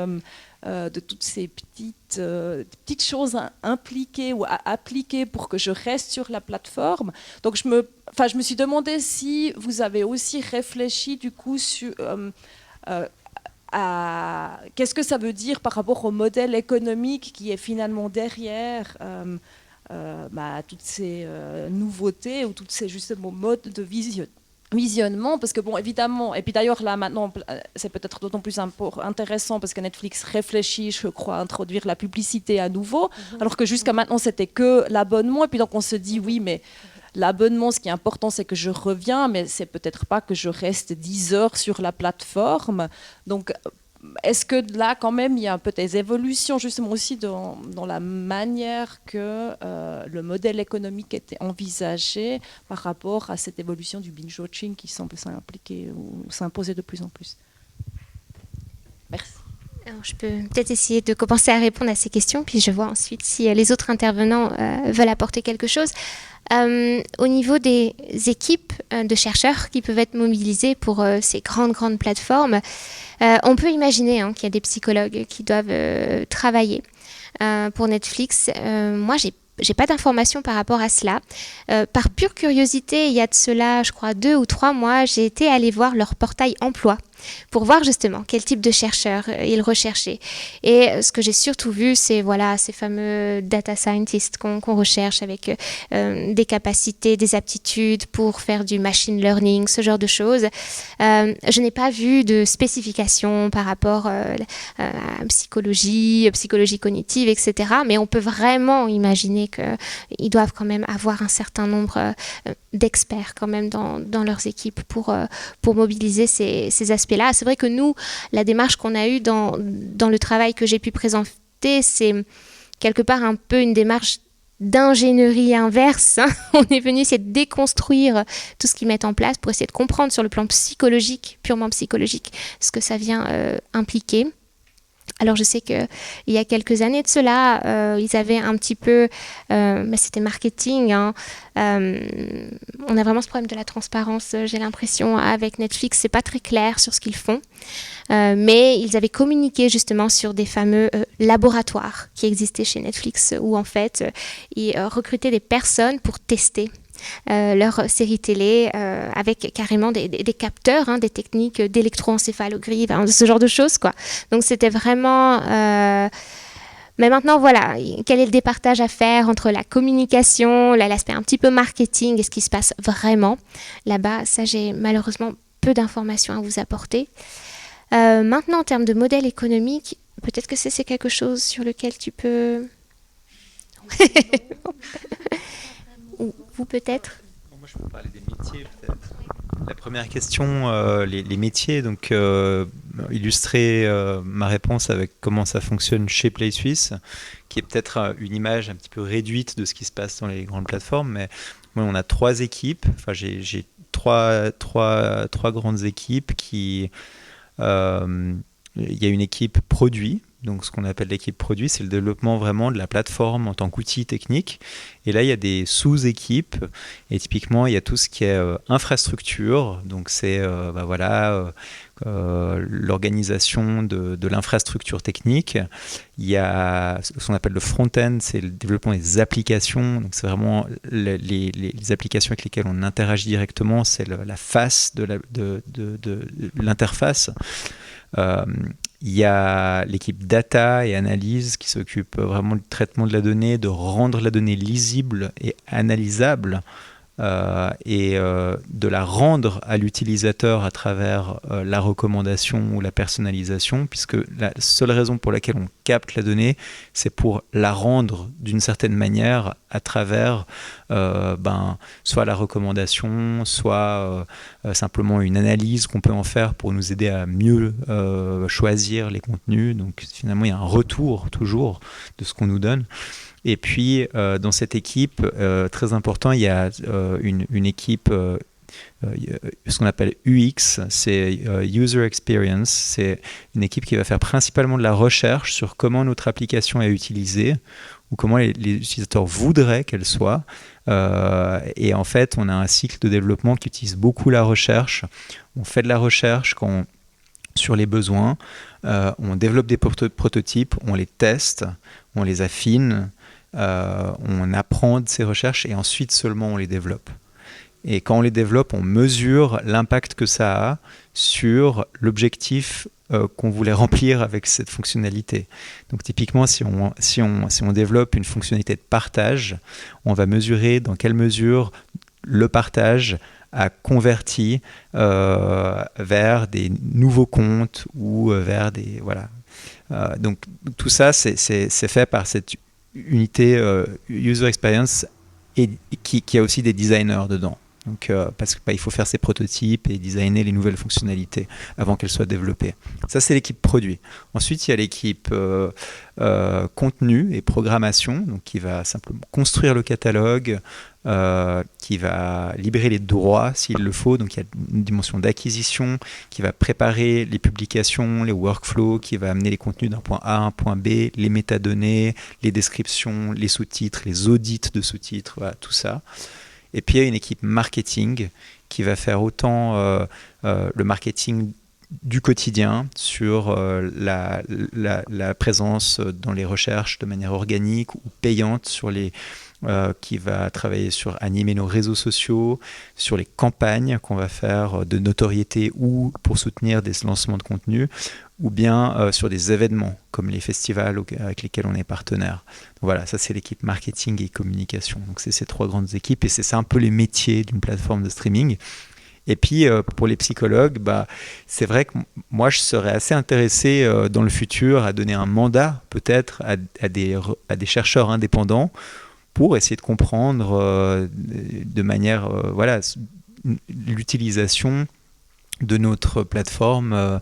de toutes ces petites choses impliquées ou appliquées pour que je reste sur la plateforme. Donc je me suis demandé si vous avez aussi réfléchi du coup sur qu'est-ce que ça veut dire par rapport au modèle économique qui est finalement derrière toutes ces nouveautés ou toutes ces justement modes de visionnement, parce que bon, évidemment, et puis d'ailleurs là maintenant c'est peut-être d'autant plus intéressant parce que Netflix réfléchit, je crois, à introduire la publicité à nouveau, alors que jusqu'à maintenant c'était que l'abonnement, et puis donc on se dit oui, mais l'abonnement, ce qui est important, c'est que je reviens, mais c'est peut-être pas que je reste 10 heures sur la plateforme. Donc est-ce que là, quand même, il y a un peu des évolutions justement aussi dans la manière que le modèle économique était envisagé par rapport à cette évolution du binge-watching qui semble s'impliquer ou s'imposer de plus en plus? Merci. Alors, je peux peut-être essayer de commencer à répondre à ces questions, puis je vois ensuite si les autres intervenants veulent apporter quelque chose. Au niveau des équipes de chercheurs qui peuvent être mobilisées pour ces grandes plateformes, on peut imaginer qu'il y a des psychologues qui doivent travailler pour Netflix. Moi, j'ai pas d'informations par rapport à cela. Par pure curiosité, il y a de cela, je crois, 2 ou 3 mois, j'ai été aller voir leur portail emploi pour voir justement quel type de chercheurs ils recherchaient. Et ce que j'ai surtout vu, c'est ces fameux data scientists qu'on recherche avec des capacités, des aptitudes pour faire du machine learning, ce genre de choses. Je n'ai pas vu de spécifications par rapport à psychologie cognitive, etc. Mais on peut vraiment imaginer qu'ils doivent quand même avoir un certain nombre d'experts quand même dans leurs équipes pour mobiliser ces aspects-là. C'est vrai que nous, la démarche qu'on a eue dans le travail que j'ai pu présenter, c'est quelque part un peu une démarche d'ingénierie inverse. Hein. On est venu essayer de déconstruire tout ce qu'ils mettent en place pour essayer de comprendre sur le plan psychologique, purement psychologique, ce que ça vient impliquer. Alors je sais qu'il y a quelques années de cela, ils avaient un petit peu, mais c'était marketing, hein, on a vraiment ce problème de la transparence, j'ai l'impression, avec Netflix, c'est pas très clair sur ce qu'ils font, mais ils avaient communiqué justement sur des fameux laboratoires qui existaient chez Netflix, où en fait, ils recrutaient des personnes pour tester leur série télé avec carrément des capteurs, hein, des techniques d'électroencéphalographie, ce genre de choses, quoi. Donc c'était vraiment... Mais maintenant, voilà, quel est le départage à faire entre la communication, l'aspect un petit peu marketing et ce qui se passe vraiment là-bas? Ça, j'ai malheureusement peu d'informations à vous apporter. Maintenant, en termes de modèle économique, peut-être que c'est quelque chose sur lequel tu peux... Vous peut-être? Moi, je peux parler des métiers peut-être. La première question, les métiers, donc illustrer ma réponse avec comment ça fonctionne chez Play Suisse, qui est peut-être une image un petit peu réduite de ce qui se passe dans les grandes plateformes, mais moi, on a 3 équipes, enfin j'ai trois grandes équipes qui... il y a une équipe produit. Donc, ce qu'on appelle l'équipe produit, c'est le développement vraiment de la plateforme en tant qu'outil technique. Et là, il y a des sous-équipes. Et typiquement, il y a tout ce qui est infrastructure. Donc, c'est l'organisation de l'infrastructure technique. Il y a ce qu'on appelle le front-end, c'est le développement des applications. Donc, c'est vraiment les applications avec lesquelles on interagit directement. C'est la face de l'interface. Il y a l'équipe data et analyse qui s'occupe vraiment du traitement de la donnée, de rendre la donnée lisible et analysable et de la rendre à l'utilisateur à travers la recommandation ou la personnalisation, puisque la seule raison pour laquelle on capte la donnée, c'est pour la rendre d'une certaine manière à travers soit la recommandation, soit simplement une analyse qu'on peut en faire pour nous aider à mieux choisir les contenus. Donc finalement, il y a un retour toujours de ce qu'on nous donne. Et puis, dans cette équipe, très important, il y a une équipe, ce qu'on appelle UX, c'est User Experience. C'est une équipe qui va faire principalement de la recherche sur comment notre application est utilisée ou comment les utilisateurs voudraient qu'elle soit. Et en fait, on a un cycle de développement qui utilise beaucoup la recherche. On fait de la recherche sur les besoins, on développe des prototypes, on les teste, on les affine, on apprend de ces recherches et ensuite seulement on les développe. Et quand on les développe, on mesure l'impact que ça a sur l'objectif qu'on voulait remplir avec cette fonctionnalité. Donc typiquement, si on développe une fonctionnalité de partage, on va mesurer dans quelle mesure le partage a converti vers des nouveaux comptes ou vers des... Voilà. Donc tout ça, c'est fait par cette unité User Experience et qui a aussi des designers dedans. Donc, parce qu'il faut faire ses prototypes et designer les nouvelles fonctionnalités avant qu'elles soient développées. Ça, c'est l'équipe produit. Ensuite, il y a l'équipe contenu et programmation, donc qui va simplement construire le catalogue, qui va libérer les droits s'il le faut. Donc, il y a une dimension d'acquisition qui va préparer les publications, les workflows, qui va amener les contenus d'un point A à un point B, les métadonnées, les descriptions, les sous-titres, les audits de sous-titres, voilà, tout ça. Et puis il y a une équipe marketing qui va faire autant le marketing du quotidien sur la présence dans les recherches de manière organique ou payante, qui va travailler sur animer nos réseaux sociaux, sur les campagnes qu'on va faire de notoriété ou pour soutenir des lancements de contenu, ou bien sur des événements comme les festivals avec lesquels on est partenaire. Donc voilà, ça c'est l'équipe marketing et communication. Donc c'est ces 3 grandes équipes et c'est un peu les métiers d'une plateforme de streaming. Et puis pour les psychologues, c'est vrai que moi je serais assez intéressé dans le futur à donner un mandat peut-être à des chercheurs indépendants pour essayer de comprendre de manière l'utilisation de notre plateforme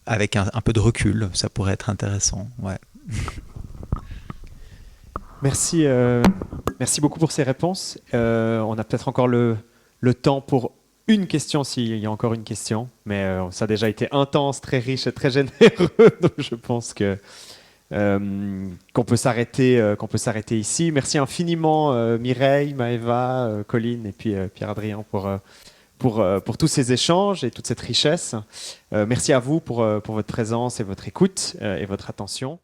avec un peu de recul. Ça pourrait être intéressant. Ouais. Merci, merci beaucoup pour ces réponses. On a peut-être encore le temps pour une question, s'il y a encore une question, mais ça a déjà été intense, très riche et très généreux, donc je pense que qu'on peut s'arrêter ici. Merci infiniment Mireille, Maëva, Colline et puis Pierre-Adrien pour tous ces échanges et toute cette richesse. Merci à vous pour votre présence et votre écoute et votre attention.